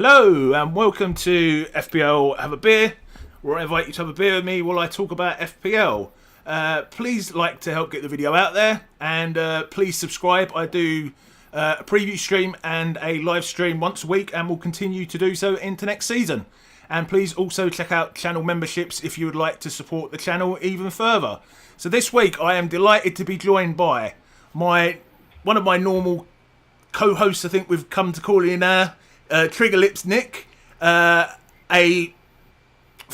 Hello and welcome to FPL Have a Beer, where I invite you to have a beer with me while I talk about FPL. Please like to help get the video out there, and please subscribe. I do a preview stream and a live stream once a week, and will continue to do so into next season. And please also check out channel memberships if you would like to support the channel even further. So this week I am delighted to be joined by one of my normal co-hosts. I think we've come to call him now. TriggerLips Nick, a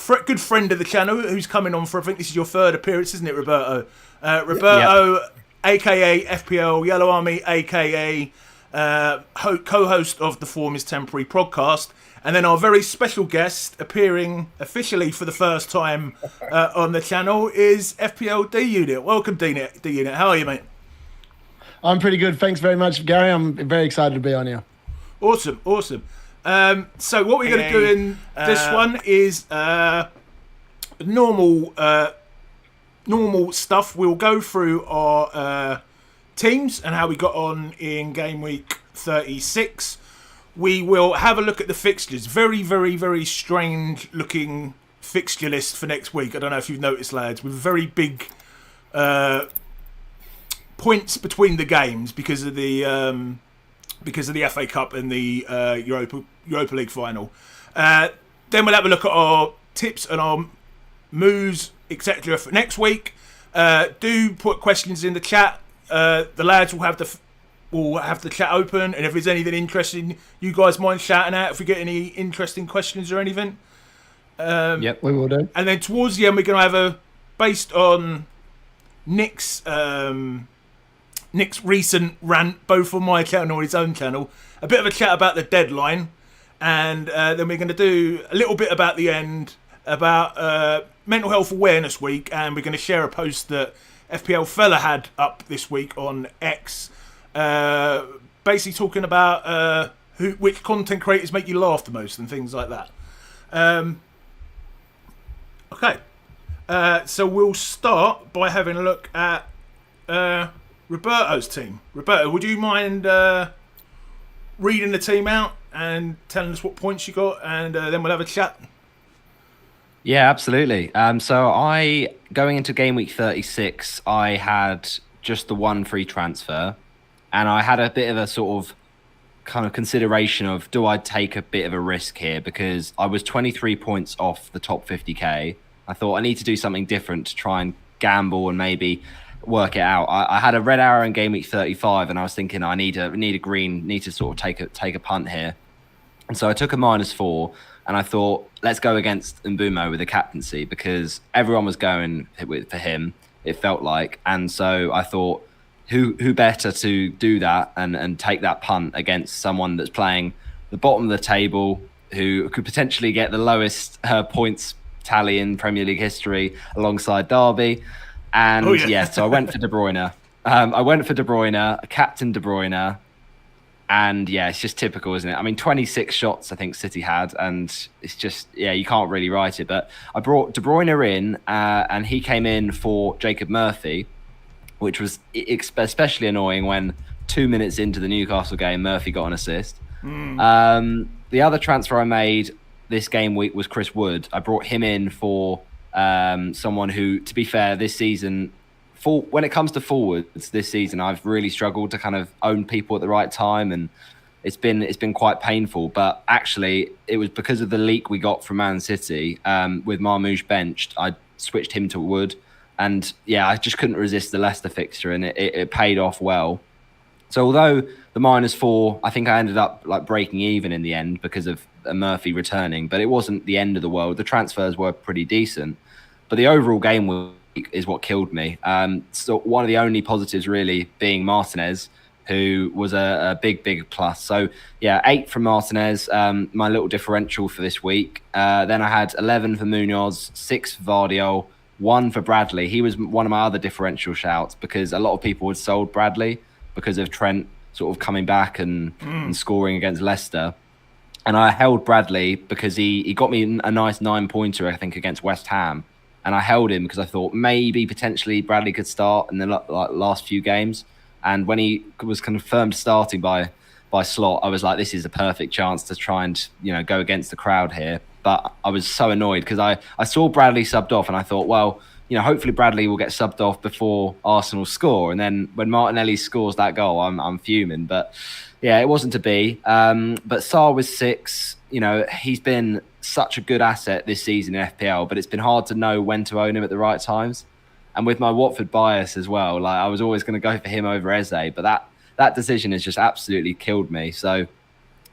good friend of the channel who's coming on for, I think this is your third appearance, isn't it, Roberto? Roberto, yep. AKA FPLYellowArmy, AKA co-host of the Form is Temporary podcast. And then our very special guest, appearing officially for the first time on the channel, is FPL D-Unit. Welcome, D-Unit. How are you, mate? I'm pretty good. Thanks very much, Gary. I'm very excited to be on here. Awesome. So what we're going to do in this one is normal stuff. We'll go through our teams and how we got on in game week 36. We will have a look at the fixtures. Very, very, very strange looking fixture list for next week. I don't know if you've noticed, lads, with very big points between the games because of the FA Cup and the Europa League final. Then we'll have a look at our tips and our moves, etc. for next week. Do put questions in the chat. The lads will have the chat open, and if there's anything interesting, you guys mind shouting out if we get any interesting questions or anything. Yep, we will do. And then towards the end, we're going to have based on Nick's recent rant, both on my channel and his own channel, a bit of a chat about the deadline, and then we're going to do a little bit about the end, about Mental Health Awareness Week, and we're going to share a post that FPL Fella had up this week on X, basically talking about which content creators make you laugh the most and things like that. Okay, so we'll start by having a look at Roberto's team. Roberto, would you mind reading the team out and telling us what points you got, and then we'll have a chat? Yeah, absolutely. So going into game week 36, I had just the one free transfer, and I had a bit of a sort of kind of consideration of, do I take a bit of a risk here? Because I was 23 points off the top 50k. I thought I need to do something different to try and gamble and maybe work it out. I had a red arrow in game week 35, and I was thinking I need a green, need to sort of take a punt here. And so I took a -4, and I thought, let's go against Mbumo with the captaincy, because everyone was going for him, it felt like. And so I thought, who better to do that and take that punt against someone that's playing the bottom of the table, who could potentially get the lowest points tally in Premier League history alongside Derby. And so I went for De Bruyne. Captain De Bruyne. And yeah, it's just typical, isn't it? I mean, 26 shots I think City had, and it's just, you can't really write it. But I brought De Bruyne in, and he came in for Jacob Murphy, which was especially annoying when 2 minutes into the Newcastle game, Murphy got an assist. The other transfer I made this game week was Chris Wood. I brought him in for someone who, to be fair, this season, when it comes to forwards this season, I've really struggled to kind of own people at the right time, and it's been quite painful. But actually, it was because of the leak we got from Man City with Marmoush benched. I switched him to Wood, and I just couldn't resist the Leicester fixture, and it paid off well. So although the -4, I think I ended up like breaking even in the end because of Murphy returning, but it wasn't the end of the world. The transfers were pretty decent, but the overall game week is what killed me. So one of the only positives really being Martinez, who was a big plus. So 8 from Martinez, my little differential for this week. Then I had 11 for Munoz, 6 for Vardiol, 1 for Bradley. He was one of my other differential shouts, because a lot of people had sold Bradley because of Trent sort of coming back and scoring against Leicester. And I held Bradley because he got me a nice 9-pointer, I think, against West Ham. And I held him because I thought maybe potentially Bradley could start in the last few games. And when he was confirmed starting by by slot, I was like, this is a perfect chance to try and, go against the crowd here. But I was so annoyed because I saw Bradley subbed off and I thought, well, hopefully Bradley will get subbed off before Arsenal score. And then when Martinelli scores that goal, I'm fuming. But yeah, it wasn't to be. But Sarr was 6. He's been such a good asset this season in FPL, but it's been hard to know when to own him at the right times. And with my Watford bias as well, like I was always going to go for him over Eze, but that decision has just absolutely killed me. So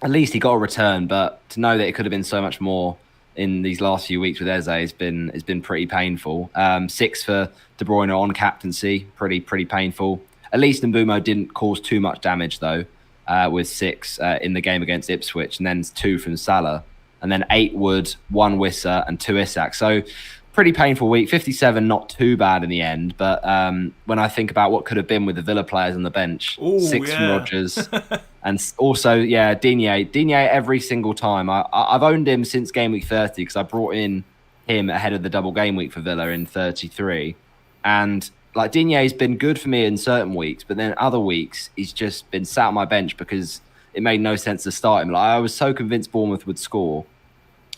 at least he got a return, but to know that it could have been so much more in these last few weeks with Eze has been pretty painful. 6 for De Bruyne on captaincy, pretty painful. At least Mbeumo didn't cause too much damage though, with 6 in the game against Ipswich, and then 2 from Salah, and then 8 Wood, 1 Wissa, and 2 Isak. So pretty painful week. 57, not too bad in the end, but when I think about what could have been with the Villa players on the bench, 6 from Rodgers, and also Digne every single time. I've owned him since game week 30 because I brought in him ahead of the double game week for Villa in 33, and like Digne's been good for me in certain weeks, but then other weeks he's just been sat on my bench because it made no sense to start him. Like I was so convinced Bournemouth would score.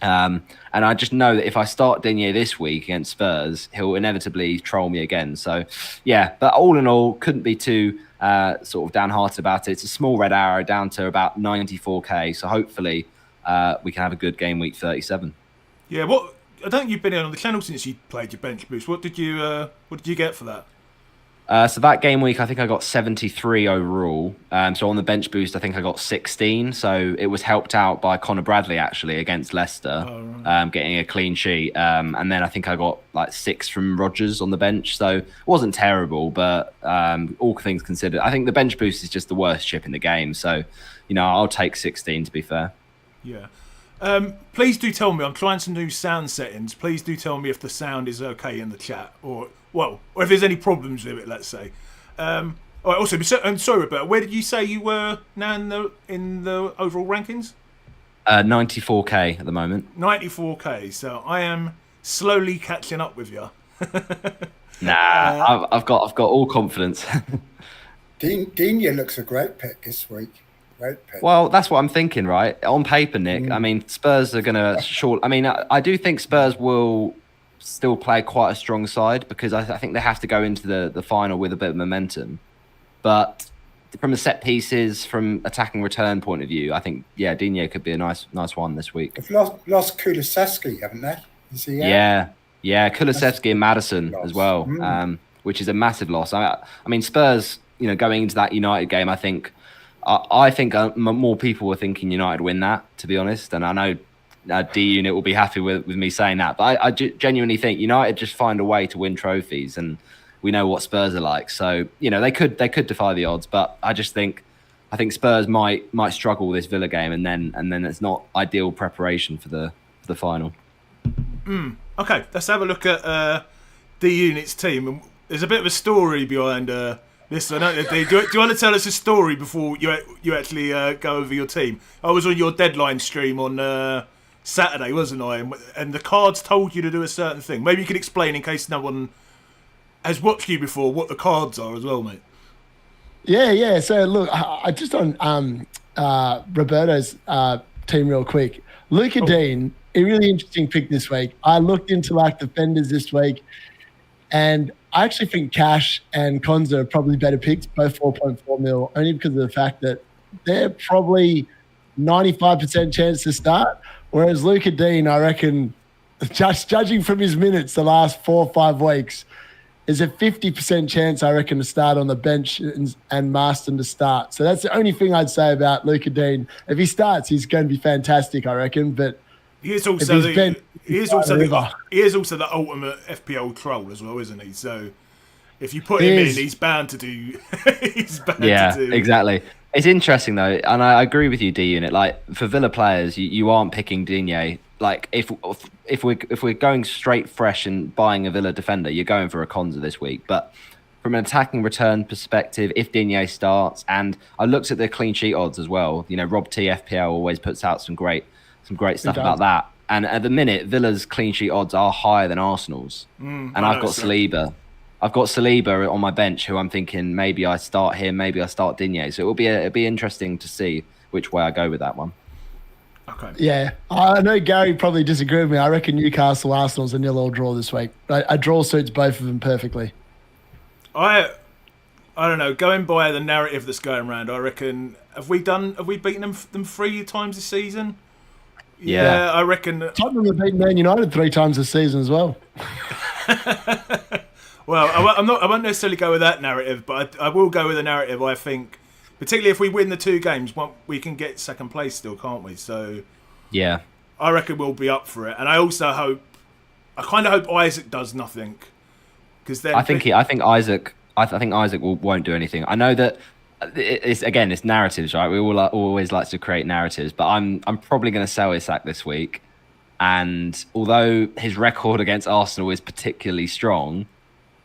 And I just know that if I start Digne this week against Spurs, he'll inevitably troll me again. So, yeah, but all in all, couldn't be too sort of downhearted about it. It's a small red arrow down to about 94k. So hopefully we can have a good game week 37. Yeah, I don't think you've been on the channel since you played your bench boost. What did you get for that? So that game week, I think I got 73 overall. So on the bench boost, I think I got 16. So it was helped out by Connor Bradley, actually, against Leicester, getting a clean sheet. And then I think I got like 6 from Rodgers on the bench. So it wasn't terrible, but all things considered, I think the bench boost is just the worst chip in the game. So, I'll take 16 to be fair. Yeah. Please do tell me, I'm trying some new sound settings. Please do tell me if the sound is okay in the chat, or if there's any problems with it, let's say. Also, I'm sorry, Roberto, where did you say you were now in the overall rankings? 94k at the moment. 94k, so I am slowly catching up with you. Nah, I've got all confidence. Digne looks a great pick this week. Well, that's what I'm thinking, right? On paper, Nick, I mean, Spurs are going to I do think Spurs will still play quite a strong side because I think they have to go into the final with a bit of momentum. But from the set pieces, from attacking return point of view, I think, Digne could be a nice one this week. They've lost Kulusevski, haven't they? Is he out? Yeah, Kulusevski and Maddison as well, which is a massive loss. I mean, Spurs, going into that United game, I think more people were thinking United win that, to be honest. And I know D-Unit will be happy with me saying that. But I genuinely think United just find a way to win trophies. And we know what Spurs are like. So, they could defy the odds. But I think Spurs might struggle this Villa game. And then it's not ideal preparation for the final. Okay, let's have a look at D-Unit's team. There's a bit of a story behind... Listen, do you want to tell us a story before you actually go over your team? I was on your deadline stream on Saturday, wasn't I? And the cards told you to do a certain thing. Maybe you could explain in case no one has watched you before what the cards are as well, mate. Yeah. So look, I just on Roberto's team real quick. Luca Dean, a really interesting pick this week. I looked into like defenders this week, and I actually think Cash and Konza are probably better picks, both 4.4 mil, only because of the fact that they're probably 95% chance to start. Whereas Luca Dean, I reckon, just judging from his minutes the last 4 or 5 weeks, is a 50% chance, I reckon, to start on the bench and Marston to start. So that's the only thing I'd say about Luca Dean. If he starts, he's going to be fantastic, I reckon. But he is also the ultimate FPL troll as well, isn't he? So if you put him in, he's bound to do. Yeah, exactly. It's interesting though, and I agree with you, D-Unit. Like for Villa players, you aren't picking Digne. Like if we're going straight fresh and buying a Villa defender, you're going for a Konza this week. But from an attacking return perspective, if Digne starts, and I looked at the clean sheet odds as well. Rob T FPL always puts out some great stuff about that. And at the minute, Villa's clean sheet odds are higher than Arsenal's. And I've got Saliba. I've got Saliba on my bench, who I'm thinking maybe I start him, maybe I start Digne. So it'll be interesting to see which way I go with that one. Okay. Yeah, I know Gary probably disagreed with me. I reckon Newcastle Arsenal's a 0-0 draw this week. A draw suits both of them perfectly. I don't know. Going by the narrative that's going around, I reckon have we beaten them 3 times this season? Yeah, I reckon. Tottenham have beaten Man United 3 times this season as well. Well, I won't necessarily go with that narrative, but I will go with the narrative. I think, particularly if we win the 2 games, we can get second place still, can't we? So yeah, I reckon we'll be up for it. And I also kind of hope Isaac does nothing, because I think Isaac won't do anything. I know that it's narratives, right? We all always like to create narratives, but I'm probably going to sell Isak this week. And although his record against Arsenal is particularly strong,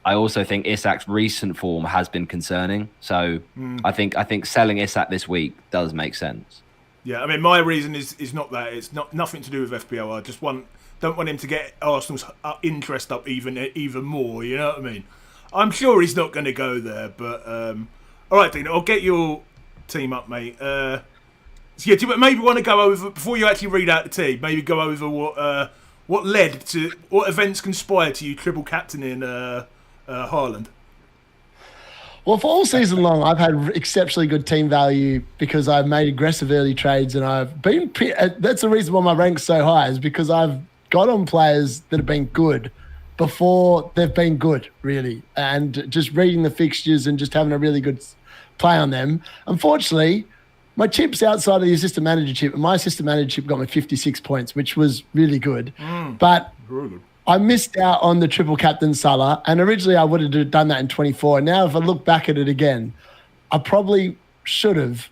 I also think Isak's recent form has been concerning. So I think selling Isak this week does make sense. Yeah, I mean, my reason is not that. It's nothing to do with FPL. I just don't want him to get Arsenal's interest up even more. You know what I mean? I'm sure he's not going to go there, but all right, Dean, I'll get your team up, mate. Do you maybe want to go over, before you actually read out the team, maybe go over what events conspired to you triple captaining Haaland? Well, for all season long, I've had exceptionally good team value because I've made aggressive early trades, and I've been. That's the reason why my rank's so high, is because I've got on players that have been good before they've been good, really, and just reading the fixtures and just having a really good play on them. Unfortunately, my chips outside of the assistant manager chip, my assistant manager chip got me 56 points, which was really good. But Really good. I missed out on the triple captain Salah, and originally I would have done that in 24. Now, if I look back at it again, I probably should have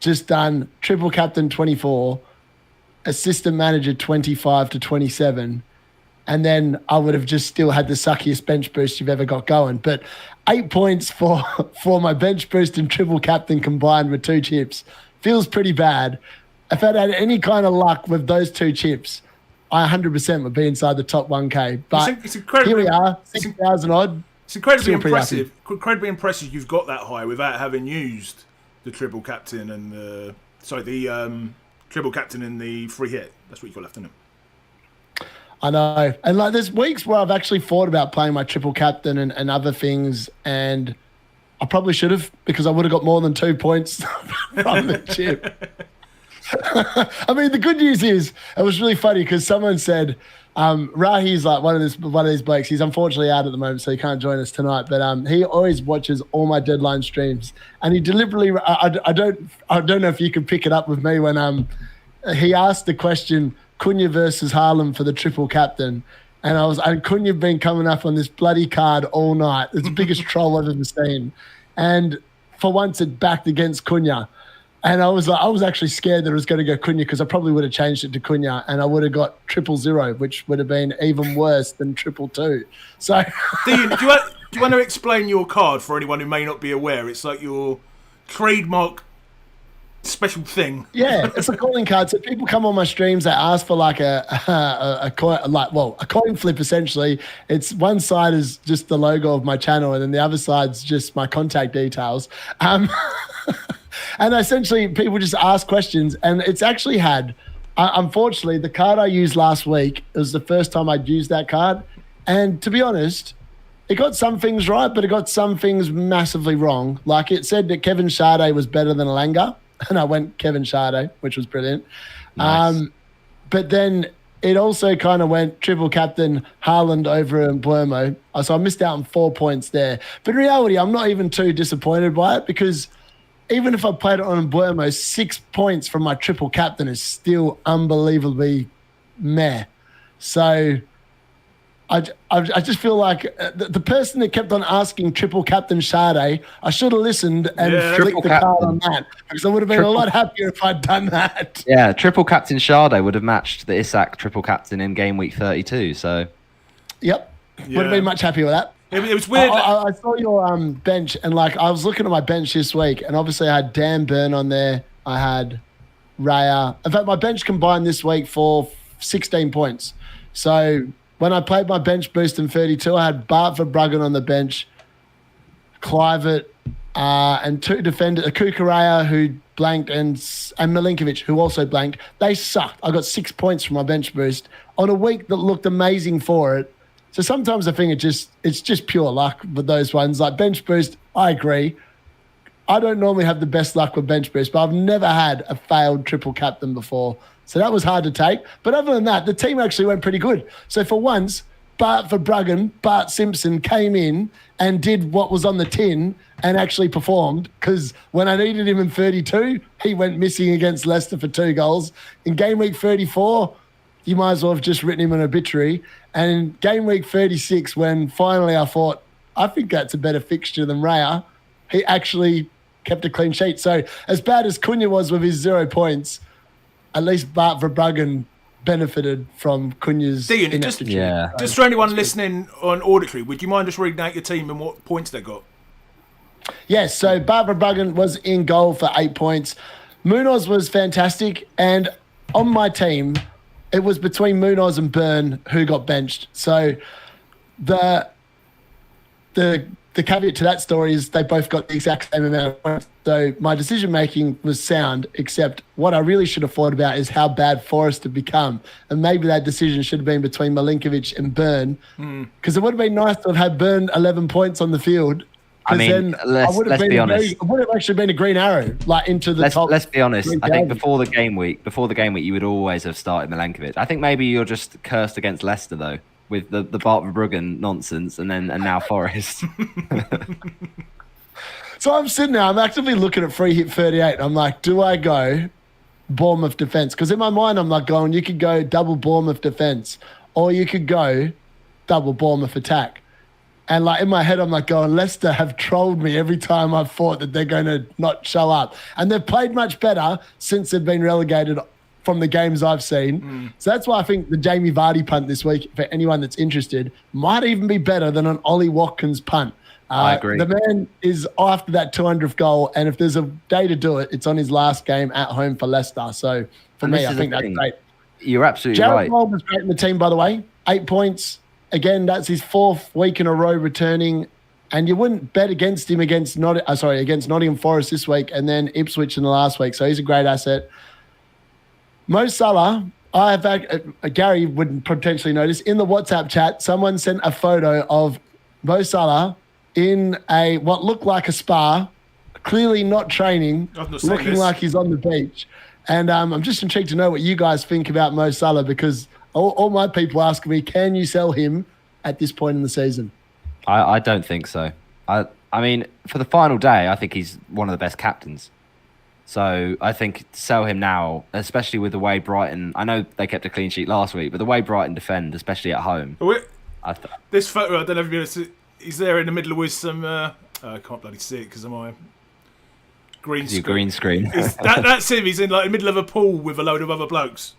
just done triple captain 24, assistant manager 25 to 27, and then I would have just still had the suckiest bench boost you've ever got going. But 8 points for my bench boost and triple captain combined with 2 chips feels pretty bad. If I'd had any kind of luck with those 2 chips, I 100% would be inside the top 1K. But it's incredibly, here we are, 6,000 odd. It's incredibly Still pretty impressive. Incredibly impressive you've got that high without having used the triple captain and the triple captain and the free hit. That's what you got left in it. I know. And like, there's weeks where I've actually thought about playing my triple captain and other things, and I probably should have, because I would have got more than 2 points from the chip. I mean, the good news is, it was really funny because someone said, Rahi's like one of these blokes. He's unfortunately out at the moment, so he can't join us tonight. But he always watches all my deadline streams, and he deliberately. I don't know if you can pick it up with me when he asked the question, Cunha versus Haaland for the triple captain, and Cunha been coming up on this bloody card all night. It's the biggest troll I've ever seen, and for once it backed against Cunha. And I was actually scared that it was going to go Cunha, because I probably would have changed it to Cunha, and I would have got 000, which would have been even worse than 222. So, do you want to explain your card for anyone who may not be aware? It's like your trademark special thing. Yeah, it's a calling card. So people come on my streams, they ask for like a coin flip essentially. It's one side is just the logo of my channel, and then the other side's just my contact details. And essentially, people just ask questions, and it's actually had, unfortunately, the card I used last week, it was the first time I'd used that card. And to be honest, it got some things right, but it got some things massively wrong. Like, it said that Kevin Sade was better than Alanga, and I went Kevin Sade, which was brilliant. Nice. But then it also kind of went triple captain Haaland over Mbeumo. So I missed out on 4 points there. But in reality, I'm not even too disappointed by it, because even if I played it on Mbeumo, 6 points from my triple captain is still unbelievably meh. So I just feel like the person that kept on asking triple captain Sade, I should have listened and flicked the card on that, because I would have been a lot happier if I'd done that. Yeah, triple captain Sade would have matched the Isak triple captain in game week 32. So, yep, would have been much happier with that. It was weird. I saw your bench, and like, I was looking at my bench this week, and obviously I had Dan Burn on there. I had Raya. In fact, my bench combined this week for 16 points. So when I played my bench boost in 32, I had Bart Verbruggen on the bench, Clivert, and 2 defenders, Kukurea, who blanked, and Milinkovic, who also blanked. They sucked. I got 6 points from my bench boost on a week that looked amazing for it. So sometimes I think it's just pure luck with those ones. Like bench boost, I agree. I don't normally have the best luck with bench boost, but I've never had a failed triple captain before. So that was hard to take. But other than that, the team actually went pretty good. So for once, Bart Simpson came in and did what was on the tin and actually performed, because when I needed him in 32, he went missing against Leicester for 2 goals. In game week 34, you might as well have just written him an obituary. And in game week 36, when finally I thought, I think that's a better fixture than Raya, he actually kept a clean sheet. So as bad as Cunha was with his 0 points, at least Bart Verbruggen benefited from Cunha's ineptitude. Just for anyone listening on auditory, would you mind just reading out your team and what points they got? Yes, so Bart Verbruggen was in goal for 8 points. Munoz was fantastic. And on my team, it was between Munoz and Byrne who got benched. So the caveat to that story is they both got the exact same amount of points. So my decision-making was sound, except what I really should have thought about is how bad Forrest had become. And maybe that decision should have been between Milinkovic and Byrne, because it would have been nice to have had Byrne 11 points on the field. I mean, let's be honest. It would have actually been a green arrow, like into the top. Let's be honest. I think before the game week, you would always have started Milenkovic. I think maybe you're just cursed against Leicester though, with the Bart Verbruggen nonsense, and now Forrest. So I'm sitting there, I'm actively looking at free hit 38. I'm like, do I go Bournemouth defense? Because in my mind, I'm like going, you could go double Bournemouth defense, or you could go double Bournemouth attack. And like in my head, I'm like going, Leicester have trolled me every time I've thought that they're going to not show up. And they've played much better since they've been relegated from the games I've seen. So that's why I think the Jamie Vardy punt this week, for anyone that's interested, might even be better than an Ollie Watkins punt. I agree. The man is after that 200th goal, and if there's a day to do it, it's on his last game at home for Leicester. So for me, I think that's great. You're absolutely Jared right. Gold was great in the team, by the way. 8 points. Again, that's his 4th week in a row returning, and you wouldn't bet against him against Nottingham Forest this week, and then Ipswich in the last week. So he's a great asset. Mo Salah, Gary would potentially notice in the WhatsApp chat, someone sent a photo of Mo Salah in what looked like a spa, clearly not training, looking like he's on the beach. And I'm just intrigued to know what you guys think about Mo Salah, because all my people ask me, can you sell him at this point in the season? I don't think so. I mean, for the final day, I think he's one of the best captains. So I think sell him now, especially with the way Brighton... I know they kept a clean sheet last week, but the way Brighton defend, especially at home... This photo, I don't know if you've seen, he's there in the middle with some... I can't bloody see it because of my green screen. Green screen. That's him. He's in like the middle of a pool with a load of other blokes.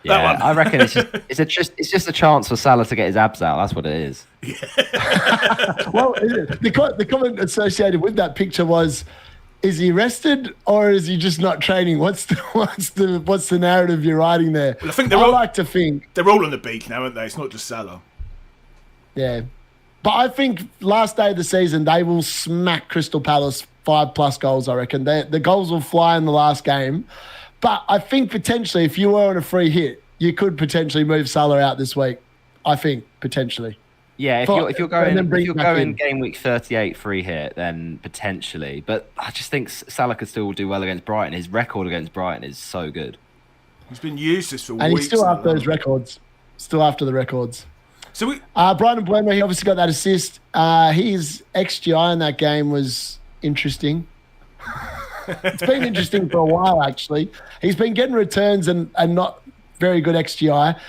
Yeah, I reckon it's just a chance for Salah to get his abs out. That's what it is. Yeah. Well, the comment associated with that picture was, is he rested or is he just not training? What's the narrative you're writing there? Well, I think like to think they're all on the beach now, aren't they? It's not just Salah. Yeah, but I think last day of the season they will smack Crystal Palace 5+ goals. I reckon the goals will fly in the last game. But I think potentially, if you were on a free hit, you could potentially move Salah out this week. I think potentially. Yeah, if you're going game week 38 free hit, then potentially. But I just think Salah could still do well against Brighton. His record against Brighton is so good. He's been used this for weeks. And he's still after those records. Still after the records. So Brighton Mbeumo, he obviously got that assist. His XGI in that game was interesting. It's been interesting for a while, actually. He's been getting returns and not very good XGI.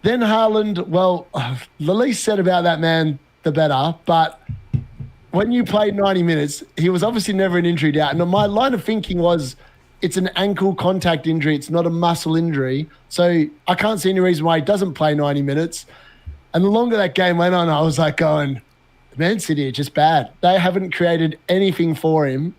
Then Haaland, well, the least said about that man, the better. But when you played 90 minutes, he was obviously never an injury doubt. And my line of thinking was, it's an ankle contact injury. It's not a muscle injury. So I can't see any reason why he doesn't play 90 minutes. And the longer that game went on, I was like going, Man City are just bad. They haven't created anything for him.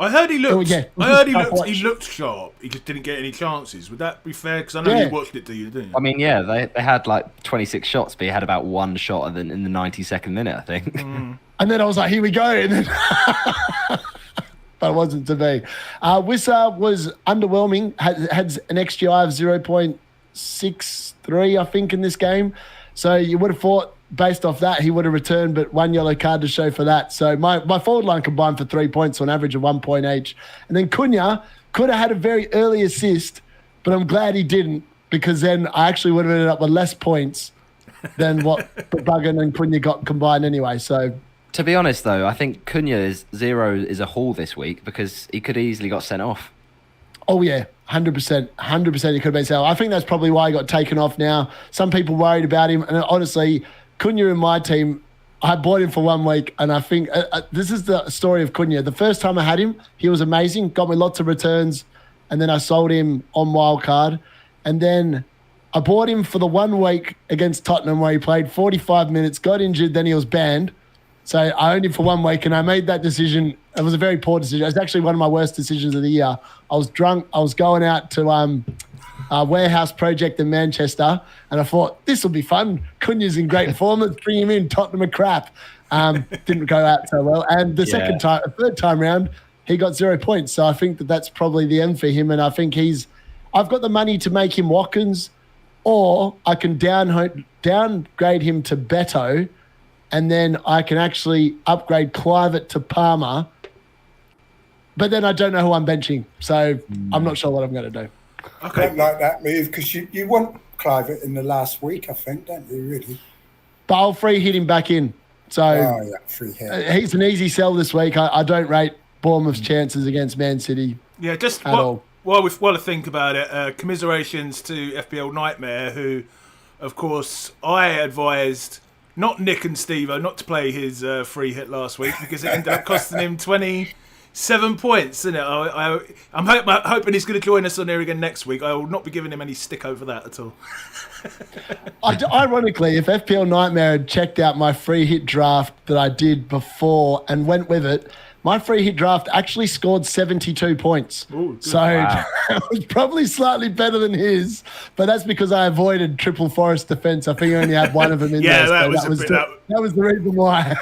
I heard he looked. He looked sharp. He just didn't get any chances. Would that be fair? Because I know you watched it, didn't you? I mean, yeah, they had like 26 shots, but he had about one shot in the 92nd minute, I think. And then I was like, here we go. And then but it wasn't to be. Wissa was underwhelming, had an XGI of 0.63, I think, in this game. So you would have thought, based off that, he would have returned, but 1 yellow card to show for that. So my forward line combined for 3 points, on average of 1 point each. And then Cunha could have had a very early assist, but I'm glad he didn't, because then I actually would have ended up with less points than what Buggen and Cunha got combined anyway. So, to be honest, though, I think Cunha's 0 is a haul this week because he could easily got sent off. oh yeah, 100%, 100% he could have been sent off. I think that's probably why he got taken off now. Some people worried about him, and honestly, Cunha in my team, I bought him for 1 week, and I think this is the story of Cunha. The first time I had him, he was amazing, got me lots of returns, and then I sold him on wildcard, and then I bought him for the 1 week against Tottenham where he played 45 minutes, got injured, then he was banned. So I owned him for 1 week, and I made that decision. It was a very poor decision. It was actually one of my worst decisions of the year. I was drunk. I was going out to a warehouse project in Manchester, and I thought, this will be fun. Cunha's in great form. Let's bring him in. Tottenham are crap. Didn't go out so well. And the third time round, he got 0 points. So I think that's probably the end for him. And I think I've got the money to make him Watkins, or I can downgrade him to Beto, and then I can actually upgrade Clivett to Palmer. But then I don't know who I'm benching, so I'm not sure what I'm going to do. Okay. I don't like that move because you want Clivett in the last week, I think, don't you, really? But I'll free hit him back in. So free hit. He's an easy sell this week. I don't rate Bournemouth's chances against Man City. Yeah, just at all. While I think about it, commiserations to FPL Nightmare, who, of course, I advised not Nick and Steve-O not to play his free hit last week because it ended up costing him 27 points, isn't it? I'm hoping he's going to join us on here again next week. I will not be giving him any stick over that at all. Ironically, if FPL Nightmare had checked out my free hit draft that I did before and went with it, my free hit draft actually scored 72 points. Ooh, so it was probably slightly better than his, but that's because I avoided triple Forest defense. I think I only had one of them in there. That was the reason why.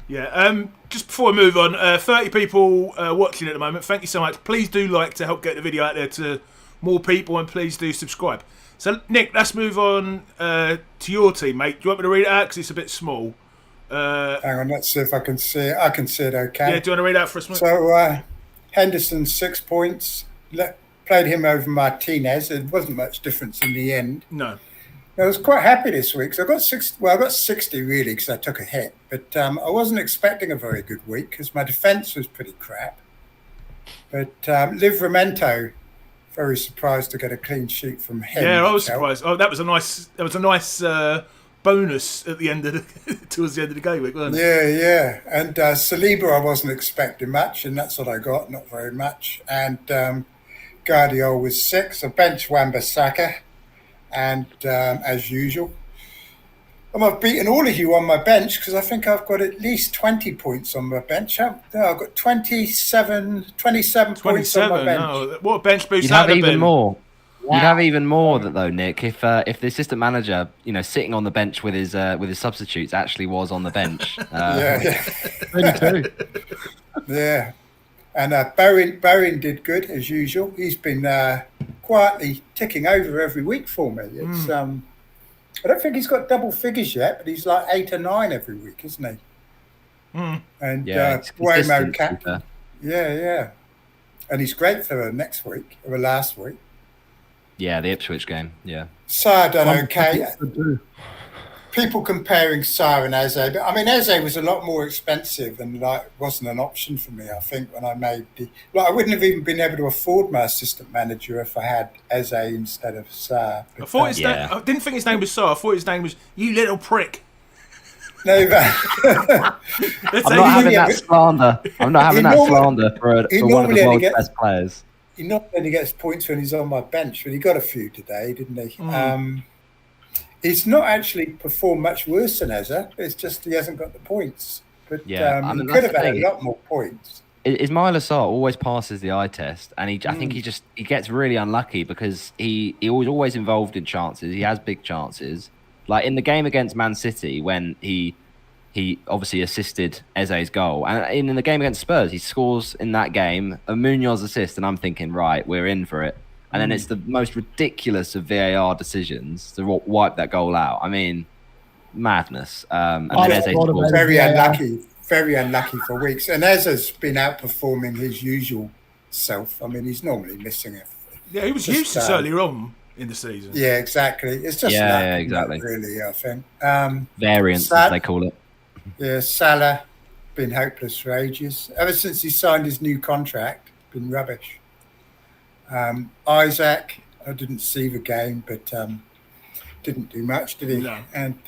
Yeah. Just before we move on, 30 people watching at the moment. Thank you so much. Please do like to help get the video out there to more people, and please do subscribe. So, Nick, let's move on to your team, mate. Do you want me to read it out? Because it's a bit small. Hang on, let's see if I can see it. I can see it okay. Yeah, do you want to read out for us, mate? So, Henderson, 6 points. Played him over Martinez. It wasn't much difference in the end. No. I was quite happy this week. So I got 60 really because I took a hit. But I wasn't expecting a very good week because my defence was pretty crap. But Livramento, very surprised to get a clean sheet from him. Yeah, I was surprised. Oh, that was a nice bonus at the end of towards the end of the game week, wasn't it? Yeah. And Saliba, I wasn't expecting much, and that's what I got. Not very much. And Guardiola was 6. I benched Wan-Bissaka. And as usual, I've beaten all of you on my bench because I think I've got at least 20 points on my bench. I've got 27 points on my bench. No, what a bench boost! You'd have even more. Wow. You'd have even more though, Nick, if the assistant manager, sitting on the bench with his substitutes actually was on the bench. Yeah. 22. Yeah. And Bowen did good as usual. He's been quietly ticking over every week for me. It's I don't think he's got double figures yet, but he's like 8 or 9 every week, isn't he? And Waymo captain. Yeah. And he's great for next week or last week. Yeah, the Ipswich game. Yeah. Sarr done okay. People comparing Sarr and Eze, but I mean Eze was a lot more expensive and wasn't an option for me. I think when I made I wouldn't have even been able to afford my assistant manager if I had Eze instead of Sarr. But, I didn't think his name was Sarr. I thought his name was You Little Prick. No, I'm not having that slander. I'm not having that slander for one of the world's best players. He not only gets points when he's on my bench, but he got a few today, didn't he? He's not actually performed much worse than Eze. It's just he hasn't got the points. But he could have had a lot more points. Ismail Assar always passes the eye test, and I think he gets really unlucky because he was always involved in chances. He has big chances. Like in the game against Man City when he he obviously assisted Eze's goal. And in the game against Spurs, he scores in that game, a Munoz assist, and I'm thinking, right, we're in for it. And then it's the most ridiculous of VAR decisions to wipe that goal out. I mean, madness. And then Eze scores. Very unlucky for weeks. And Eze's been outperforming his usual self. I mean, he's normally missing it. Yeah, he was useless earlier on in the season. Yeah, exactly. It's just exactly. really, I think. Variance, as they call it. Yeah, Salah, been hopeless for ages. Ever since he signed his new contract, been rubbish. Isaac, I didn't see the game, but didn't do much, did he? No. And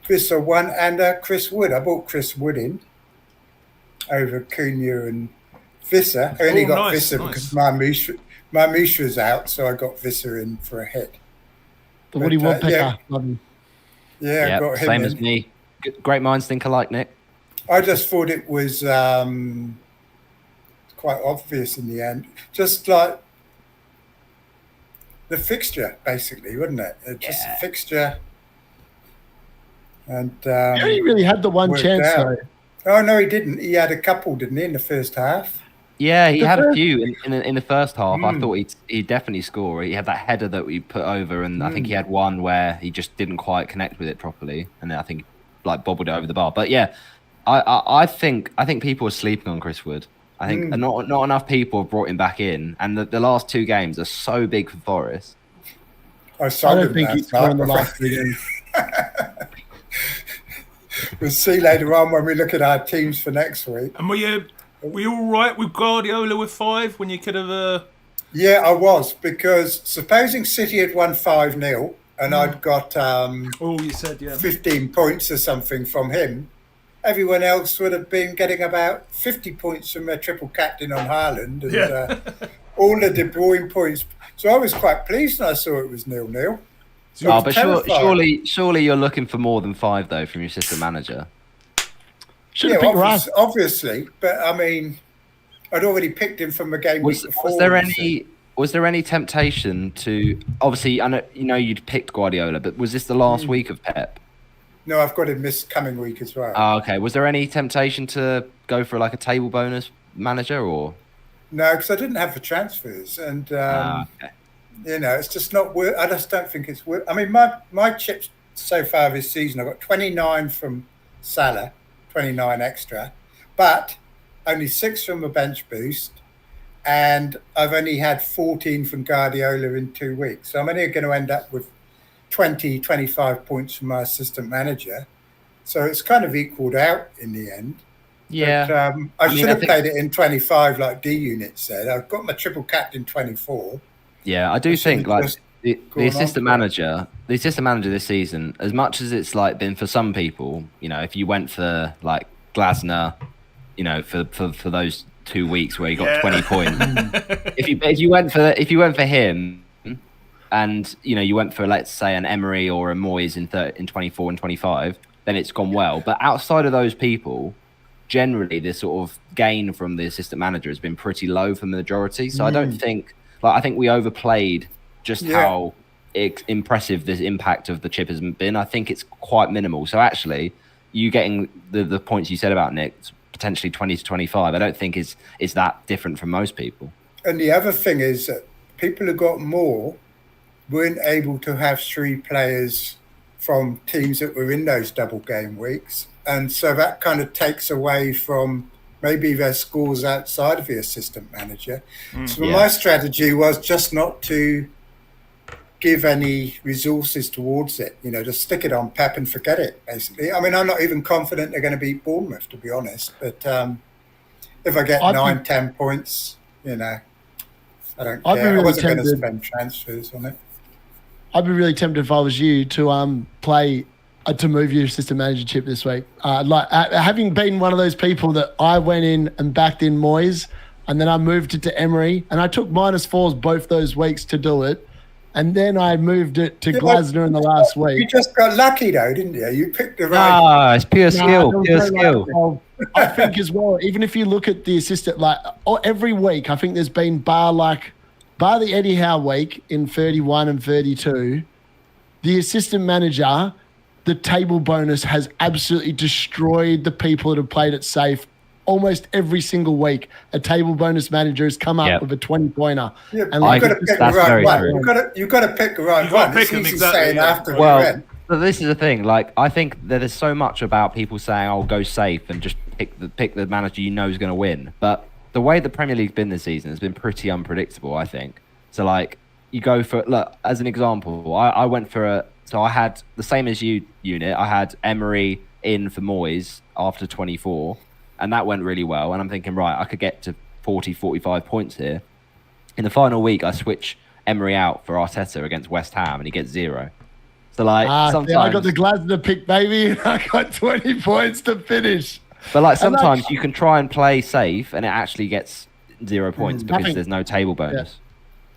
Visser won, and Chris Wood. I bought Chris Wood in over Cunha and Visser. I only got Visser because Marmouche was out, so I got Visser in for a hit. The Woody Woodpecker. Yeah, I got him same in. as me. Great minds think alike, Nick. I just thought it was quite obvious in the end. Just like the fixture, basically, wasn't it? Just a fixture. And he only really had the one chance, though. Oh, no, he didn't. He had a couple, didn't he, in the first half? Yeah, he had a few in the first half. I thought he'd definitely score. He had that header that we put over, and I think he had one where he just didn't quite connect with it properly, and then I think like bobbled it over the bar. But yeah, I think people are sleeping on Chris Wood. I think not enough people have brought him back in, and the last two games are so big for Forest. I don't think he's scored in the last 3 games. We'll see later on when we look at our teams for next week. And were you all right with Guardiola with 5 when you could have? Yeah, I was, because supposing City had won 5-0 and I'd got you said 15 points or something from him, everyone else would have been getting about 50 points from their triple captain on Haaland and all the De Bruyne points. So I was quite pleased when I saw it was 0-0. But surely you're looking for more than 5 though from your assistant manager. Obviously, but I mean, I'd already picked him from the game before. Was there any temptation to? Obviously, I know you'd picked Guardiola, but was this the last week of Pep? No, I've got him this coming week as well. Oh, okay. Was there any temptation to go for like a table bonus manager or? No, because I didn't have the transfers, and it's just not worth. I just don't think it's worth. I mean, my chips so far this season, I've got 29 from Salah, 29 extra, but only 6 from a bench boost, and I've only had 14 from Guardiola in 2 weeks. So I'm only going to end up with 20, 25 points from my assistant manager. So it's kind of equaled out in the end. Yeah. But, I should have played it in 25 like D-Unit said. I've got my triple captain 24. Yeah, I do think like the assistant manager this season, as much as it's like been for some people, if you went for like Glasner, for those 2 weeks where he got 20 points, if you went for him, and you went for, let's say, an Emery or a Moyes in 24 and 25, then it's gone well. But outside of those people, generally the sort of gain from the assistant manager has been pretty low for the majority. So I don't think. I think we overplayed just how impressive this impact of the chip has been. I think it's quite minimal. So actually, you getting the points you said about Nick, potentially 20 to 25, I don't think is that different from most people. And the other thing is that people who got more weren't able to have 3 players from teams that were in those double game weeks. And so that kind of takes away from maybe their scores outside of the assistant manager. So my strategy was just not to give any resources towards it, just stick it on Pep and forget it, basically. I mean, I'm not even confident they're going to beat Bournemouth, to be honest. But if I get 9-10 points, I don't care. I wasn't going to spend transfers on it. I'd be really tempted if I was you to play to move your assistant manager chip this week. Having been one of those people that I went in and backed in Moyes, and then I moved it to Emery, and I took -4s both those weeks to do it, and then I moved it to Glasner in the last week. You just got lucky though, didn't you? You picked the right. It's pure skill. I think as well, even if you look at the assistant, every week, I think there's been bar the Eddie Howe week in 31 and 32, the assistant manager the table bonus has absolutely destroyed the people that have played it safe. Almost every single week, a table bonus manager has come up with a 20-pointer. Yeah, And you've got to pick the right one. true. You've got to pick the right You've got one. to pick It's them, easy exactly, saying yeah. after the Well, event. but this is the thing. Like, I think that there's so much about people saying, "Oh, go safe and just pick the manager you know is going to win." But the way the Premier League's been this season has been pretty unpredictable, I think. So, like, you go for look as an example. I went for I had the same as you unit. I had Emery in for Moyes after 24, and that went really well. And I'm thinking, right, I could get to 40, 45 points here. In the final week, I switch Emery out for Arteta against West Ham, and he gets 0. So, like, sometimes I got the Glasner pick, baby, and I got 20 points to finish. But like sometimes you can try and play safe, and it actually gets 0 points because there's no table bonus.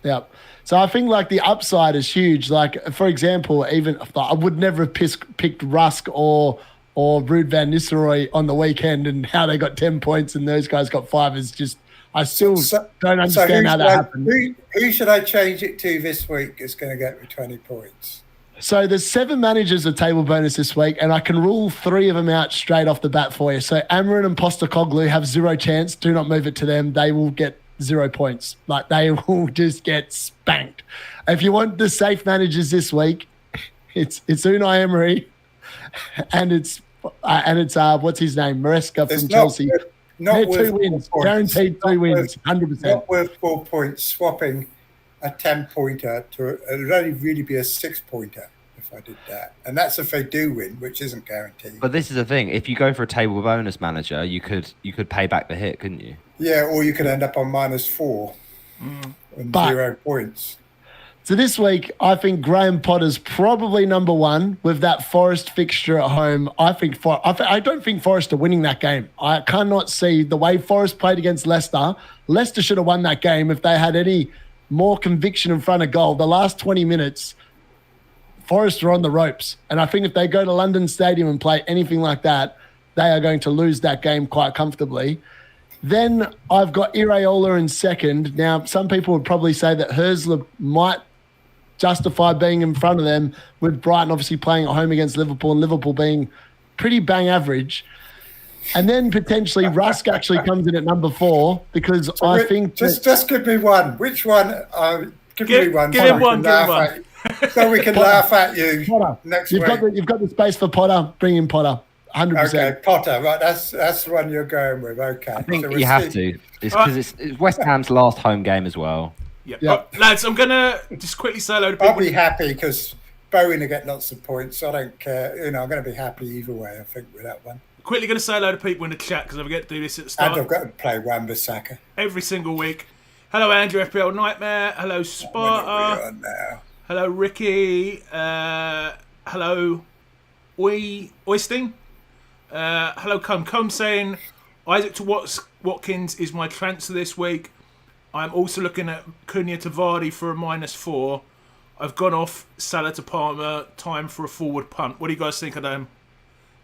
Yeah. So I think like the upside is huge. Like, for example, even I would never have picked Rusk or Ruud van Nistelrooy on the weekend, and how they got 10 points and those guys got 5 is just, I still don't understand how that happened. Who should I change it to this week that's going to get me 20 points? So there's 7 managers of table bonus this week, and I can rule 3 of them out straight off the bat for you. So Amarin and Postecoglou have 0 chance. Do not move it to them. They will get 0 points. Like, they will just get spanked. If you want the safe managers this week, it's Unai Emery, and it's what's his name, Maresca from Chelsea. Not They're 2 wins, guaranteed 2 wins, 100%. Not worth 4 points. Swapping a 10-pointer to it would only really be a 6-pointer if I did that, and that's if they do win, which isn't guaranteed. But this is the thing: if you go for a table bonus manager, you could pay back the hit, couldn't you? Yeah, or you could end up on -4 and 0 points. So this week, I think Graham Potter's probably number 1 with that Forest fixture at home. I don't think Forest are winning that game. I cannot see the way Forest played against Leicester. Leicester should have won that game if they had any more conviction in front of goal. The last 20 minutes, Forest are on the ropes. And I think if they go to London Stadium and play anything like that, they are going to lose that game quite comfortably. Then I've got Iraola in second. Now, some people would probably say that Herzler might justify being in front of them, with Brighton obviously playing at home against Liverpool and Liverpool being pretty bang average. And then potentially Rusk actually comes in at number 4 because So I think... Just give me one. Which one? Give me one. Give him one. So we can laugh at you Potter. next You've week. got the space for Potter. Bring in Potter. 100%. Okay, Potter. Right, that's the one you're going with. Okay. I think So you have to. It's because it's West Ham's last home game as well. Yep. Yep. Oh, lads, I'm going to just quickly say hello to people. I'll be happy because Bowen will get lots of points. I don't care. I'm going to be happy either way, I think, with that one. Quickly going to say hello to people in the chat because I forget to do this at the And start I've got to play Wan-Bissaka. every single week. Hello, Andrew, FPL Nightmare. Hello, Sparta. Hello, Ricky. Hello, Oisting. Hello, Combe saying Isaac to Watkins is my transfer this week. I'm also looking at Cunha to Vardy for a -4. I've gone off Salah to Palmer. Time for a forward punt. What do you guys think of them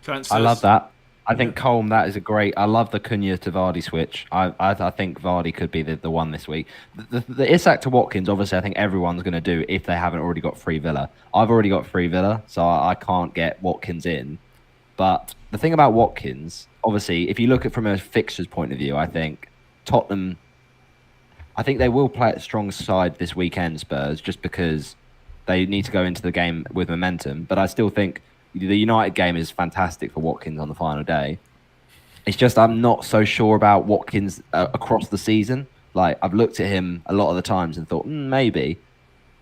transfers? I love that. I think Colm, that is a great. I love the Cunha to Vardy switch. I think Vardy could be the one this week. The Isak to Watkins, obviously, I think everyone's going to do if they haven't already got free Villa. I've already got free Villa, so I can't get Watkins in. But the thing about Watkins, obviously, if you look at from a fixtures point of view, I think Tottenham, I think they will play at strong side this weekend, Spurs, just because they need to go into the game with momentum. But I still think the United game is fantastic for Watkins on the final day. It's just I'm not so sure about Watkins across the season. Like, I've looked at him a lot of the times and thought, maybe.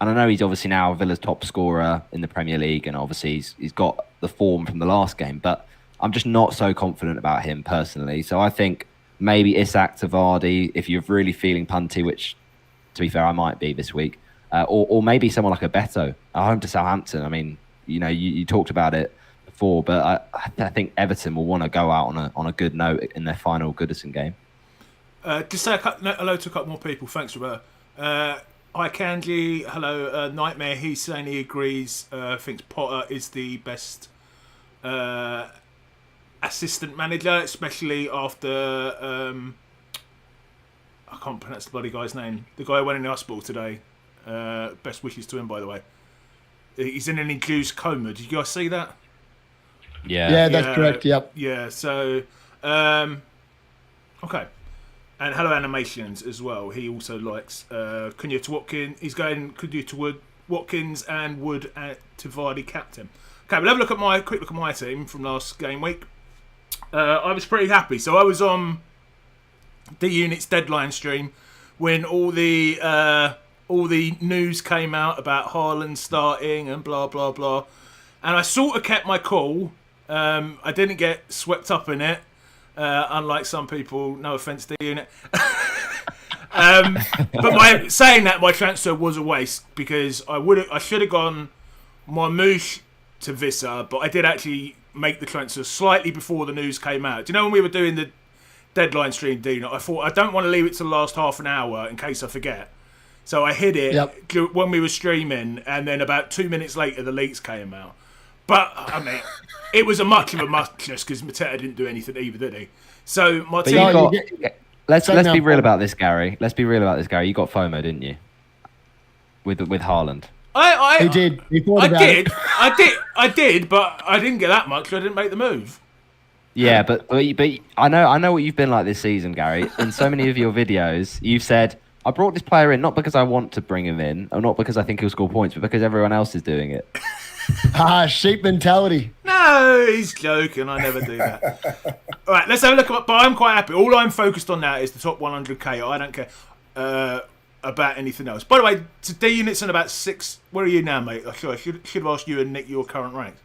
And I know he's obviously now Villa's top scorer in the Premier League, and obviously he's got the form from the last game. But I'm just not so confident about him personally. So I think maybe Isak to Vardy, if you're really feeling punty, which, to be fair, I might be this week. Or maybe someone like a Beto at home to Southampton. I mean, you talked about it before, but I think Everton will want to go out on a good note in their final Goodison game. Just say hello to a couple more people. Thanks, Roberto. Hi, Kanji. Hello, Nightmare. He's saying he agrees. Thinks Potter is the best assistant manager, especially after I can't pronounce the bloody guy's name. The guy who went in the hospital today. Best wishes to him, by the way. He's in an induced coma. Did you guys see that? Yeah, that's correct. Yep. Yeah. So, okay. And Hello Animations as well. He also likes Cunha to Watkins. He's going Cunha to Wood, Watkins, and Wood to Vardy captain. Okay, we'll have a quick look at my team from last game week. I was pretty happy. So I was on D-Unit's deadline stream when all the news came out about Haaland starting and blah blah blah, and I sort of kept my cool. I didn't get swept up in it. Unlike some people, no offence to D-Unit. But saying that, my transfer was a waste because I should have gone Marmoush to Visser, but I did actually make the transfer slightly before the news came out. Do you know when we were doing the deadline stream, D-Unit, I thought I don't want to leave it to the last half an hour in case I forget. So I hid it when we were streaming, and then about 2 minutes later, the leaks came out. But, I mean, it was a much of a muchness because Mateta didn't do anything either, did he? So my team... Let's be real about this, Gary. Let's be real about this, Gary. You got FOMO, didn't you? With Haaland. He did. I did, but I didn't get that much. I didn't make the move. Yeah, but I know what you've been like this season, Gary. In so many of your videos, you've said, I brought this player in not because I want to bring him in, or not because I think he'll score points, but because everyone else is doing it. Sheep mentality. No, he's joking. I never do that. All right, let's have a look at. But I'm quite happy. All I'm focused on now is the top 100k. I don't care about anything else. By the way, to D-Unit's in about 6. Where are you now, mate? I should have asked you and Nick your current rank.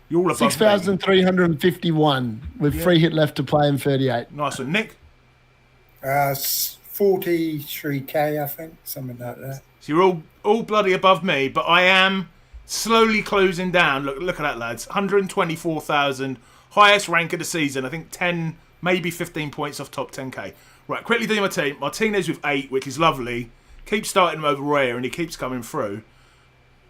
You're all above 6,351 with 3 hit left to play in 38. Nice one, Nick. 43k, I think, something like that. So you're all bloody above me, but I am slowly closing down. Look at that, lads. 124,000, highest rank of the season. I think 10, maybe 15 points off top 10k. Right, quickly do my team. Martinez with 8, which is lovely. Keeps starting him over Raya, and he keeps coming through.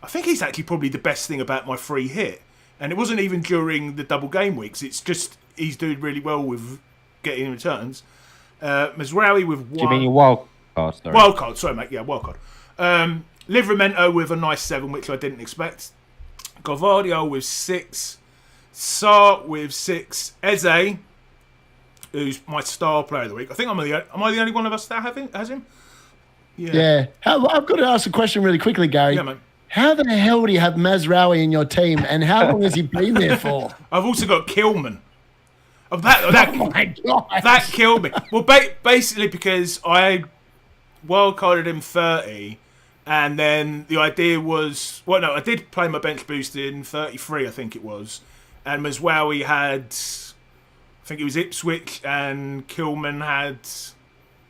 I think he's actually probably the best thing about my free hit. And it wasn't even during the double game weeks. It's just he's doing really well with getting returns. Mazraoui with 1. Do you mean your wild card? Sorry. Wild card, sorry, mate. Yeah, wild card. Livramento with a nice 7, which I didn't expect. Govardio with 6. Sarr with 6. Eze, who's my star player of the week. I think am I the only one of us that has him? Yeah. I've got to ask a question really quickly, Gary. Yeah, man. How the hell do you have Mazraoui in your team, and how long has he been there for? I've also got Kilman. Oh my God. That killed me. Well, basically because I wildcarded him 30, and then the idea was... Well, no, I did play my bench boost in 33, I think it was. And Mazraoui had... I think it was Ipswich, and Kilman had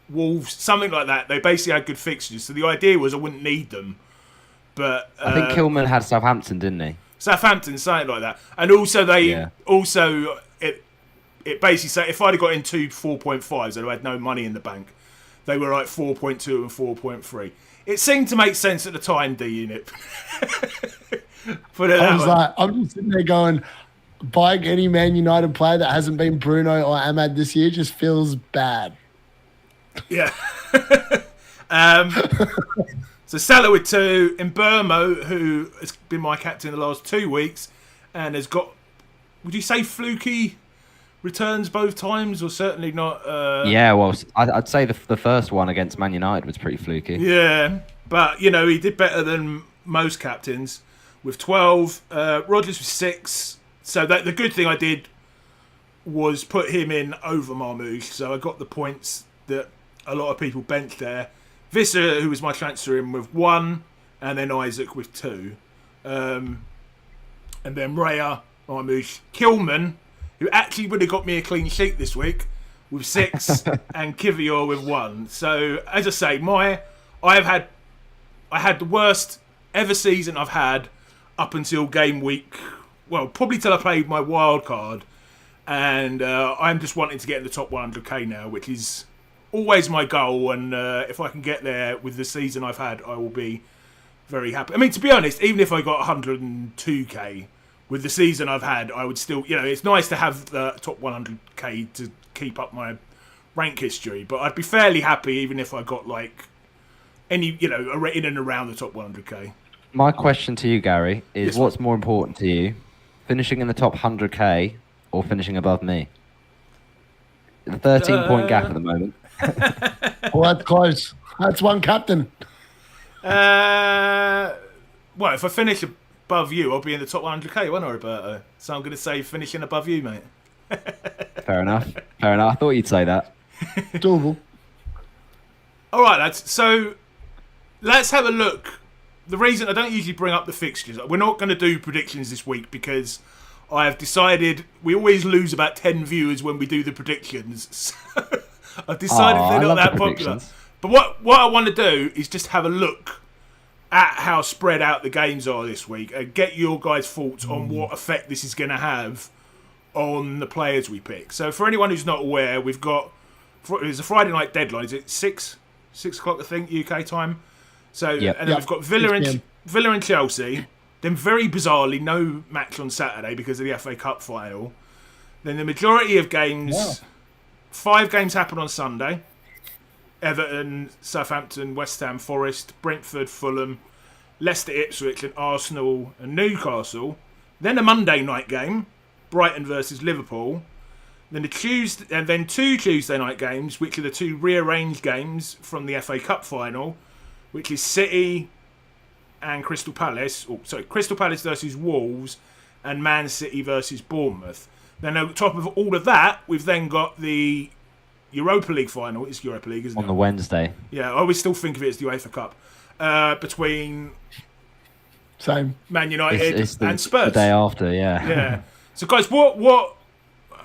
Wolves, something like that. They basically had good fixtures. So the idea was I wouldn't need them. But I think Kilman had Southampton, didn't he? Southampton, something like that. And also it basically said if I'd have got in 2 4.5s, I'd have had no money in the bank. They were like 4.2 and 4.3. It seemed to make sense at the time, D-Unit. I'm just sitting there going, buying any Man United player that hasn't been Bruno or Ahmad this year just feels bad. Yeah. So Salah with 2, Mbermo, who has been my captain the last 2 weeks and has got, would you say fluky returns both times, or certainly not? Yeah, well, I'd say the first one against Man United was pretty fluky. Yeah, but, he did better than most captains with 12. Rodgers with 6. So the good thing I did was put him in over Marmoush, so I got the points that a lot of people benched there. Visser, who was my transfer in, with 1, and then Isaac with 2. And then Raya, Marmoush, Kilman, who actually would have got me a clean sheet this week, with 6, and Kivior with 1. So, as I say, I had the worst ever season I've had up until game week, well, probably till I played my wild card. And I'm just wanting to get in the top 100k now, which is always my goal, and if I can get there with the season I've had, I will be very happy. I mean, to be honest, even if I got 102k with the season I've had, I would still, it's nice to have the top 100k to keep up my rank history, but I'd be fairly happy even if I got like any, in and around the top 100k. My question to you, Gary, is what's more important to you, finishing in the top 100k or finishing above me? The 13-point gap at the moment. Well, that's close. That's one captain. Well, if I finish above you, I'll be in the top 100k, won't I, Roberto? So I'm going to say finishing above you, mate. Fair enough. I thought you'd say that. Doable. All right, lads. So let's have a look. The reason I don't usually bring up the fixtures, we're not going to do predictions this week because I have decided we always lose about 10 viewers when we do the predictions. So I've decided they're not that popular. But what I want to do is just have a look at how spread out the games are this week and get your guys' thoughts on what effect this is going to have on the players we pick. So for anyone who's not aware, we've got, it's a Friday night deadline. Is it 6 o'clock, I think, UK time? So and then we've got Villa and Chelsea. Then very bizarrely, no match on Saturday because of the FA Cup final. Then the majority of games, 5 games happen on Sunday. Everton, Southampton, West Ham, Forest, Brentford, Fulham, Leicester, Ipswich, and Arsenal and Newcastle. Then a Monday night game, Brighton versus Liverpool. Then 2 Tuesday night games, which are the 2 rearranged games from the FA Cup final, which is City and Crystal Palace. Crystal Palace versus Wolves and Man City versus Bournemouth. Then on top of all of that, we've then got the Europa League final. It's Europa League, isn't it? On the Wednesday. Yeah, I always still think of it as the UEFA Cup. Between Man United and Spurs. The day after, yeah. Yeah. So, guys,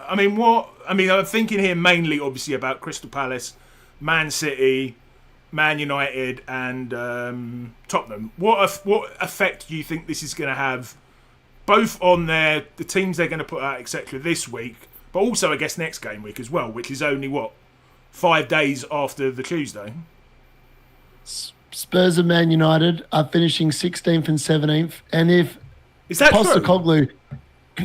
I'm thinking here mainly, obviously, about Crystal Palace, Man City, Man United, and Tottenham. What effect do you think this is going to have, both on the teams they're going to put out, etc., this week, but also, I guess, next game week as well, which is only, 5 days after the Tuesday? Spurs and Man United are finishing 16th and 17th. And if is that Postecoglou,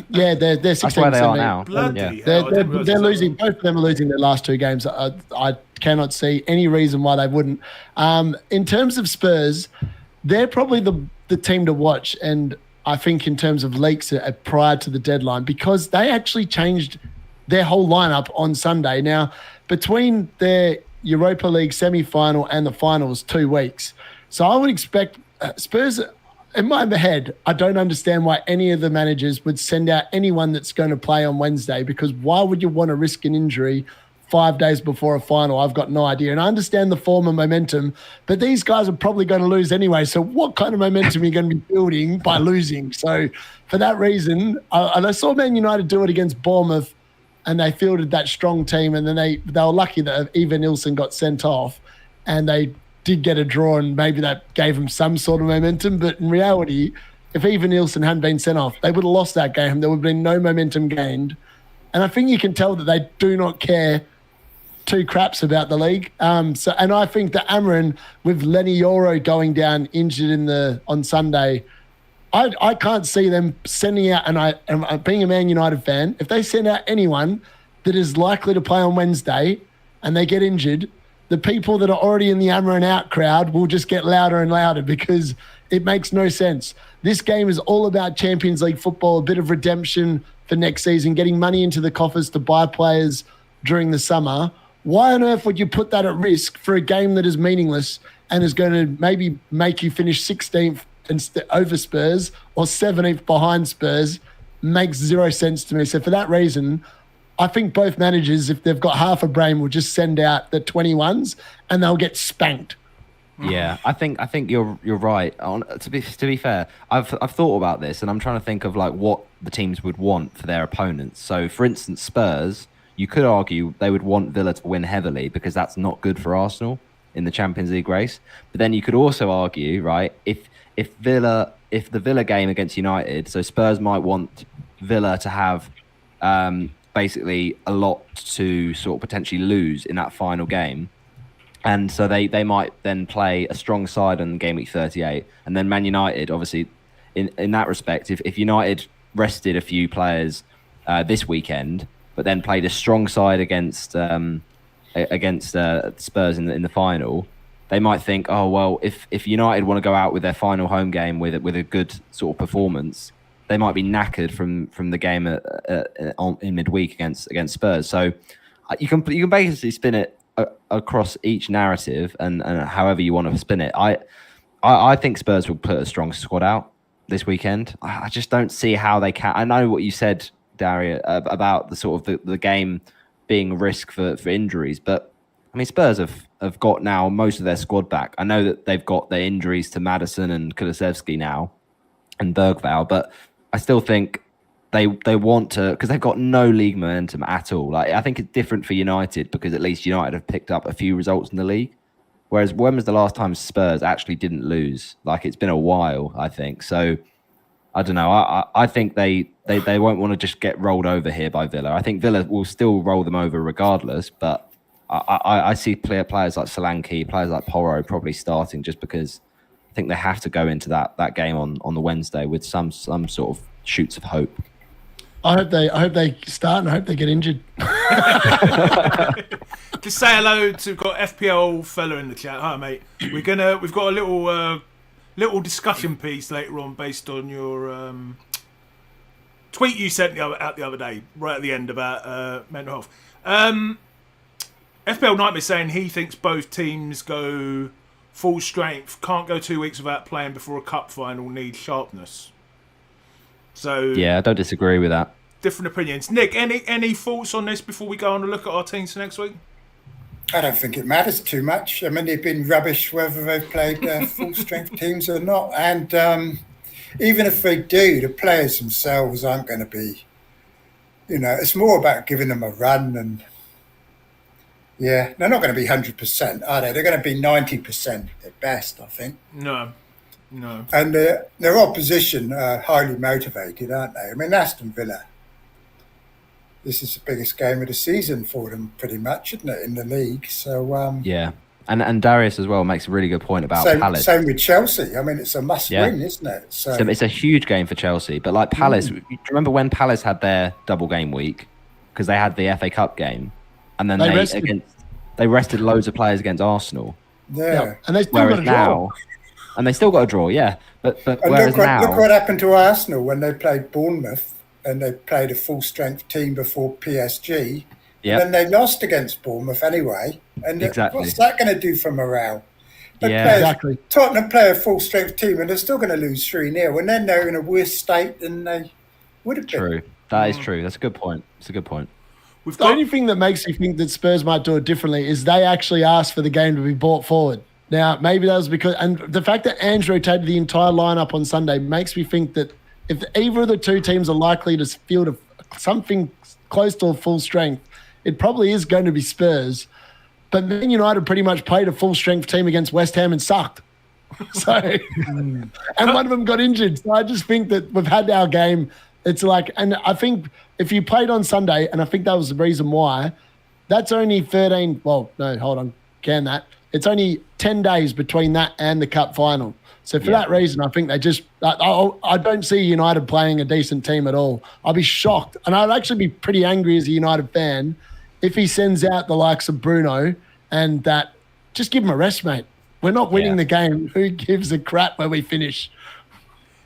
yeah, they're 16th. That's where they are now. Bloody hell, they're losing. Both of them are losing their last 2 games. I cannot see any reason why they wouldn't. In terms of Spurs, they're probably the team to watch. And I think in terms of leaks prior to the deadline, because they actually changed their whole lineup on Sunday. Now, between their Europa League semi-final and the finals, 2 weeks. So I would expect Spurs, in my head, I don't understand why any of the managers would send out anyone that's going to play on Wednesday, because why would you want to risk an injury 5 days before a final? I've got no idea. And I understand the form and momentum, but these guys are probably going to lose anyway. So what kind of momentum are you going to be building by losing? So for that reason, and I saw Man United do it against Bournemouth, and they fielded that strong team, and then they were lucky that Eva Nilsson got sent off, and they did get a draw, and maybe that gave them some sort of momentum. But in reality, if Eva Nilsson hadn't been sent off, they would have lost that game. There would have been no momentum gained. And I think you can tell that they do not care 2 craps about the league. And I think that Amarin, with Lenny Yoro going down injured on Sunday, I can't see them sending out, and being a Man United fan, if they send out anyone that is likely to play on Wednesday and they get injured, the people that are already in the Amarin out crowd will just get louder and louder, because it makes no sense. This game is all about Champions League football, a bit of redemption for next season, getting money into the coffers to buy players during the summer. Why on earth would you put that at risk for a game that is meaningless and is going to maybe make you finish 16th over Spurs or 17th behind Spurs? Makes 0 sense to me. So for that reason, I think both managers, if they've got half a brain, will just send out the 21s and they'll get spanked. Yeah, I think you're right. To be fair, I've thought about this, and I'm trying to think of what the teams would want for their opponents. So, for instance, Spurs, you could argue they would want Villa to win heavily because that's not good for Arsenal in the Champions League race. But then you could also argue, right, if the Villa game against United, so Spurs might want Villa to have basically a lot to sort of potentially lose in that final game. And so they might then play a strong side on game week 38. And then Man United, obviously, in that respect, if United rested a few players this weekend, but then played a strong side against Spurs in the final, they might think, oh, well, if United want to go out with their final home game with a good sort of performance, they might be knackered from the game in midweek against Spurs. So you can basically spin it across each narrative and however you want to spin it. I think Spurs will put a strong squad out this weekend. I just don't see how they can. I know what you said, Daria, about the sort of the game being a risk for injuries, but I mean, Spurs have got now most of their squad back. I know that they've got their injuries to Maddison and Kulusevski now and Bergvall, but I still think they want to, because they've got no league momentum at all. Like, I think it's different for United because at least United have picked up a few results in the league. Whereas when was the last time Spurs actually didn't lose? Like, it's been a while, I think. So I don't know. I think they won't want to just get rolled over here by Villa. I think Villa will still roll them over regardless, but I see players like Solanke, players like Porro probably starting just because I think they have to go into that game on the Wednesday with some sort of shoots of hope. I hope they start and I hope they get injured. Just say hello to got FPL fella in the chat. Hi mate. We've got a little discussion piece later on based on your tweet you sent out the other day, right at the end about mental health. FPL Nightmare saying he thinks both teams go full strength, can't go 2 weeks without playing before a cup final, need sharpness. So yeah, I don't disagree with that. Different opinions. Nick, any thoughts on this before we go on and look at our teams for next week? I don't think it matters too much. I mean, they've been rubbish whether they've played full-strength teams or not. And even if they do, the players themselves aren't going to be, it's more about giving them a run. And, yeah, they're not going to be 100%, are they? They're going to be 90% at best, I think. No. And their opposition are highly motivated, aren't they? I mean, Aston Villa, this is the biggest game of the season for them, pretty much, isn't it, in the league? So yeah, and Darius as well makes a really good point about Palace. Same with Chelsea. I mean, it's a must-win, isn't it? So it's a huge game for Chelsea. But like Palace, do you remember when Palace had their double game week because they had the FA Cup game, and then they rested loads of players against Arsenal. Yeah, and they still got a draw. And they still got a draw, yeah. But look what happened to Arsenal when they played Bournemouth and they played a full-strength team before PSG. Yep. And then they lost against Bournemouth anyway. And what's that going to do for morale? Exactly. Tottenham play a full-strength team and they're still going to lose 3-0. And then they're in a worse state than they would have been. True. That is true. That's a good point. It's a good point. The only thing that makes me think that Spurs might do it differently is they actually asked for the game to be brought forward. Now, maybe that was because... And the fact that Ange rotated the entire lineup on Sunday makes me think that if either of the two teams are likely to field something close to a full strength, it probably is going to be Spurs. But Man United pretty much played a full-strength team against West Ham and sucked. So, and one of them got injured. So I just think that we've had our game. It's like... And I think if you played on Sunday, and I think that was the reason why, that's only 13... Well, no, hold on. Can that... It's only 10 days between that and the cup final. So for that reason, I think they just... I don't see United playing a decent team at all. I'll be shocked. And I'd actually be pretty angry as a United fan if he sends out the likes of Bruno and that... Just give him a rest, mate. We're not winning the game. Who gives a crap where we finish?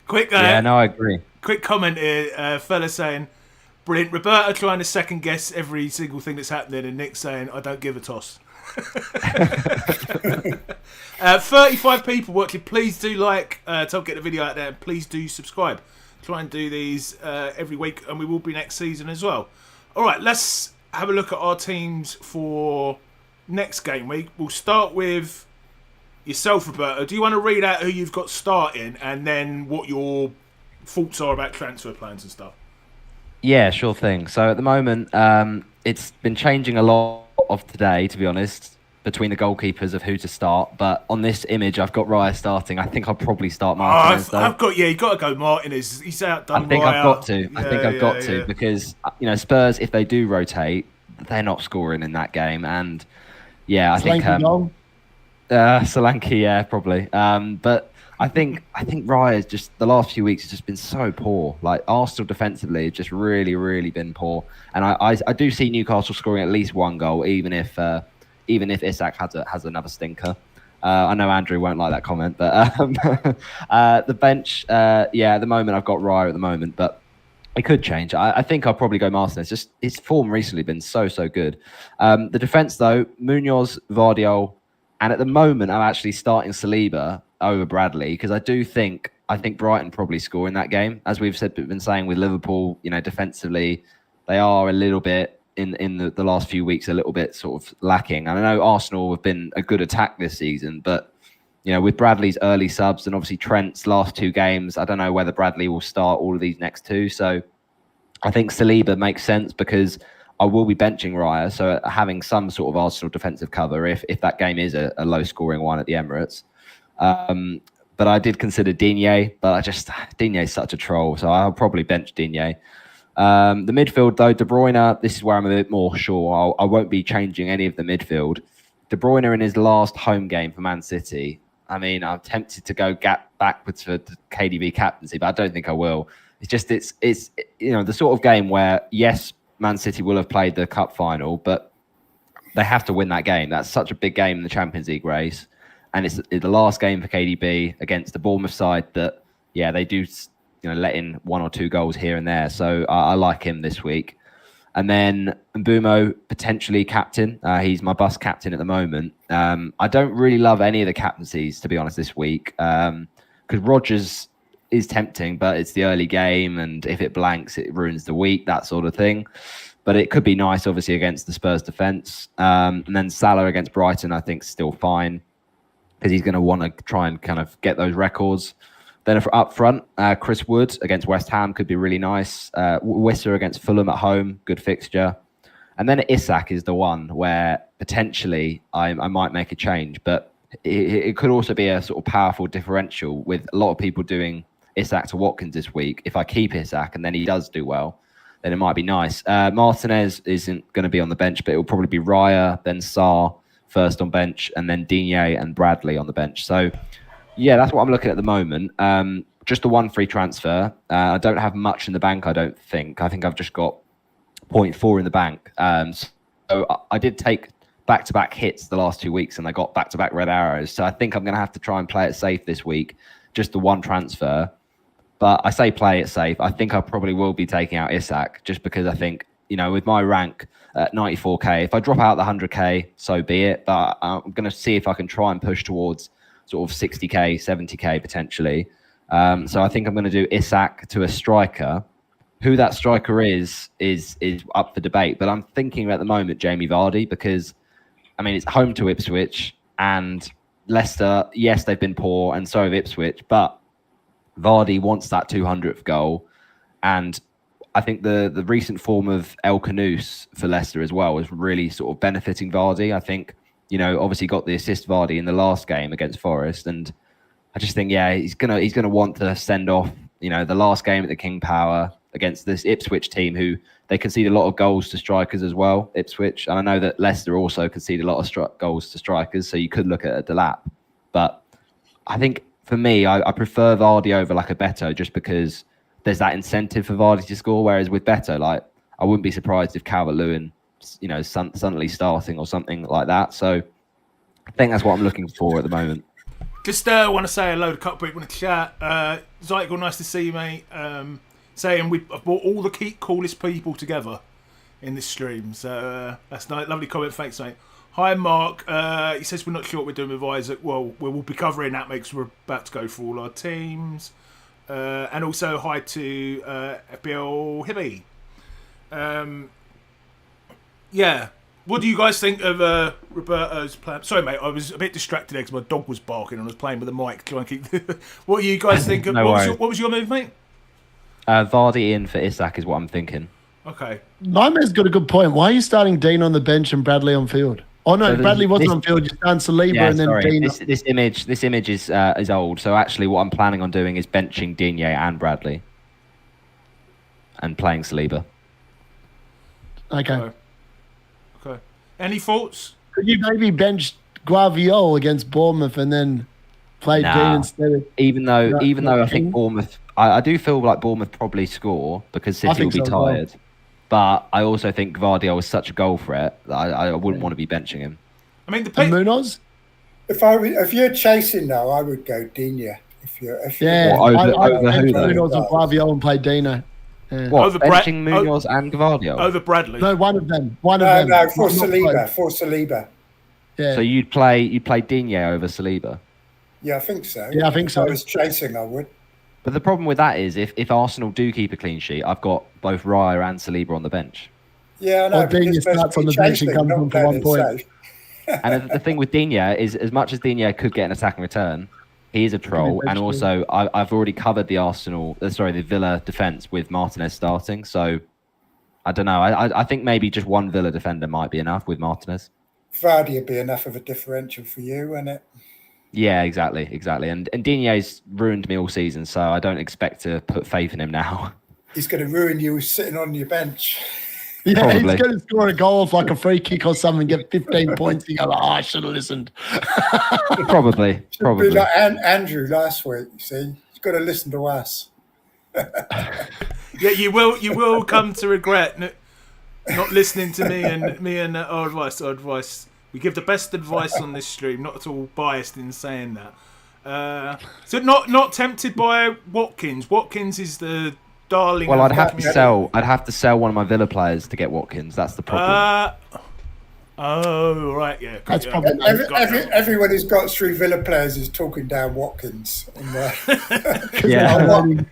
Quick... I agree. Quick comment here. Fella saying, brilliant. Roberto trying to second guess every single thing that's happening and Nick saying, I don't give a toss. 35 people watching. Please do like to get the video out there. Please do subscribe. Try and do these every week, and we will be next season as well. All right, let's have a look at our teams for next game week. We'll start with yourself, Roberto. Do you want to read out who you've got starting, and then what your thoughts are about transfer plans and stuff? Yeah, sure thing. So at the moment, it's been changing a lot of today, to be honest, between the goalkeepers of who to start. But on this image, I've got Raya starting. I think I'll probably start Martinez. You got to go Martinez. He's outdone. I think I've got to because Spurs, if they do rotate, they're not scoring in that game. And I think Solanke, probably. But I think Raya's just the last few weeks has just been so poor. Like Arsenal defensively have just really, really been poor. And I do see Newcastle scoring at least one goal, even if Isak has another stinker. I know Andrew won't like that comment, but the bench, at the moment I've got Raya at the moment, but it could change. I think I'll probably go Martinez. Just his form recently been so good. The defense though, Munoz, Vardiol, and at the moment I'm actually starting Saliba over Bradley because I think Brighton probably score in that game. As we've been saying with Liverpool, defensively they are a little bit in the last few weeks a little bit sort of lacking. And I know Arsenal have been a good attack this season, but with Bradley's early subs and obviously Trent's last 2 games, I don't know whether Bradley will start all of these next 2. So I think Saliba makes sense because I will be benching Raya, so having some sort of Arsenal defensive cover if that game is a low-scoring one at the Emirates. But I did consider Digne, but Digne's such a troll, so I'll probably bench Digne. The midfield, though, De Bruyne, this is where I'm a bit more sure. I won't be changing any of the midfield. De Bruyne in his last home game for Man City, I mean, I'm tempted to go backwards for KDB captaincy, but I don't think I will. It's the sort of game where, yes, Man City will have played the cup final, but they have to win that game. That's such a big game in the Champions League race. And it's the last game for KDB against the Bournemouth side that, they do, let in 1 or 2 goals here and there. So I like him this week. And then Mbumo, potentially captain. He's my bus captain at the moment. I don't really love any of the captaincies, to be honest, this week. Because Rodgers is tempting, but it's the early game. And if it blanks, it ruins the week, that sort of thing. But it could be nice, obviously, against the Spurs defence. And then Salah against Brighton, I think, still fine. Because he's going to want to try and kind of get those records. Then up front, Chris Wood against West Ham could be really nice. Wissa against Fulham at home, good fixture. And then Isak is the one where potentially I might make a change. But it could also be a sort of powerful differential with a lot of people doing Isak to Watkins this week. If I keep Isak and then he does do well, then it might be nice. Martinez isn't going to be on the bench, but it will probably be Raya, then Sarr first on bench, and then Digne and Bradley on the bench. So, yeah, that's what I'm looking at the moment. Just the one free transfer. I don't have much in the bank, I don't think. I think I've just got 0.4 in the bank. So I did take back-to-back hits the last 2 weeks, and I got back-to-back red arrows. So I think I'm going to have to try and play it safe this week, just the one transfer. But I say play it safe. I think I probably will be taking out Isak, just because I think, with my rank at 94k, if I drop out the 100k, so be it. But I'm going to see if I can try and push towards sort of 60k, 70k potentially. So I think I'm going to do Isak to a striker. Who that striker is up for debate. But I'm thinking at the moment Jamie Vardy, because, I mean, it's home to Ipswich, and Leicester, yes, they've been poor, and so have Ipswich, but Vardy wants that 200th goal. And I think the recent form of El Canouse for Leicester as well is really sort of benefiting Vardy. I think, obviously got the assist Vardy in the last game against Forest, and I just think, he's gonna want to send off, the last game at the King Power against this Ipswich team, who they concede a lot of goals to strikers as well, Ipswich. And I know that Leicester also concede a lot of goals to strikers, so you could look at a Delap. But I think for me, I prefer Vardy over like a Beto, just because there's that incentive for Vardy to score. Whereas with Beto, I wouldn't be surprised if Calvert-Lewin, suddenly starting or something like that. So I think that's what I'm looking for at the moment. Just want to say hello to Cut Brick in the chat. Zykel, nice to see you, mate. Saying I've brought all the coolest people together in this stream. So that's nice. Lovely comment. Thanks, mate. Hi, Mark. He says we're not sure what we're doing with Isaac. Well, we'll be covering that because we're about to go through all our teams. And also hi to FPL Hibby. What do you guys think of Roberto's plan? Sorry, mate, I was a bit distracted there because my dog was barking and I was playing with the mic trying to keep. What do you guys think of? What was your move, mate? Vardy in for Isak is what I'm thinking. Okay. Nightmare's got a good point. Why are you starting Dean on the bench and Bradley on field? Oh no, so Bradley wasn't on field. You're starting Saliba and then Dean. This image is old. So actually, what I'm planning on doing is benching Digne and Bradley, and playing Saliba. Okay. Okay. Any thoughts? Could you maybe bench Guardiola against Bournemouth and then play Dean instead of? Even though I think Bournemouth, I do feel like Bournemouth probably score because City will be tired. Well. But I also think Vardy is such a goal threat that I wouldn't want to be benching him. I mean, and Munoz? If you're chasing though, I would go Dina. If you're What, over who, though? Munoz or Guardiola and play Dino. Yeah. What, Over benching Munoz and Gvardiol? Over Bradley. No, one of them. No, for Not Saliba. both. For Saliba. Yeah. So you'd play Digne over Saliba? Yeah, I think so. Yeah, I think so. If I was chasing, I would. But the problem with that is if Arsenal do keep a clean sheet, I've got both Raya and Saliba on the bench. Yeah, I know. Or Digne starts on the bench and comes on for 1 point. And the thing with Digne is, as much as Digne could get an attacking return, he is a troll. And also, I've already covered the Villa defence with Martinez starting. So, I don't know. I think maybe just one Villa defender might be enough with Martinez. Vardy would be enough of a differential for you, wouldn't it? Yeah, exactly. And Digne's ruined me all season, so I don't expect to put faith in him now. He's going to ruin you sitting on your bench. Yeah, Probably. he's going to score a goal off like a free kick or something, get 15 points. You go, I should have listened. Probably. Be like Andrew last week. You see, you've got to listen to us. Yeah, you will come to regret not listening to me and our advice. We give the best advice on this stream. Not at all biased in saying that. So not tempted by Watkins. Watkins is the darling. Well, of I'd have the to sell. I'd have to sell one of my Villa players to get Watkins. That's the problem. Oh right, yeah. That's yeah. probably Everyone who's got through Villa players is talking down Watkins. Yeah. Watkins.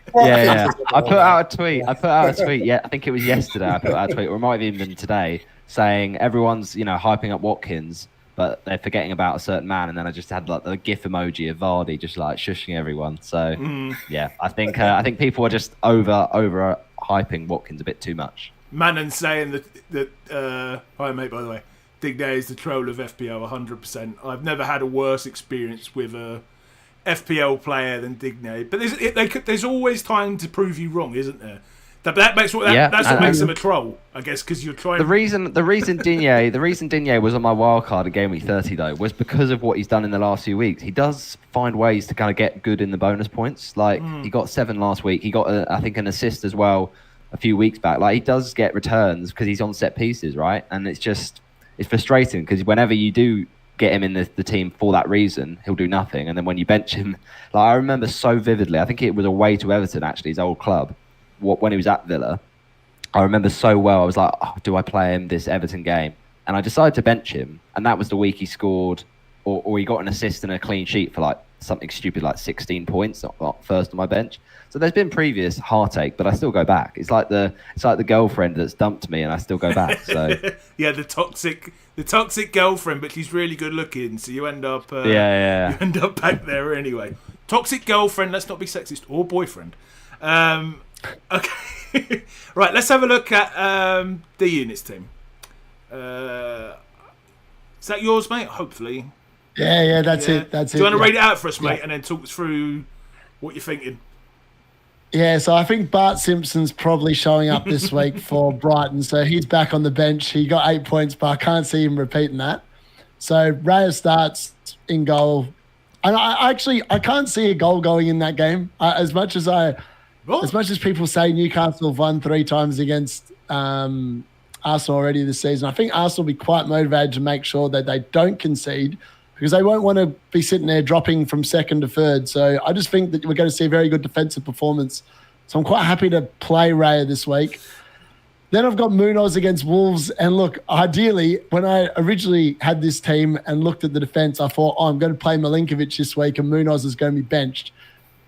I put out a tweet. Yeah, I think it was yesterday. I put out a tweet, or it might have even been today, saying everyone's hyping up Watkins, but they're forgetting about a certain man. And then I just had like the GIF emoji of Vardy just like shushing everyone. So yeah, I think people are just over hyping Watkins a bit too much. Manon saying that hi mate, by the way, Digne is the troll of FPL 100%. I've never had a worse experience with a FPL player than Digne. But there's always time to prove you wrong, isn't there? That's what makes him a troll, I guess, because you're trying. The reason Digne was on my wild card at game week 30 though was because of what he's done in the last few weeks. He does find ways to kind of get good in the bonus points. Like he got 7 last week. He got I think an assist as well a few weeks back. Like he does get returns because he's on set pieces, right? And it's frustrating because whenever you do get him in the team for that reason, he'll do nothing. And then when you bench him, like I remember so vividly, I think it was away to Everton, actually, his old club, when he was at Villa. I remember so well, I was like, oh, do I play him this Everton game? And I decided to bench him. And that was the week he scored, or he got an assist and a clean sheet for like something stupid like 16 points, not first on my bench. So there's been previous heartache, but I still go back. It's like the girlfriend that's dumped me, and I still go back. So yeah, the toxic girlfriend, but she's really good looking, so you end up you end up back there anyway. Toxic girlfriend. Let's not be sexist, or boyfriend. Okay, right. Let's have a look at D-Unit's team. Is that yours, mate? Hopefully. Yeah, that's it. Do you want to read it out for us, mate, and then talk us through what you're thinking? Yeah, so I think Bart Simpson's probably showing up this week for Brighton. So he's back on the bench. He got 8 points, but I can't see him repeating that. So Raya starts in goal. And I can't see a goal going in that game. As much as people say Newcastle have won 3 times against Arsenal already this season, I think Arsenal will be quite motivated to make sure that they don't concede, because they won't want to be sitting there dropping from second to third. So I just think that we're going to see a very good defensive performance. So I'm quite happy to play Raya this week. Then I've got Munoz against Wolves. And look, ideally, when I originally had this team and looked at the defense, I thought, I'm going to play Milinkovic this week and Munoz is going to be benched.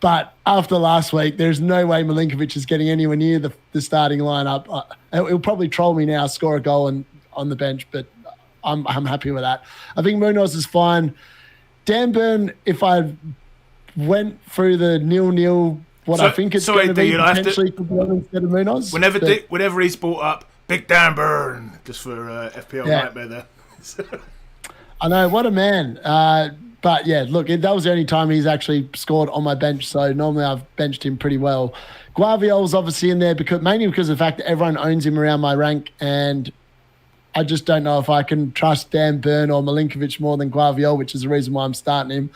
But after last week, there's no way Milinkovic is getting anywhere near the starting lineup. He'll probably troll me now, score a goal on the bench, but I'm happy with that. I think Munoz is fine. Dan Burn, if I went through the 0-0, I think it's going to be potentially instead of Munoz. Whenever he's brought up, Big Dan Burn, just for FPL Nightmare there. I know, what a man. But yeah, look, that was the only time he's actually scored on my bench. So normally I've benched him pretty well. Gvardiol's obviously in there mainly because of the fact that everyone owns him around my rank, and I just don't know if I can trust Dan Burn or Milinkovic more than Gvardiol, which is the reason why I'm starting him.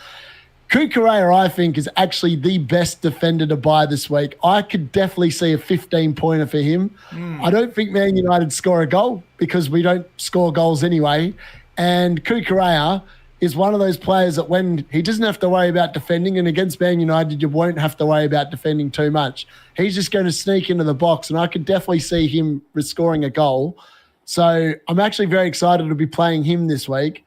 Kukurea, I think, is actually the best defender to buy this week. I could definitely see a 15-pointer for him. I don't think Man United score a goal because we don't score goals anyway. And Kukurea is one of those players that when he doesn't have to worry about defending, and against Man United, you won't have to worry about defending too much. He's just going to sneak into the box, and I could definitely see him scoring a goal. So I'm actually very excited to be playing him this week.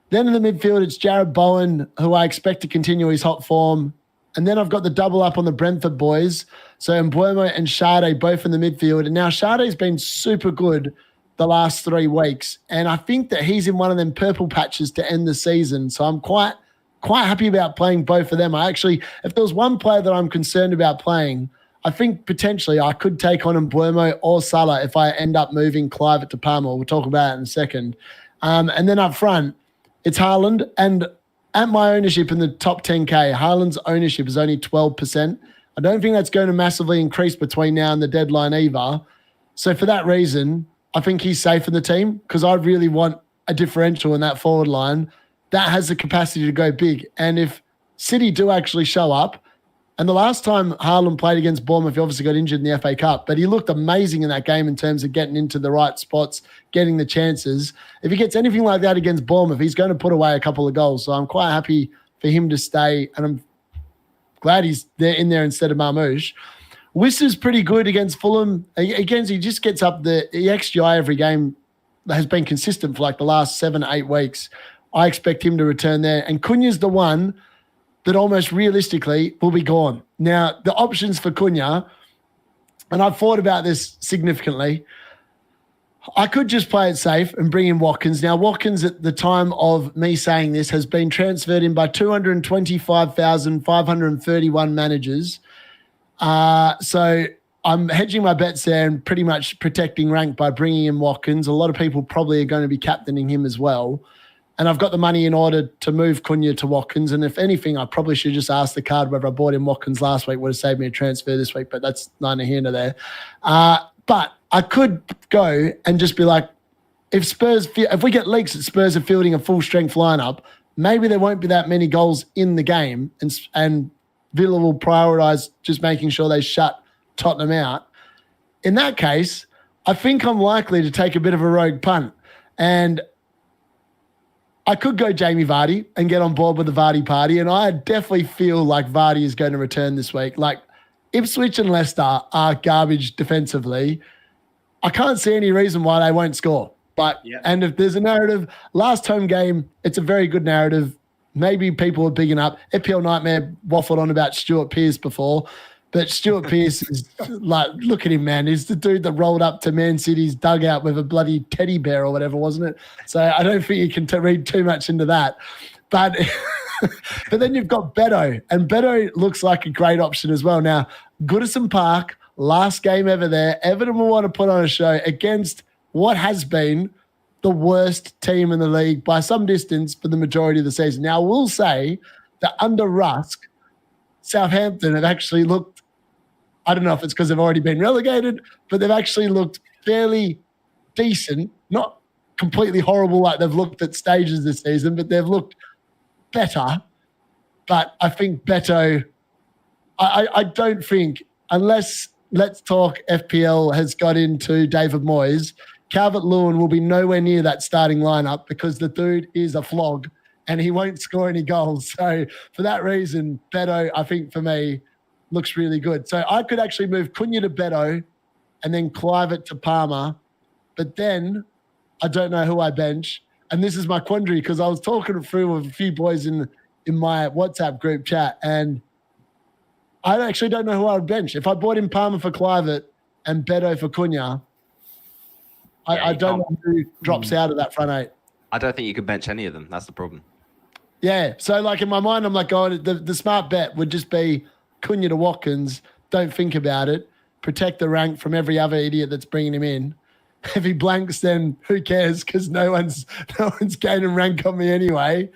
Then in the midfield, it's Jared Bowen, who I expect to continue his hot form. And then I've got the double up on the Brentford boys. So Mbeumo and Sade both in the midfield. And now Sade's been super good the last 3 weeks. And I think that he's in one of them purple patches to end the season. So I'm quite happy about playing both of them. If there was one player that I'm concerned about playing, I think potentially I could take on Mbeumo or Salah if I end up moving Kluivert to Palmer. We'll talk about it in a second. And then up front, it's Haaland. And at my ownership in the top 10K, Haaland's ownership is only 12%. I don't think that's going to massively increase between now and the deadline either. So for that reason, I think he's safe in the team because I really want a differential in that forward line that has the capacity to go big. And if City do actually show up, and the last time Haaland played against Bournemouth, he obviously got injured in the FA Cup, but he looked amazing in that game in terms of getting into the right spots, getting the chances. If he gets anything like that against Bournemouth, he's going to put away a couple of goals. So I'm quite happy for him to stay, and I'm glad he's in there instead of Marmoush. Wissa's pretty good against Fulham. Again, he just gets up the XGI every game has been consistent for like the last 7-8 weeks. I expect him to return there. And Cunha's the one that almost realistically will be gone. Now, the options for Cunha, and I've thought about this significantly, I could just play it safe and bring in Watkins. Now, Watkins at the time of me saying this has been transferred in by 225,531 managers. So I'm hedging my bets there and pretty much protecting rank by bringing in Watkins. A lot of people probably are going to be captaining him as well. And I've got the money in order to move Cunha to Watkins. And if anything, I probably should just ask the card whether I bought in Watkins last week would have saved me a transfer this week, but that's neither here nor there. But I could go and just be like, if we get leaks that Spurs are fielding a full-strength lineup, maybe there won't be that many goals in the game, and Villa will prioritise just making sure they shut Tottenham out. In that case, I think I'm likely to take a bit of a rogue punt. And I could go Jamie Vardy and get on board with the Vardy party, and I definitely feel like Vardy is going to return this week. Like, Ipswich and Leicester are garbage defensively. I can't see any reason why they won't score. And if there's a narrative, last home game, it's a very good narrative. Maybe people are bigging up. FPL Nightmare waffled on about Stuart Pearce before, but Stuart Pearce is like, look at him, man. He's the dude that rolled up to Man City's dugout with a bloody teddy bear or whatever, wasn't it? So I don't think you can read too much into that. But but then you've got Beto, and Beto looks like a great option as well. Now, Goodison Park, last game ever there. Everton will want to put on a show against what has been the worst team in the league by some distance for the majority of the season. Now, I will say that under Rusk, Southampton have actually looked, I don't know if it's because they've already been relegated, but they've actually looked fairly decent, not completely horrible like they've looked at stages this season, but they've looked better. But I think Beto, I don't think, unless Let's Talk FPL has got into David Moyes, Calvert-Lewin will be nowhere near that starting lineup because the dude is a flog and he won't score any goals. So for that reason, Beto, I think for me, looks really good. So I could actually move Cunha to Beto and then Kluivert to Palmer. But then I don't know who I bench. And this is my quandary because I was talking through with a few boys in my WhatsApp group chat, and I actually don't know who I would bench. If I bought in Palmer for Kluivert and Beto for Cunha, I don't know who drops out of that front eight. I don't think you could bench any of them. That's the problem. Yeah. So like in my mind, I'm like, the smart bet would just be Cunha to Watkins. Don't think about it. Protect the rank from every other idiot that's bringing him in. If he blanks, then who cares? Because no one's gaining rank on me anyway.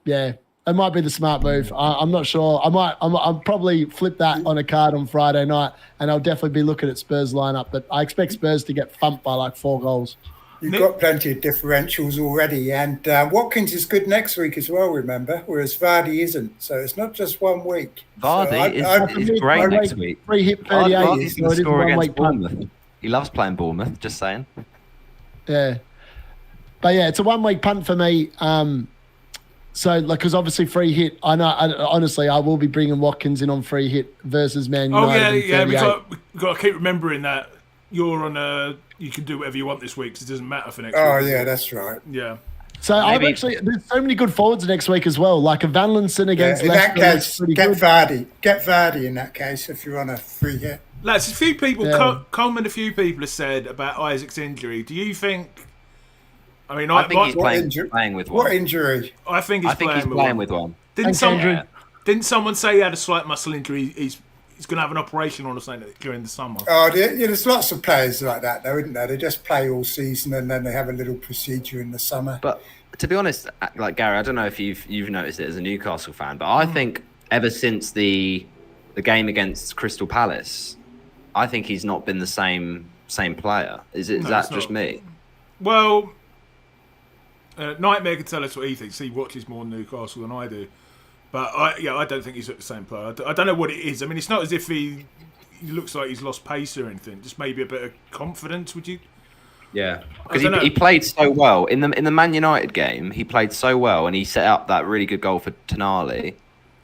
Yeah. It might be the smart move. I'm not sure. I'll probably flip that on a card on Friday night, and I'll definitely be looking at Spurs lineup. But I expect Spurs to get thumped by like 4 goals. You've got plenty of differentials already, and Watkins is good next week as well, remember, whereas Vardy isn't. So it's not just 1 week. Vardy is great next week. Free hit 38. Vardy's going to score against Bournemouth. Bournemouth. He loves playing Bournemouth, just saying. Yeah. But yeah, it's a 1 week punt for me. So, like, because obviously free hit, honestly, I will be bringing Watkins in on free hit versus Man United. Yeah. We got to keep remembering that you're on you can do whatever you want this week because it doesn't matter for next week. Oh, yeah, that's right. Yeah. So there's so many good forwards next week as well. Like a Van Linson against in Leicester. that case, get Vardy. Get Vardy in that case if you're on a free hit. Lads, a few people, Coleman, a few people have said about Isaac's injury. Do you think? I mean, I think he's playing with one. What injury? I think he's playing with one. Didn't someone say he had a slight muscle injury? He's going to have an operation or something during the summer. Oh, there's lots of players like that, though, isn't there? They just play all season and then they have a little procedure in the summer. But to be honest, like Gary, I don't know if you've noticed it as a Newcastle fan, but I think ever since the game against Crystal Palace, I think he's not been the same player. Is that just me? Well, Nightmare can tell us what he thinks. He watches more Newcastle than I do. But I don't think he's the same player. I don't know what it is. I mean, it's not as if he looks like he's lost pace or anything. Just maybe a bit of confidence, would you? Yeah, because he played so well in the Man United game. He played so well, and he set up that really good goal for Tonali.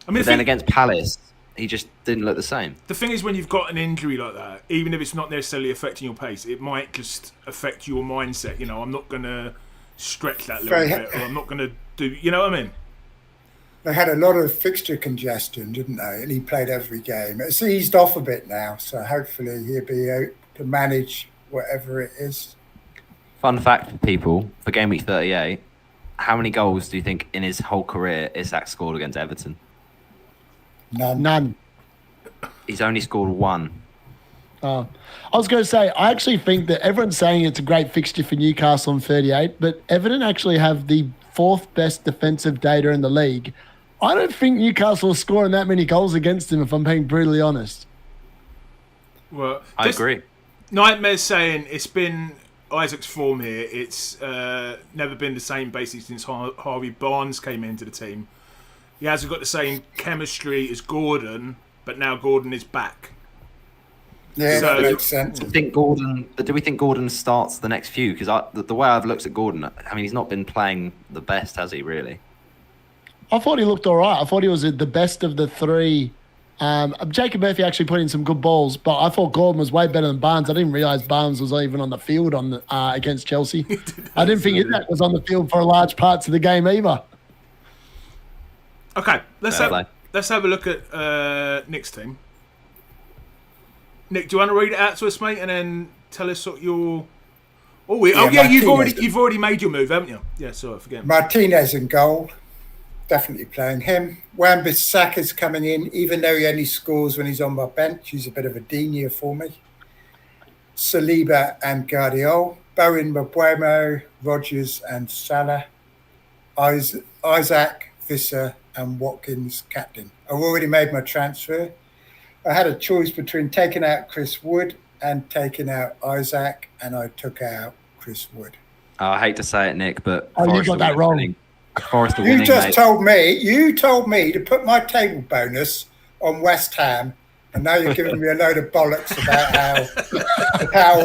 I mean, but then against Palace, he just didn't look the same. The thing is, when you've got an injury like that, even if it's not necessarily affecting your pace, it might just affect your mindset. You know, I'm not going to stretch that little bit, or I'm not going to do. You know what I mean? They had a lot of fixture congestion, didn't they? And he played every game. It's eased off a bit now, so hopefully he'll be able to manage whatever it is. Fun fact for people, for game week 38, how many goals do you think in his whole career Isak scored against Everton? None. He's only scored one. I was going to say, I actually think that everyone's saying it's a great fixture for Newcastle on 38, but Everton actually have the 4th best defensive data in the league. I don't think Newcastle are scoring that many goals against him, if I'm being brutally honest. Well, I agree. Nightmare's saying it's been Isaac's form here. It's never been the same basically since Harvey Barnes came into the team. He hasn't got the same chemistry as Gordon, but now Gordon is back. Yeah, that makes sense. Do we think Gordon starts the next few? Because the way I've looked at Gordon, I mean, he's not been playing the best, has he, really? I thought he looked all right. I thought he was the best of the three. Jacob Murphy actually put in some good balls, but I thought Gordon was way better than Barnes. I didn't realise Barnes was even on the field against Chelsea. I didn't think Isak was on the field for large parts of the game either. Okay, let's have a look at Nick's team. Nick, do you want to read it out to us, mate, and then tell us what your? You've already made your move, haven't you? Yeah, sorry, forget. Martinez in goal, definitely playing him. Wan-Bissaka's coming in, even though he only scores when he's on my bench. He's a bit of a denier for me. Saliba and Guardiola, Bowen, Mbeumo, Rodgers and Salah, Isaac, Visser and Watkins captain. I've already made my transfer. I had a choice between taking out Chris Wood and taking out Isaac, and I took out Chris Wood. I hate to say it, Nick, but you got that wrong. Forest are winning. You told me to put my table bonus on West Ham, and now you're giving me a load of bollocks about how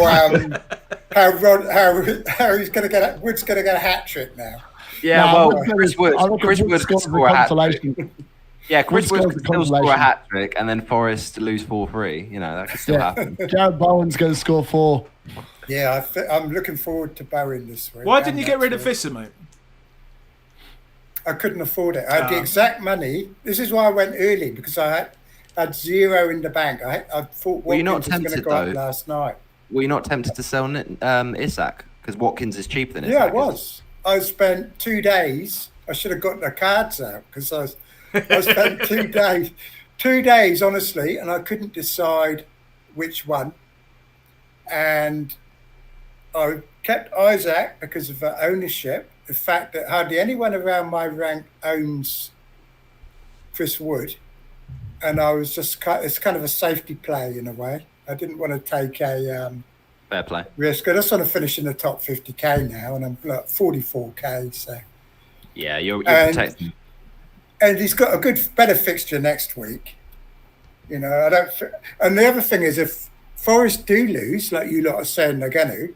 he's going to get Wood's going to get a hat trick now. Yeah, Chris Wood could score a hat trick. Yeah, Chris Wood could still score a hat trick, and then Forest lose 4-3. You know, that could still happen. Jared Bowen's going to score 4. Yeah, I'm looking forward to Bowen this week. Why didn't you get rid of Visser, mate? I couldn't afford it. I had the exact money. This is why I went early, because I had zero in the bank. I thought Watkins was going to go up last night. Were you not tempted to sell Isak? Because Watkins is cheaper than Isak. Yeah, I was. I spent 2 days. I should have got the cards out, because I spent 2 days, honestly, and I couldn't decide which one. And I kept Isaac because of ownership. The fact that hardly anyone around my rank owns Chris Wood. And I was just, it's kind of a safety play in a way. I didn't want to take a fair play risk. I just want to finish in the top 50k now, and I'm like 44k. So yeah, you're protecting. And he's got a better fixture next week. You know, and the other thing is, if Forest do lose, like you lot are saying they're going to,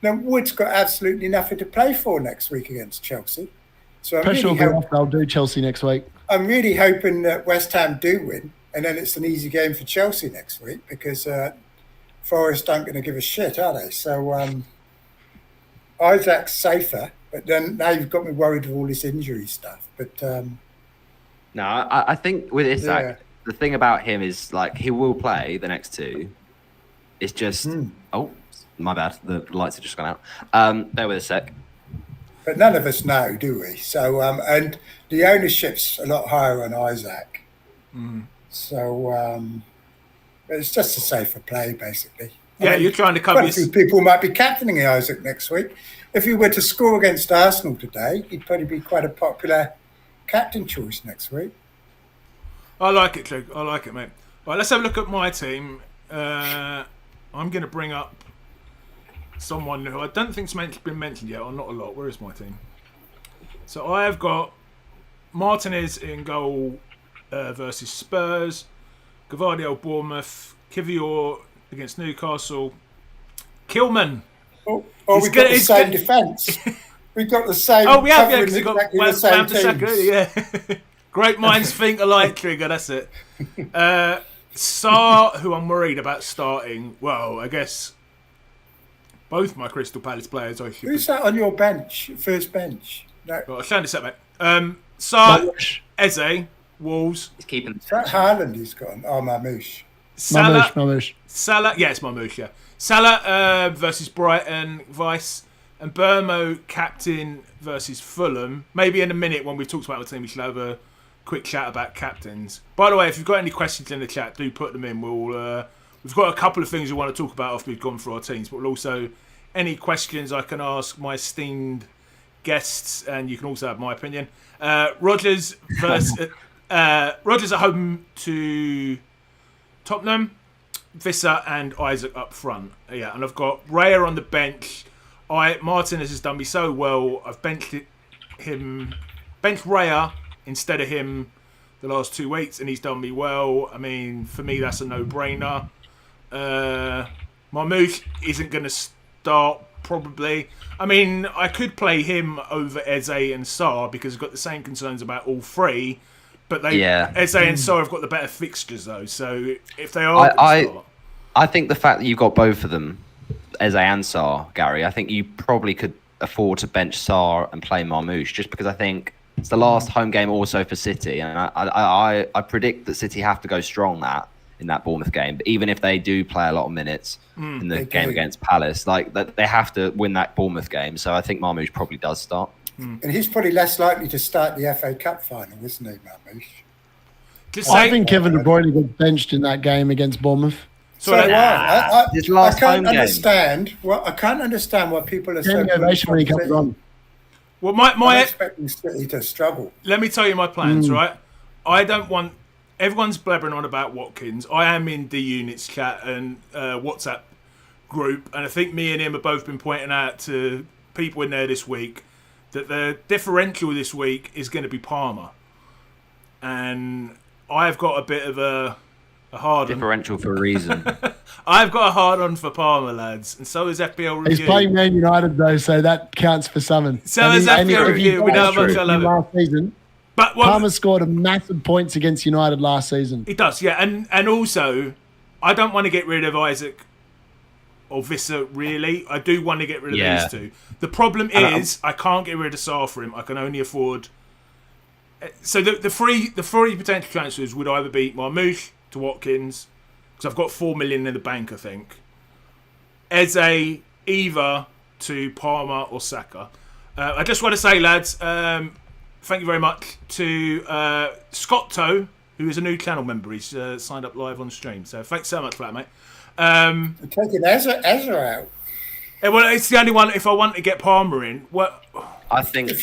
then Wood's got absolutely nothing to play for next week against Chelsea. So I'm Pressure will really, be off. They'll do Chelsea next week. I'm really hoping that West Ham do win, and then it's an easy game for Chelsea next week because Forest aren't going to give a shit, are they? So Isaac's safer, but then now you've got me worried with all this injury stuff. But No, I think with Isaac, the thing about him is like he will play the next two. It's just oh, my bad. The lights have just gone out. Bear with a sec. But none of us know, do we? So and the ownership's a lot higher on Isaac. So it's just a safer play, basically. Yeah, you're trying to cover. Quite a few people might be captaining Isaac next week. If he were to score against Arsenal today, he'd probably be quite a popular captain choice next week. I like it, Trig. I like it, mate. Right, let's have a look at my team. I'm going to bring up someone who I don't think's been mentioned yet, or not a lot. Where is my team? So I have got Martinez in goal versus Spurs, Gavardio Bournemouth, Kivior against Newcastle, Kilman. Oh, we've got the same defence. We've got the same. Oh, we have, yeah, because exactly we've got the same teams. yeah. Great minds think alike, Trigger. That's it. Sarr, who I'm worried about starting. Well, I guess both my Crystal Palace players. Who's that on your bench? First bench? No. Well, I'll show this up, mate. Sarr, Eze, Wolves. He's keeping. Is that Haaland he's gone? Oh, Mamouche. Salah. Mamouche. Yeah, it's Mamouche, yeah. Salah versus Brighton, Vice. And Burmo, captain versus Fulham. Maybe in a minute when we've talked about the team, we should have a quick chat about captains. By the way, if you've got any questions in the chat, do put them in. We've got a couple of things we want to talk about after we've gone through our teams, but we'll also any questions I can ask my esteemed guests, and you can also have my opinion. Rodgers versus Rodgers at home to Tottenham, Visser and Isaac up front. Yeah, and I've got Raya on the bench. Martinez has done me so well. I've benched Raya instead of him the last 2 weeks, and he's done me well. I mean, for me, that's a no-brainer. Marmouche isn't going to start, probably. I mean, I could play him over Eze and Sarr because I've got the same concerns about all three, but Eze and Sarr have got the better fixtures, though. So if they are I think the fact that you've got both of them, Eze and Sarr, Gary, I think you probably could afford to bench Sarr and play Marmouche, just because I think it's the last home game also for City, and I predict that City have to go strong in that Bournemouth game. But even if they do play a lot of minutes in the game against Palace, like they have to win that Bournemouth game. So I think Marmouche probably does start. And he's probably less likely to start the FA Cup final, isn't he, Marmouche? I think Kevin De Bruyne got benched in that game against Bournemouth. I can't understand. Well, I can't understand why people are so when he comes on. Well, I'm expecting City to struggle. Let me tell you my plans, right? I don't want everyone's blabbering on about Watkins. I am in D-Unit's chat and WhatsApp group, and I think me and him have both been pointing out to people in there this week that the differential this week is going to be Palmer, and I've got a bit of a hard differential for a reason. I've got a hard on for Palmer, lads, and so is FPL Review. He's playing Man United though, so that counts for something. So is FPL Review. We know how much I love it. Last season, but Palmer scored a massive points against United last season. He does, yeah, and also I don't want to get rid of Isaac or Visser, really. I do want to get rid of these two. The problem is I can't get rid of Sarr for him. I can only afford. So the three potential transfers would either be Marmouche to Watkins, because I've got 4 million in the bank, I think. Eze, either to Palmer or Saka. I just want to say, lads, thank you very much to Scott Toe, who is a new channel member. He's signed up live on stream. So thanks so much for that, mate. Taking Eze out. Well, it's the only one. If I want to get Palmer in, what? I think if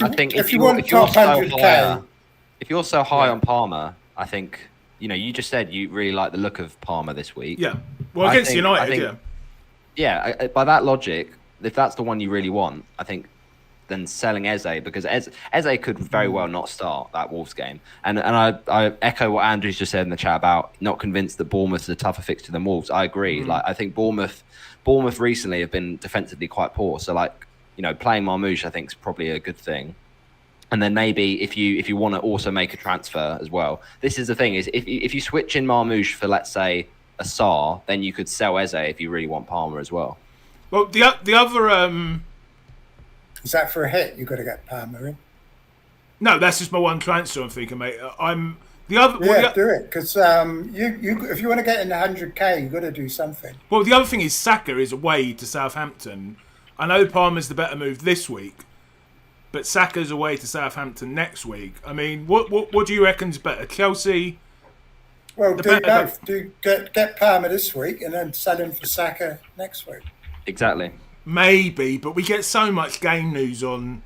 you're so high on Palmer, I think you just said you really like the look of Palmer this week. Yeah. Well, against United, yeah. By that logic, if that's the one you really want, I think then selling Eze, because Eze could very well not start that Wolves game. And I echo what Andrew's just said in the chat about not convinced that Bournemouth is a tougher fixture than Wolves. I agree. Like, I think Bournemouth recently have been defensively quite poor. So, playing Marmouche, I think, is probably a good thing. And then maybe if you want to also make a transfer as well, this is the thing: is if you switch in Marmoush for, let's say, a Sar, then you could sell Eze if you really want Palmer as well. Well, the other Is that for a hit? You've got to get Palmer in. no, that's just my one transfer. I'm thinking, mate. I'm the other. Yeah, Well, do it, because you if you want to get in the 100k, you've got to do something. well, the other thing is Saka is away to Southampton. I know Palmer's the better move this week, but Saka's away to Southampton next week. I mean, what do you reckon's better, Chelsea? Well, The do better- both. Get Palmer this week and then sell him for Saka next week. Exactly. Maybe, but we get so much game news on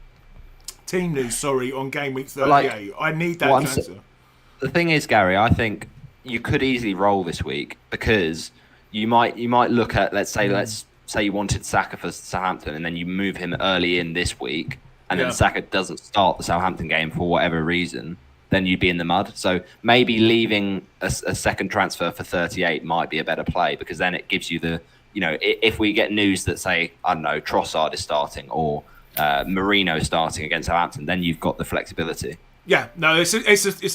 team news. Sorry, on game week 38. Like, I need that what I'm transfer. The thing is, Gary, I think you could easily roll this week because you might look at, let's say you wanted Saka for Southampton and then you move him early in this week and Yeah. then Saka doesn't start the Southampton game for whatever reason, then you'd be in the mud. So maybe leaving a second transfer for 38 might be a better play, because then it gives you the, if we get news that, say, I don't know, Trossard is starting or Marino starting against Southampton, then you've got the flexibility. Yeah, no, it's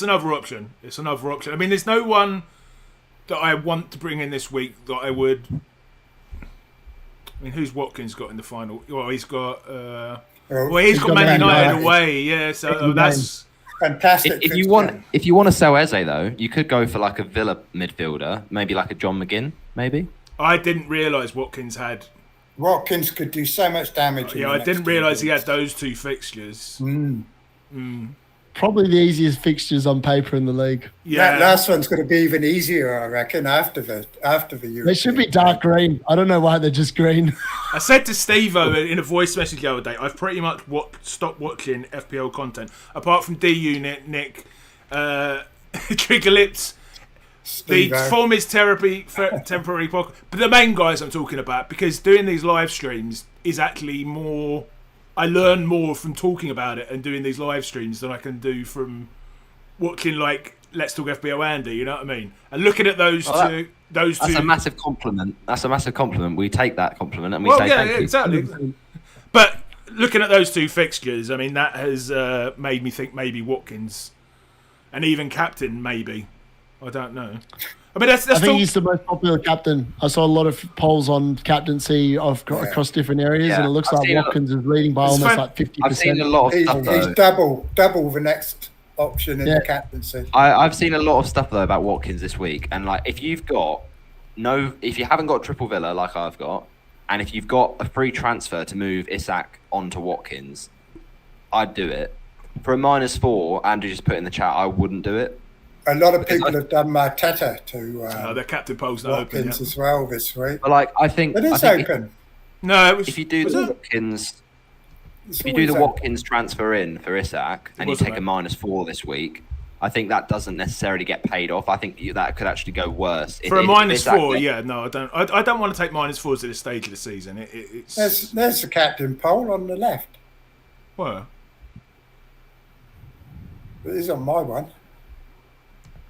another option. It's another option. I mean, there's no one that I want to bring in this week that I would. I mean, who's Watkins got in the final? Well, he's got. He's got Man United away. Yeah, so that's Fantastic. If you want to sell Eze though, you could go for like a Villa midfielder, maybe like a John McGinn, maybe. I didn't realise Watkins had. Watkins could do so much damage. Yeah, I didn't realise he had those two fixtures. Probably the easiest fixtures on paper in the league. Yeah, That last one's going to be even easier, I reckon, after the European. They should be dark green. I don't know why they're just green. I said to Steve-O in a voice message the other day, I've pretty much stopped watching FPL content, apart from D-Unit, Nick, TriggerLips. The Steve-O. form is temporary, but the main guys I'm talking about, because doing these live streams is actually more. I learn more from talking about it and doing these live streams than I can do from watching like Let's Talk FPL Andy. You know what I mean? And looking at those two. That's a massive compliment. That's a massive compliment. We take that compliment and we say yeah, thank you. exactly. But looking at those two fixtures, I mean, that has made me think maybe Watkins, and even captain maybe. I don't know. I mean, that's I think he's the most popular captain. I saw a lot of polls on captaincy across different areas, Yeah. and it looks I've like seen Watkins is leading by almost like 50%. I've seen a lot of stuff He's though. double the next option in the captaincy. I've seen a lot of stuff though about Watkins this week, and like if you haven't got triple Villa like I've got, and if you've got a free transfer to move Isak onto Watkins, I'd do it. For a -4, Andrew just put in the chat, I wouldn't do it. A lot of people have done Teta to their captain poll's not open Watkins yet. as well this week. But like I think It is I think open. No, it was. if you do was the it? Watkins. It's If you do the always open. Watkins transfer in for Isak and you wasn't take a it? -4 this week, I think that doesn't necessarily get paid off. I think that could actually go worse. For a If Isak -4, gets- yeah, no, I don't. I don't want to take -4s at this stage of the season. It's There's the captain poll on the left. well, It is on my one.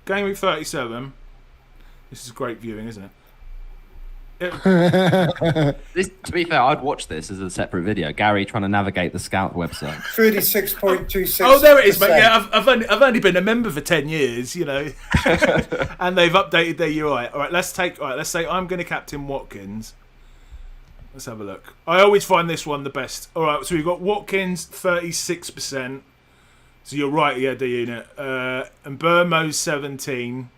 game week 37. This is great viewing, isn't it? This, to be fair, I'd watch this as a separate video. Gary trying to navigate the Scout website. 36.26. Oh, there it is, mate. Yeah, I've only been a member for 10 years, you know, and they've updated their UI. All right, let's say I'm going to captain Watkins. Let's have a look. I always find this one the best. All right, so we've got Watkins 36%. So you're right, yeah, D-Unit. And Burmo's 17,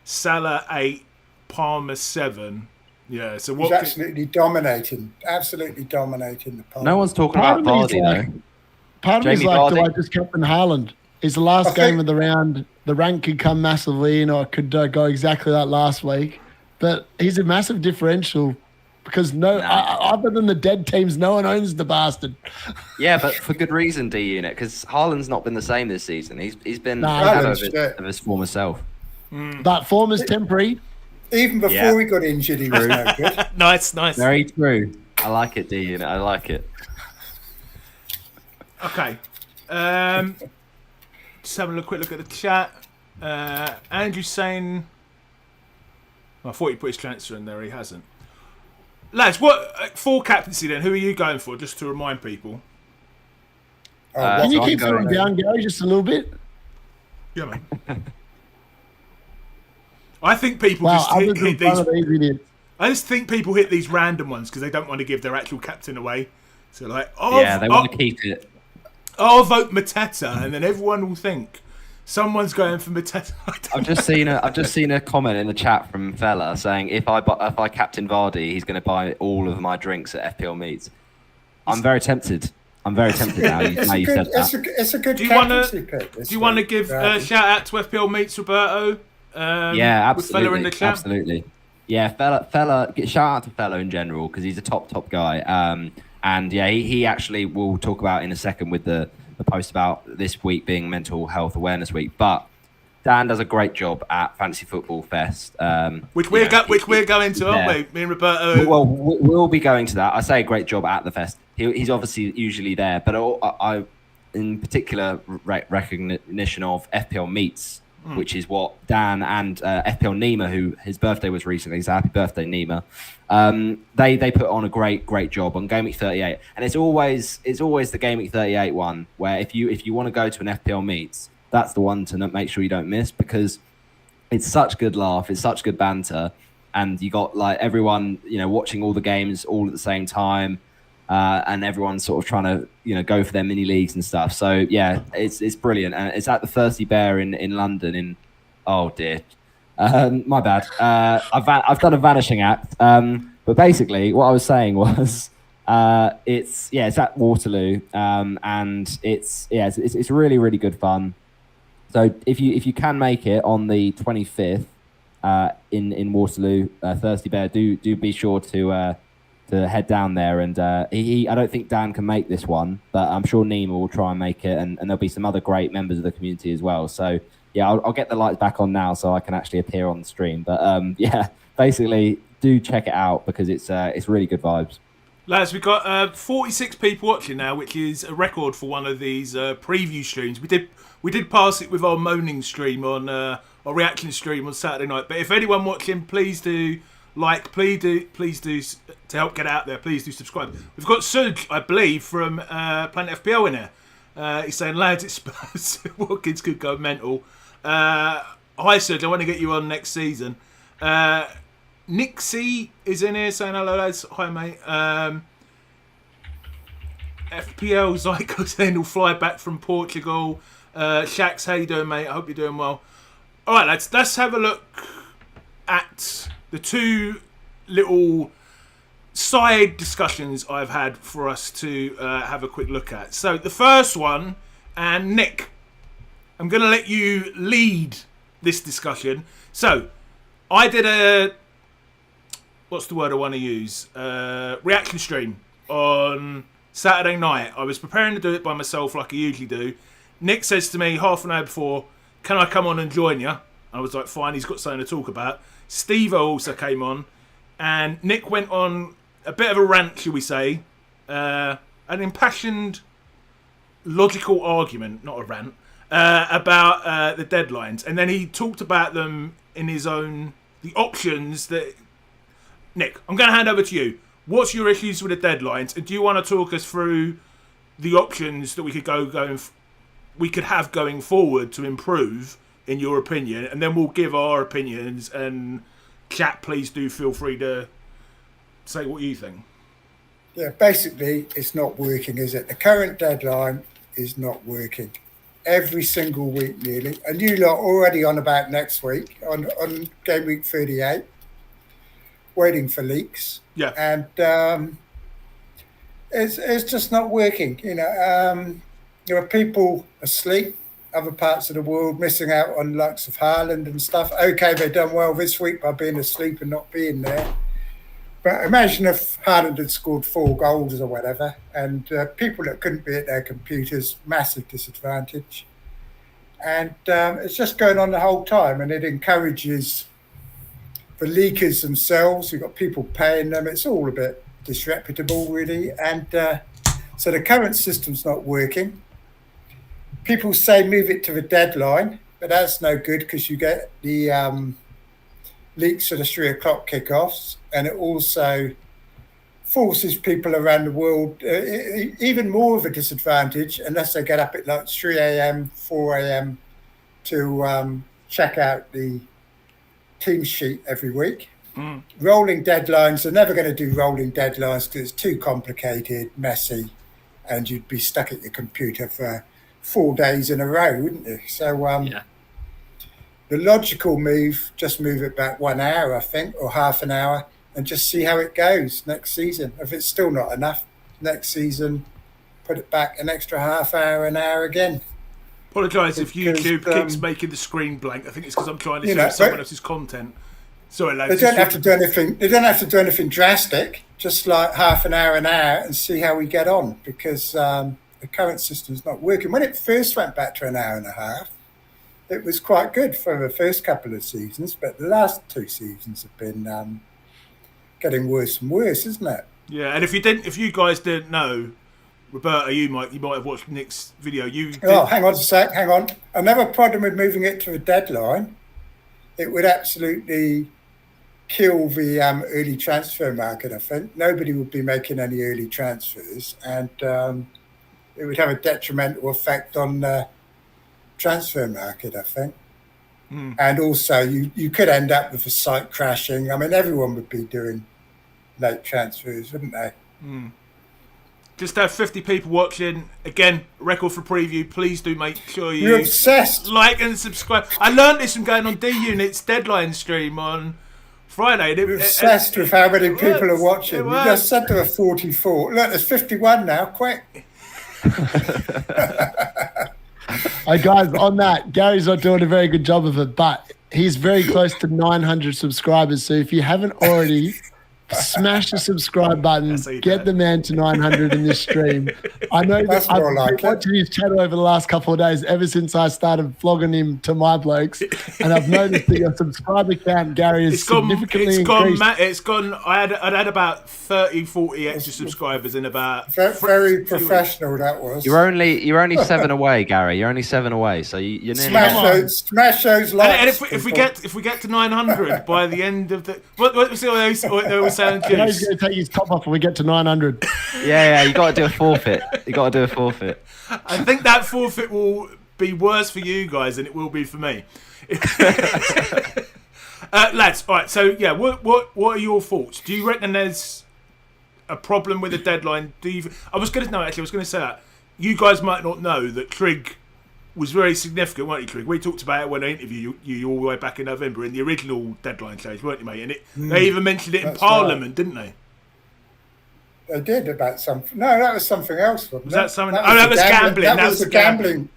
Salah 8, Palmer 7. Yeah, so He's Watkins. absolutely dominating the poll. No one's talking Part about of me is Vardy like- though. Part of me is Jamie like, do Vardy. I just captain Haaland? Is the last I game think- of the round, the rank could come massively in, or it could go exactly like last week. But he's a massive differential because other than the dead teams, no one owns the bastard. Yeah, but for good reason, D-Unit, because Haaland's not been the same this season. He's been No, out Haaland's of his former self. That form is temporary. Even before Yeah. he got injured, he was no good. Nice. Very true. I like it, D-Unit. I like it. Okay. Just having a quick look at the chat. Andrew's saying... I thought he put his transfer in there. He hasn't. Lads, what for captaincy then? Who are you going for? Just to remind people. Can you so keep I'm going- slowing down, Gary, just a little bit? Yeah, mate. I think people Wow, just I'm hit just these. one of these idiots. I just think people hit these random ones because they don't want to give their actual captain away. So like, Yeah, they want to keep it. I'll vote Mateta, and then everyone will think someone's going for Mateta. I've just seen a comment in the chat from Fella saying if I captain Vardy, he's going to buy all of my drinks at FPL Meets. I'm very tempted. Now you said that. It's a good Do you want captaincy pick. Do you want to give a shout out to FPL Meets Roberto? Yeah, absolutely. With Fella in the chat? Absolutely. Yeah, Fella. Shout out to Fella in general because he's a top guy. And yeah, he actually will talk about in a second with the post about this week being Mental Health Awareness Week. But Dan does a great job at Fantasy Football Fest, which we're going to, aren't we? Me and Roberto. Well, we'll be going to that. I say a great job at the fest. He's obviously usually there, but I in particular recognition of FPL Meets, which is what Dan and FPL Nima, who his birthday was recently, so happy birthday Nima. They put on a great job on Game Week 38, and it's always the Game Week 38 one where if you want to go to an FPL Meets, that's the one to make sure you don't miss because it's such good laugh, it's such good banter, and you got like everyone watching all the games all at the same time. And everyone's sort of trying to, go for their mini leagues and stuff. So yeah, it's brilliant, and it's at the Thirsty Bear in London. Oh dear, my bad. I've done a vanishing act. But basically, what I was saying was, it's at Waterloo, and it's really good fun. So if you can make it on the 25th in Waterloo, Thirsty Bear, do be sure to head down there, and I don't think Dan can make this one, but I'm sure Nima will try and make it, and there'll be some other great members of the community as well. So yeah, I'll get the lights back on now so I can actually appear on the stream. But yeah, basically do check it out because it's really good vibes. Lads, we've got 46 people watching now, which is a record for one of these preview streams. We did pass it with our moaning stream on our reaction stream on Saturday night. But if anyone watching, please do. Please do to help get out there. Please do subscribe. We've got Suj, I believe, from Planet FPL in here. He's saying, lads, it's Spurs. Watkins could go mental. Hi, Suj. I want to get you on next season. Nixie is in here saying hello, lads. Hi, mate. FPL Zyko saying he'll fly back from Portugal. Shax, how you doing, mate? I hope you're doing well. All right, lads. Let's have a look at the two little side discussions I've had for us to have a quick look at. So the first one, and Nick, I'm going to let you lead this discussion. So I did a, what's the word I want to use? Reaction stream on Saturday night. I was preparing to do it by myself like I usually do. Nick says to me half an hour before, can I come on and join you? I was like, fine, he's got something to talk about. Steve also came on, and Nick went on a bit of a rant, shall we say, an impassioned, logical argument, not a rant, about the deadlines. And then he talked about them in his own, the options that... Nick, I'm going to hand over to you. What's your issues with the deadlines? And do you want to talk us through the options that we could have going forward to improve, in your opinion? And then we'll give our opinions, and chat, please do feel free to say what you think. Yeah, basically, it's not working, is it? The current deadline is not working. Every single week, nearly. And you lot already on about next week, on Game Week 38, waiting for leaks. Yeah. And it's just not working. There are people asleep, other parts of the world missing out on likes of Haaland and stuff. Okay, they've done well this week by being asleep and not being there. But imagine if Haaland had scored 4 goals or whatever, and people that couldn't be at their computers, massive disadvantage. And it's just going on the whole time, and it encourages the leakers themselves. You've got people paying them. It's all a bit disreputable, really. And so the current system's not working. People say move it to the deadline, but that's no good because you get the leaks for the 3 o'clock kickoffs, and it also forces people around the world even more of a disadvantage unless they get up at like 3 a.m., 4 a.m. to check out the team sheet every week. Rolling deadlines, they're never going to do rolling deadlines because it's too complicated, messy, and you'd be stuck at your computer for 4 days in a row, wouldn't you? So the logical move, just move it back 1 hour, I think, or half an hour, and just see how it goes next season. If it's still not enough, next season, put it back an extra half hour, an hour again. Apologise if YouTube keeps making the screen blank. I think it's because I'm trying to share someone else's content. Sorry, lads. They don't have to do anything. They don't have to do anything drastic. Just like half an hour, and see how we get on, because the current system's not working. When it first went back to an hour and a half, it was quite good for the first couple of seasons, but the last 2 seasons have been getting worse and worse, isn't it? Yeah, and if you guys didn't know, Roberto, you might have watched Nick's video. Hang on a sec. Hang on. Another problem with moving it to a deadline, it would absolutely kill the early transfer market, I think. Nobody would be making any early transfers, and it would have a detrimental effect on the transfer market, I think. And also, you could end up with the site crashing. I mean, everyone would be doing late transfers, wouldn't they? Just have 50 people watching. Again, record for preview. Please do make sure You're obsessed. Like and subscribe. I learned this from going on D-Unit's deadline stream on Friday. You're obsessed with how many people are watching. You just said there were 44. Look, there's 51 now. Quick. Hey guys, on that, Gary's not doing a very good job of it, but he's very close to 900 subscribers. So if you haven't already, smash the subscribe button, get the man to 900 in this stream. I know that I've been watching his channel over the last couple of days, ever since I started flogging him to my blokes, and I've noticed that your subscriber count, Gary, is significantly increased. It's gone. I'd had about 30, 40 extra subscribers in about. Very professional that was. You're only 7 away, Gary. You're only 7 away, so you're nearly. Smash those likes. And if we get to 900 by the end of the what was it? He's going to take his top off when we get to 900. Yeah, you got to do a forfeit. I think that forfeit will be worse for you guys than it will be for me. Lads, all right. So yeah, what are your thoughts? Do you reckon there's a problem with the deadline? I was going to say that you guys might not know that Trig was very significant, weren't you, Trig? We talked about it when I interviewed you all the way back in November in the original deadline stage, weren't you, mate? And they even mentioned it in Parliament, didn't they? They did about something. No, that was something else. Was that something? That was gambling. That was the gambling.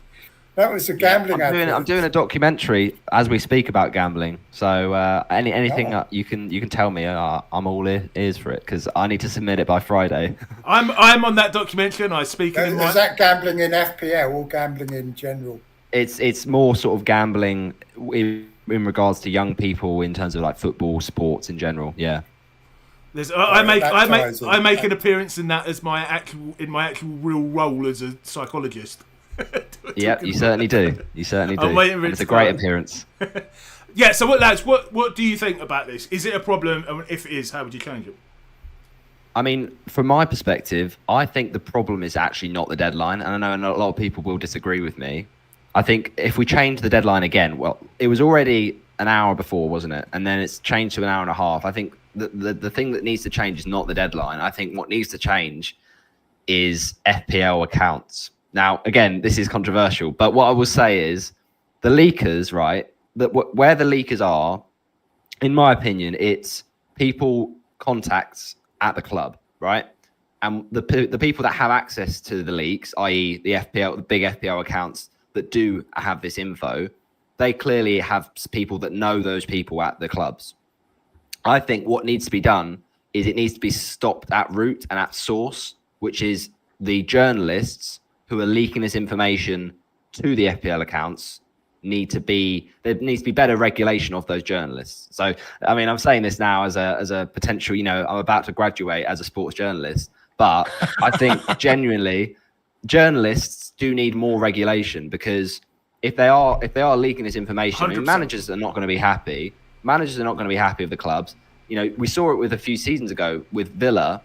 That was the gambling. I'm doing a documentary as we speak about gambling. So anything you can tell me, I'm all ears for it, because I need to submit it by Friday. I'm on that documentary, and I speak. Is that gambling in FPL or gambling in general? It's more sort of gambling in regards to young people in terms of like football, sports in general. Yeah. I make an appearance in that as my actual real role as a psychologist. Yeah, you certainly do. It's a great appearance. Yeah. So what do you think about this? Is it a problem? And if it is, how would you change it? I mean, from my perspective, I think the problem is actually not the deadline, and I know a lot of people will disagree with me. I think if we change the deadline again, well, it was already an hour before, wasn't it? And then it's changed to an hour and a half. I think the thing that needs to change is not the deadline. I think what needs to change is FPL accounts. Now, again, this is controversial, but what I will say is the leakers, right? Where the leakers are, in my opinion, it's people contacts at the club, right? And the people that have access to the leaks, i.e. the big FPL accounts that do have this info, they clearly have people that know those people at the clubs. I think what needs to be done is it needs to be stopped at root and at source, which is the journalists who are leaking this information to the FPL accounts there needs to be better regulation of those journalists. So, I mean, I'm saying this now as a potential, I'm about to graduate as a sports journalist, but I think genuinely journalists do need more regulation, because if they are leaking this information, I mean, managers are not going to be happy. Managers are not going to be happy with the clubs. We saw it with a few seasons ago with Villa.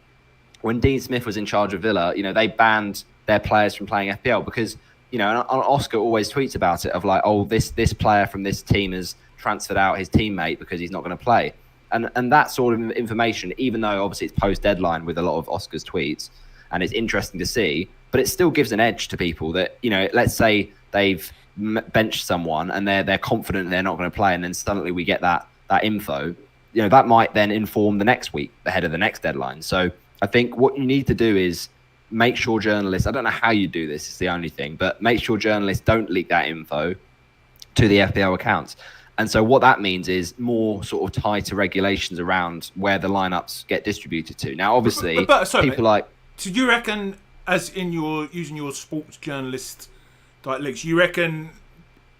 when Dean Smith was in charge of Villa, they banned their players from playing FPL because, and Oscar always tweets about it of like, oh, this player from this team has transferred out his teammate because he's not going to play. And that sort of information, even though obviously it's post-deadline with a lot of Oscar's tweets, and it's interesting to see, but it still gives an edge to people that, let's say they've benched someone and they're confident they're not going to play, and then suddenly we get that info, that might then inform the next week ahead of the next deadline. So I think what you need to do is make sure journalists, I don't know how you do this, it's the only thing, but make sure journalists don't leak that info to the FPL accounts. And so what that means is more sort of tighter regulations around where the lineups get distributed to. Now, obviously, people like... So do you reckon, as in using your sports journalist type leaks, you reckon...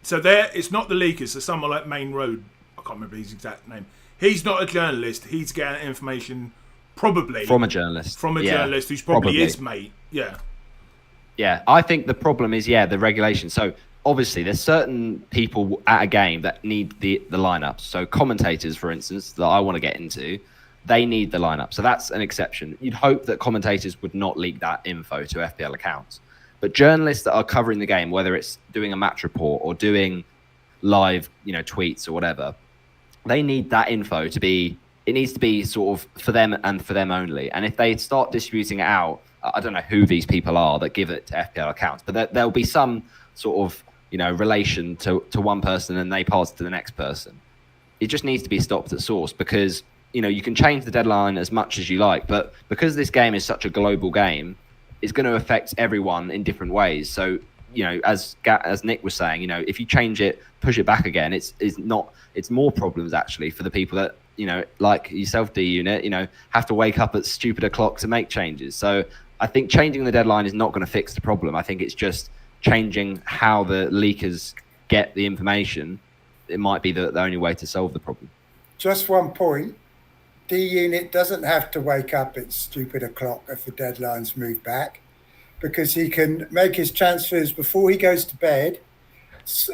So it's not the leakers, so someone like Main Road, I can't remember his exact name. He's not a journalist. He's getting information probably... From a journalist. From a journalist who's probably his mate. Yeah. Yeah, I think the problem is, the regulation. So... Obviously, there's certain people at a game that need the lineups. So commentators, for instance, that I want to get into, they need the lineup. So that's an exception. You'd hope that commentators would not leak that info to FPL accounts. But journalists that are covering the game, whether it's doing a match report or doing live, tweets or whatever, they need that info to be... It needs to be sort of for them and for them only. And if they start distributing it out, I don't know who these people are that give it to FPL accounts, but there'll be some sort of relation to one person and they pass it to the next person. It just needs to be stopped at source because, you can change the deadline as much as you like, but because this game is such a global game, it's going to affect everyone in different ways. So, as Nick was saying, if you change it, push it back again, it's more problems actually for the people that, like yourself, D-Unit, have to wake up at stupid o'clock to make changes. So I think changing the deadline is not going to fix the problem. I think it's just changing how the leakers get the information. It might be the only way to solve the problem. Just one point. D-Unit doesn't have to wake up at stupid o'clock if the deadline's moved back, because he can make his transfers before he goes to bed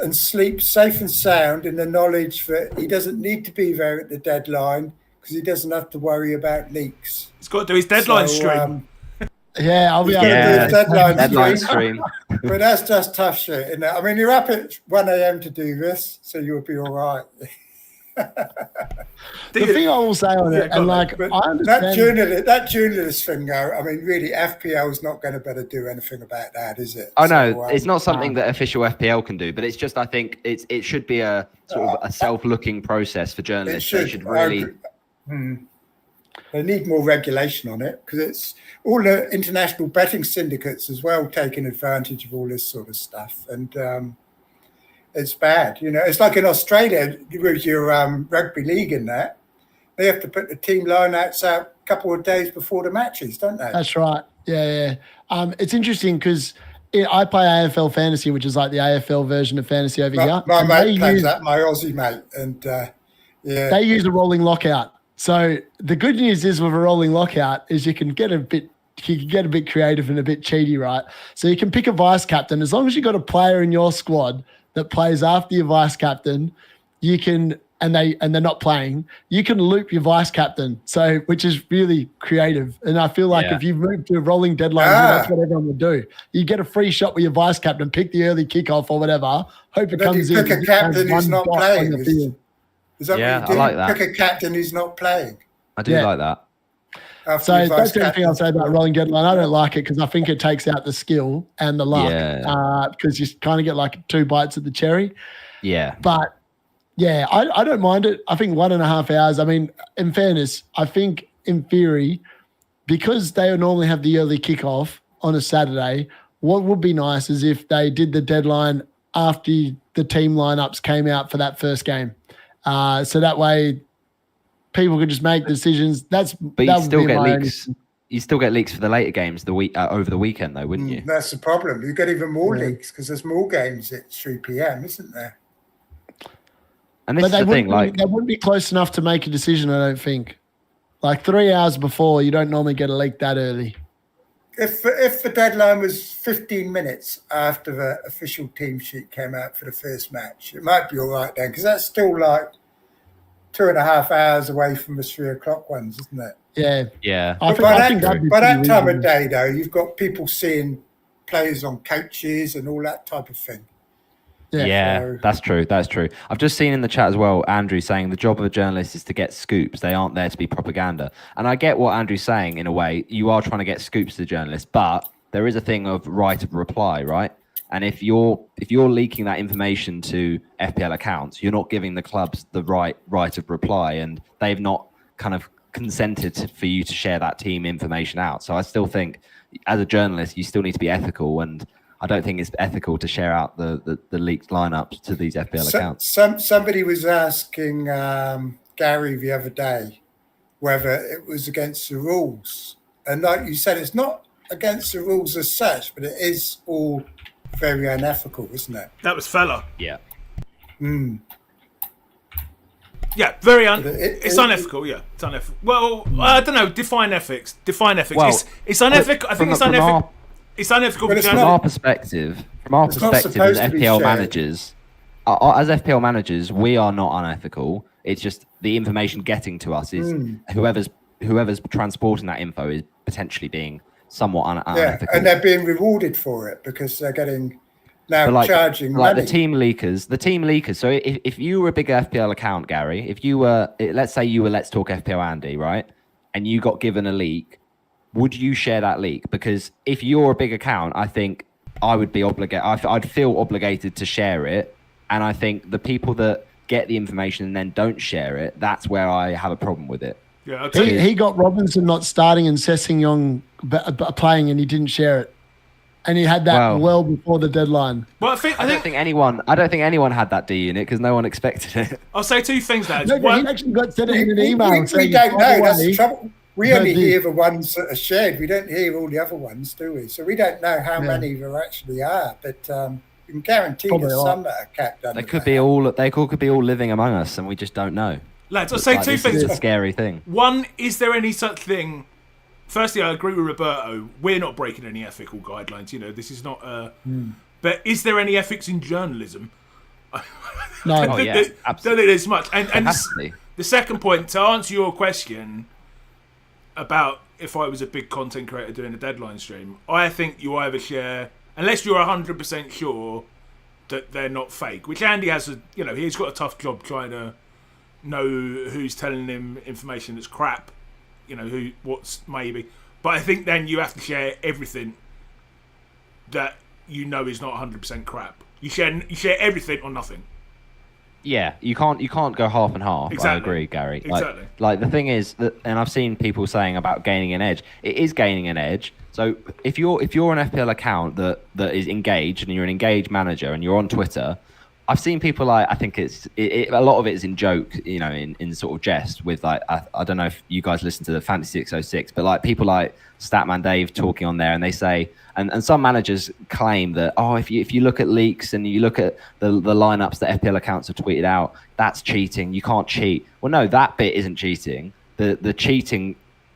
and sleep safe and sound in the knowledge that he doesn't need to be there at the deadline because he doesn't have to worry about leaks. He's got to do his deadline stream. Yeah, I'll be able to do his deadline stream. But that's just tough shit, isn't it? I mean, you're up at 1 a.m. to do this, so you'll be all right. The thing I will say on it, and like, I understand that journalist thing, though, I mean, really, FPL is not going to better do anything about that, is it? Oh, no, it's not something that official FPL can do, but it's just, I think it should be a sort of a self-looking process for journalists. They should really... They need more regulation on it because it's all the international betting syndicates as well taking advantage of all this sort of stuff. And it's bad. It's like in Australia with your rugby league and that. They have to put the team lineouts out a couple of days before the matches, don't they? That's right. Yeah. It's interesting because I play AFL Fantasy, which is like the AFL version of fantasy over here. My mate plays that, my Aussie mate. And they use a rolling lockout. So the good news is with a rolling lockout is you can get a bit creative and a bit cheaty, right? So you can pick a vice captain. As long as you've got a player in your squad that plays after your vice captain, you can, and they're not playing, you can loop your vice captain. So, which is really creative. And I feel like if you've moved to a rolling deadline, that's what everyone would do. You get a free shot with your vice captain, pick the early kickoff or whatever, hope it comes in. Pick a captain who's not playing. Is that what you do? I like that. Pick a captain who's not playing. I do like that. So that's the only thing I'll say about rolling deadline. I don't like it because I think it takes out the skill and the luck because you kind of get like 2 bites of the cherry. Yeah. But yeah, I don't mind it. I think 1.5 hours. I mean, in fairness, I think in theory, because they would normally have the early kickoff on a Saturday, what would be nice is if they did the deadline after the team lineups came out for that first game. So that way people could just make decisions. But you still get leaks. You still get leaks for the later games over the weekend, though, wouldn't you? That's the problem. You get even more leaks because there's more games at 3 p.m., isn't there? And this is the thing, they wouldn't be close enough to make a decision, I don't think. Like 3 hours before, you don't normally get a leak that early. If the deadline was 15 minutes after the official team sheet came out for the first match, it might be all right then, because that's still like 2.5 hours away from the 3 o'clock ones, isn't it? Yeah. Yeah. I But think, I think that'd be by that pretty time of reasonable. day, though, you've got people seeing players on coaches and all that type of thing. Yeah, So- that's true. That's true. I've just seen in the chat as well, Andrew saying the job of a journalist is to get scoops. They aren't there to be propaganda. And I get what Andrew's saying in a way. You are trying to get scoops to the journalist, but there is a thing of right of reply, right? And if you're leaking that information to FPL accounts, you're not giving the clubs the right of reply, and they've not kind of consented for you to share that team information out. So I still think, as a journalist, you still need to be ethical, and I don't think it's ethical to share out the leaked lineups to these FPL accounts. Somebody was asking Gary the other day whether it was against the rules, and like you said, it's not against the rules as such, but it is all very unethical, isn't it? That was Fella. Yeah. Yeah, very It's unethical. Yeah, it's unethical. Well, I don't know. Define ethics. Define ethics. Well, it's unethical. I think it's unethical. It's unethical. But it's From not- our perspective, not as supposed to be FPL shared. managers, as FPL managers, we are not unethical. It's just the information getting to us is whoever's transporting that info is potentially being somewhat Yeah, unethical. and they're being rewarded for it because they're getting now But charging like money. the team leakers. So if you were a big FPL account, Gary, if you were, let's say you were Let's Talk FPL Andy, right, and you got given a leak, would you share that leak? Because if you're a big account, I think I would be obligated. I'd feel obligated to share it, and I think the people that get the information and then don't share it, that's where I have a problem with it. Yeah, I'll tell you. He got Robinson not starting and Sessegnon playing, and he didn't share it. And he had that well before the deadline. Well, I don't think anyone had that D-Unit because no one expected it. I'll say two things, lads. No, but One, he actually got sent it in an we email. don't saying, know. "By the That's way, the trouble. We heard only this." hear the ones that are shared. We don't hear all the other ones, do we? So we don't know how many there actually are. But you can guarantee Probably there's a lot. some that are capped under. They could be all living among us, and we just don't know. lads, I'll say Like, two this things. is a scary thing. One, is there any such thing? Firstly, I agree with Roberto. We're not breaking any ethical guidelines. You know, this is not. But is there any ethics in journalism? No. Oh, yeah, Don't think absolutely. there's much. And has to be. the second point, to answer your question about if I was a big content creator doing a deadline stream, I think you either share, unless you're 100% sure that they're not fake, which Andy has he's got a tough job trying to know who's telling him information that's crap, what's maybe. But I think then you have to share everything that is not 100% crap. You share everything or nothing. Yeah, you can't go half and half. Exactly. I agree, Gary. Exactly. Like the thing is that, and I've seen people saying about gaining an edge. It is gaining an edge. So if you're an FPL account that is engaged and you're an engaged manager and you're on Twitter, I've seen people I think a lot of it is in joke, in sort of jest with I don't know if you guys listen to the Fantasy 606, but people like Statman Dave talking on there, and they say, and some managers claim that, if you look at leaks and you look at the lineups that FPL accounts have tweeted out, that's cheating. You can't cheat. Well, no, that bit isn't cheating. The cheating,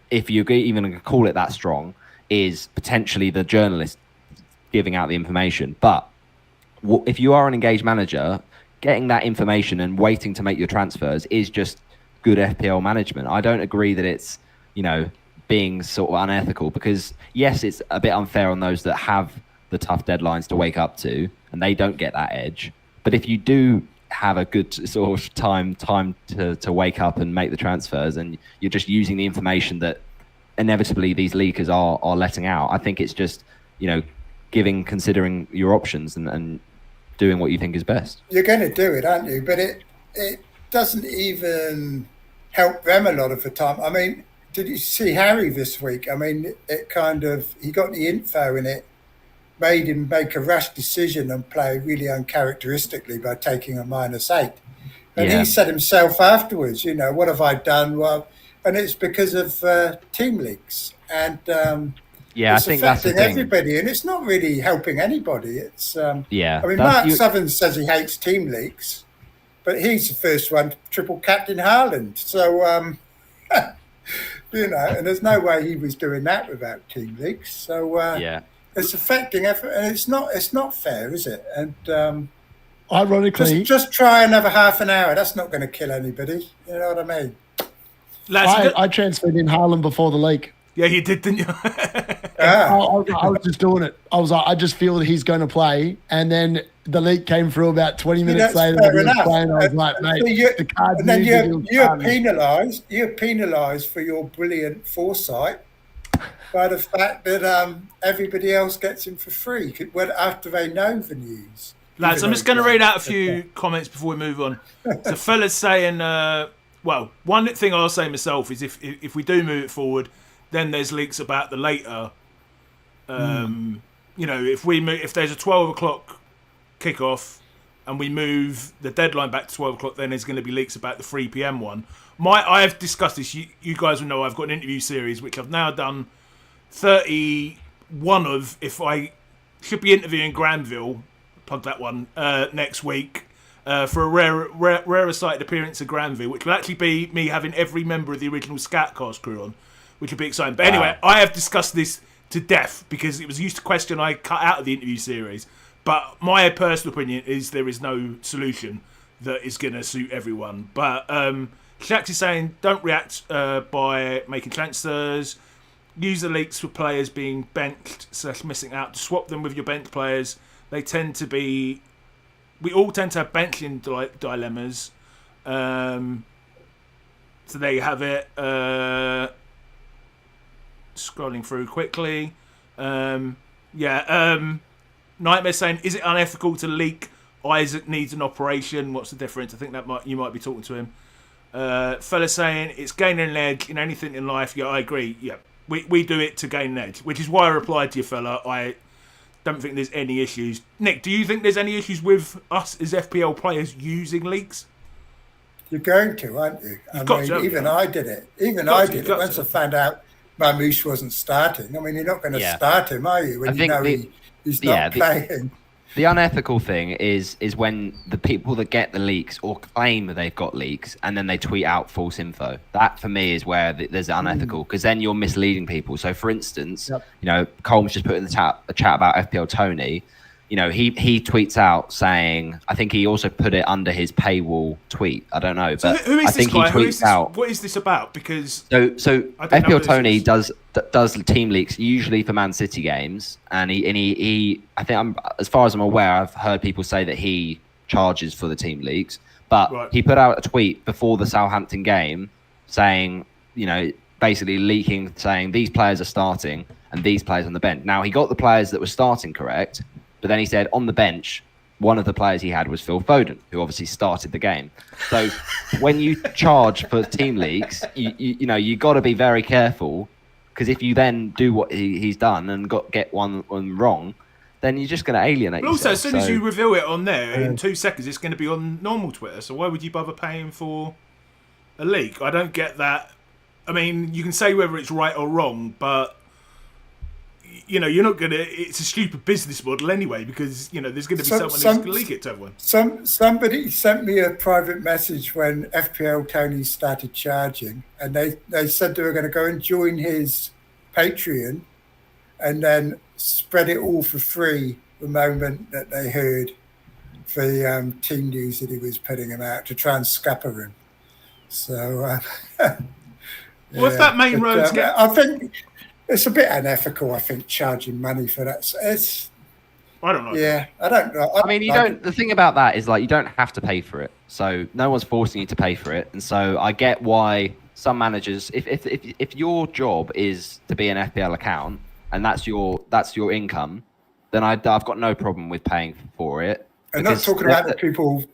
if you're even going to call it that strong, is potentially the journalist giving out the information. But if you are an engaged manager, getting that information and waiting to make your transfers is just good FPL management. I don't agree that it's, being sort of unethical, because yes, it's a bit unfair on those that have the tough deadlines to wake up to and they don't get that edge. But if you do have a good sort of time to wake up and make the transfers, and you're just using the information that inevitably these leakers are letting out, I think it's just, considering your options and doing what you think is best. You're going to do it, aren't you? But it doesn't even help them a lot of the time. I mean, did you see Harry this week? I mean, he got the info and it made him make a rash decision and play really uncharacteristically by taking a -8. And he said himself afterwards, what have I done? Well, and it's because of team leaks. And I think that's the affecting thing. everybody, and it's not really helping anybody. It's I mean, that's- Mark Southern says he hates team leaks, but he's the first one to triple captain Haaland. So and there's no way he was doing that without team leaks. So it's affecting effort, and it's not fair, is it? And Ironically, just try another half an hour. That's not going to kill anybody. You know what I mean? Lads, I transferred in Haaland before the league. yeah, you did, didn't you? I was just doing it. I was like, I just feel that he's going to play, and then the leak came through about 20 minutes later. Fair That he was enough. playing. I was like, mate, the card. And then you're penalised. You're penalised for your brilliant foresight by the fact that everybody else gets him for free after they know the news. Lads, I'm just going to read out a few comments before we move on. So, fellas saying, well, one thing I'll say myself is if we do move it forward, then there's leaks about the later. You know, if there's a 12 o'clock kickoff and we move the deadline back to 12 o'clock, then there's going to be leaks about the 3 p.m. one. I have discussed this. You guys will know I've got an interview series which I've now done 31 of. If I should be interviewing Granville, plug that one, next week for a rarer sighted appearance of Granville, which will actually be me having every member of the original Scoutcast crew on, which will be exciting. But anyway, I have discussed this to death because it was used to question I cut out of the interview series. But my personal opinion is there is no solution that is going to suit everyone. But Shax is saying don't react by making transfers. Use the leaks for players being benched / missing out to swap them with your bench players. They tend to be... We all tend to have benching dilemmas. So there you have it. Scrolling through quickly. Nightmare saying, is it unethical to leak Isaac needs an operation? What's the difference? I think you might be talking to him. Fella saying, it's gaining an edge in anything in life. Yeah, I agree. Yeah, we do it to gain an edge, which is why I replied to you, fella. I don't think there's any issues. Nick, do you think there's any issues with us as FPL players using leaks? You're going to, aren't you? Even I did it. Once I found out Mamouche wasn't starting. I mean, you're not going to start him, are you? When you know he's not playing. The unethical thing is when the people that get the leaks or claim that they've got leaks and then they tweet out false info. That for me is where there's unethical, because then you're misleading people. So for instance, you know, Colm's just put in the a chat about FPL Tony. You know, he tweets out saying, I think he also put it under his paywall tweet. I don't know, but who is I think this guy? He tweets out. What is this about? Because so FPL Tony does team leaks usually for Man City games, and he I think as far as I'm aware, I've heard people say that he charges for the team leaks, but he put out a tweet before the Southampton game saying, you know, basically leaking, saying these players are starting and these players on the bench. Now he got the players that were starting correct. But then he said on the bench, one of the players he had was Phil Foden, who obviously started the game. So when you charge for team leaks, you know, you got to be very careful, because if you then do what he's done and get one wrong, then you're just going to alienate yourself. Also, as soon as you reveal it on there, in 2 seconds, it's going to be on normal Twitter. So why would you bother paying for a leak? I don't get that. I mean, you can say whether it's right or wrong, but... You know, you're not going to... It's a stupid business model anyway, because, you know, there's going to be someone who's going to leak it to everyone. Somebody sent me a private message when FPL Tony started charging, and they said they were going to go and join his Patreon and then spread it all for free the moment that they heard the team news that he was putting him out to try and scupper him. So... Well, if that main road's... I think... It's a bit unethical, I think, charging money for that. I don't know. Yeah, I don't know. I mean, you don't. The thing about that is, like, you don't have to pay for it. So no one's forcing you to pay for it. And so I get why some managers, if your job is to be an FPL account and that's your income, then I've got no problem with paying for it. I'm not talking about the people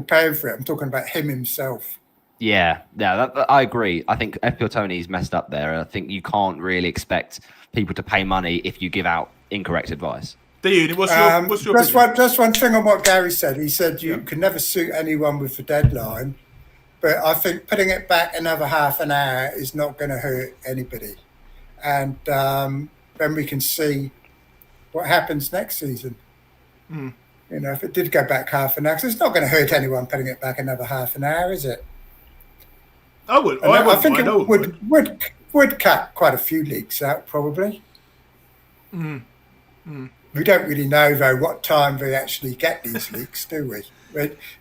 paying for it. I'm talking about him himself. Yeah, I agree. I think FPL Tony's messed up there. I think you can't really expect people to pay money if you give out incorrect advice. D-Unit, what's your just one thing on what Gary said. He said you can never suit anyone with the deadline, but I think putting it back another half an hour is not going to hurt anybody. And then we can see what happens next season. You know, if it did go back half an hour, 'cause it's not going to hurt anyone putting it back another half an hour, is it? I think it would cut quite a few leaks out, probably. We don't really know, though, what time they actually get these leaks, do we?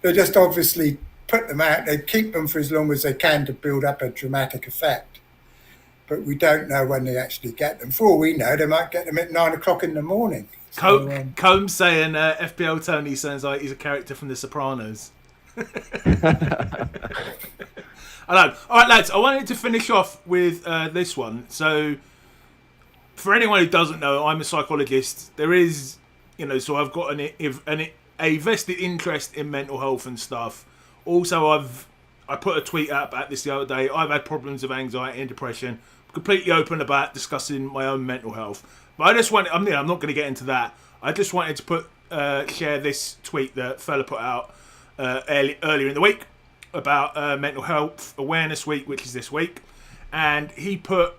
They just obviously put them out. They keep them for as long as they can to build up a dramatic effect. But we don't know when they actually get them. For all we know, they might get them at 9 o'clock in the morning. Combs saying FPL Tony sounds like he's a character from The Sopranos. I know. All right, lads, I wanted to finish off with this one. So, for anyone who doesn't know, I'm a psychologist. There is, so I've got a vested interest in mental health and stuff. Also, I put a tweet out about this the other day. I've had problems with anxiety and depression. I'm completely open about discussing my own mental health. But I just wanted, I'm not going to get into that. I just wanted to share this tweet that fella put out earlier in the week about Mental Health Awareness Week, which is this week. And he put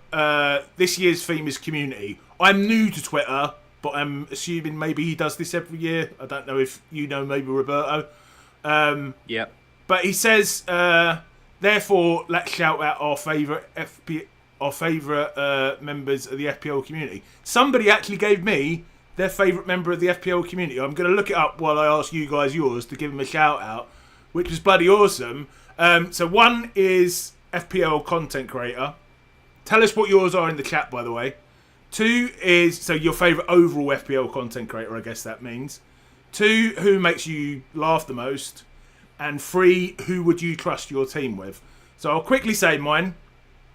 this year's theme is community. I'm new to Twitter, but I'm assuming maybe he does this every year. I don't know if you know, maybe Roberto. Yep. But he says, therefore, let's shout out our favourite members of the FPL community. Somebody actually gave me their favourite member of the FPL community. I'm going to look it up while I ask you guys yours to give them a shout out, which was bloody awesome. So one is FPL content creator. Tell us what yours are in the chat, by the way. 2 is, so your favourite overall FPL content creator, I guess that means. 2, who makes you laugh the most. And 3, who would you trust your team with? So I'll quickly say mine.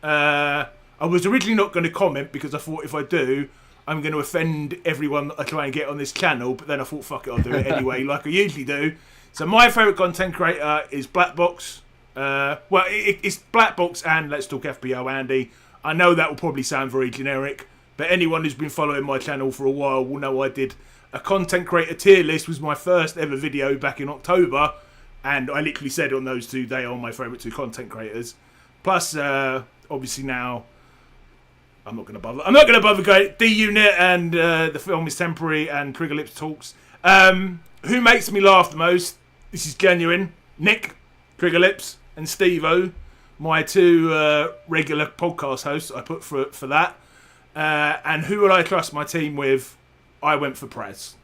I was originally not going to comment because I thought if I do, I'm going to offend everyone that I try and get on this channel. But then I thought, fuck it, I'll do it anyway, like I usually do. So my favourite content creator is Blackbox. It's Blackbox and Let's Talk FPL Andy. I know that will probably sound very generic, but anyone who's been following my channel for a while will know I did a content creator tier list. Was my first ever video back in October, and I literally said on those 2 they are my favourite 2 content creators. Plus, obviously now, I'm not going to bother going D-Unit and the film is temporary and TriggerLips talks. Who makes me laugh the most? This is genuine. Nick, TriggerLips, and Steve-O, my 2 regular podcast hosts. I put for that. And who would I trust my team with? I went for Prez.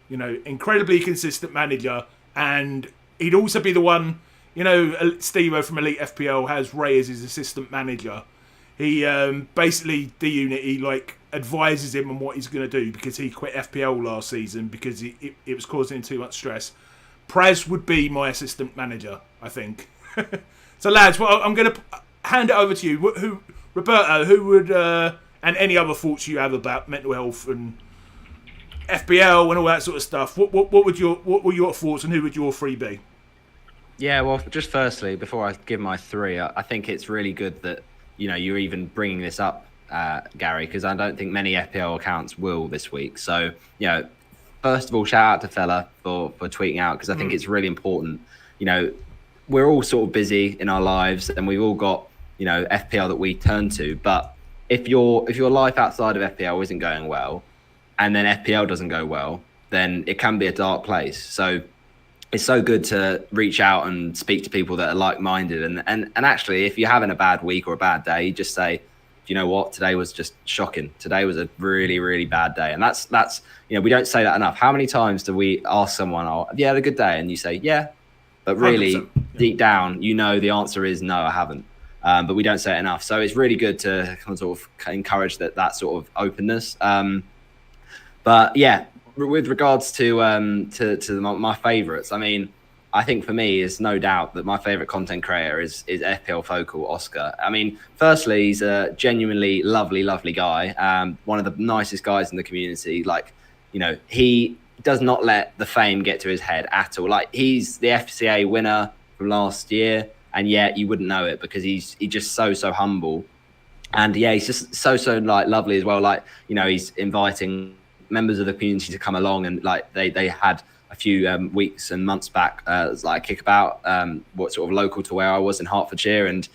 Incredibly consistent manager, and he'd also be the one. Steve-O from Elite FPL has Ray as his assistant manager. He basically D-Unit. He advises him on what he's going to do because he quit FPL last season because it was causing him too much stress. Prez would be my assistant manager, I think. So, lads, well, I'm going to hand it over to you. Roberto, who would, and any other thoughts you have about mental health and FPL and all that sort of stuff? What were your thoughts, and who would your 3 be? Yeah, well, just firstly, before I give my 3, I think it's really good that you're even bringing this up, Gary, because I don't think many FPL accounts will this week. So, first of all, shout out to fella for tweeting out, because I think it's really important. We're all sort of busy in our lives, and we've all got FPL that we turn to. But if your life outside of FPL isn't going well, and then FPL doesn't go well, then it can be a dark place. So it's so good to reach out and speak to people that are like-minded. And actually, if you're having a bad week or a bad day, just say, do you know what? Today was just shocking. Today was a really, really bad day. And that's we don't say that enough. How many times do we ask someone, oh, have you had a good day? And you say, yeah. But really, deep down, the answer is no, I haven't. But we don't say it enough. So it's really good to sort of encourage that sort of openness. But yeah, with regards to my favourites, I think for me, it's no doubt that my favourite content creator is FPL Focal Oscar. Firstly, he's a genuinely lovely, lovely guy. One of the nicest guys in the community. He does not let the fame get to his head at all. He's the FCA winner from last year, and yet you wouldn't know it because he's just so humble. And yeah, he's just so lovely as well. He's inviting members of the community to come along, and they had a few weeks and months back a kickabout, what sort of local to where I was in Hertfordshire, and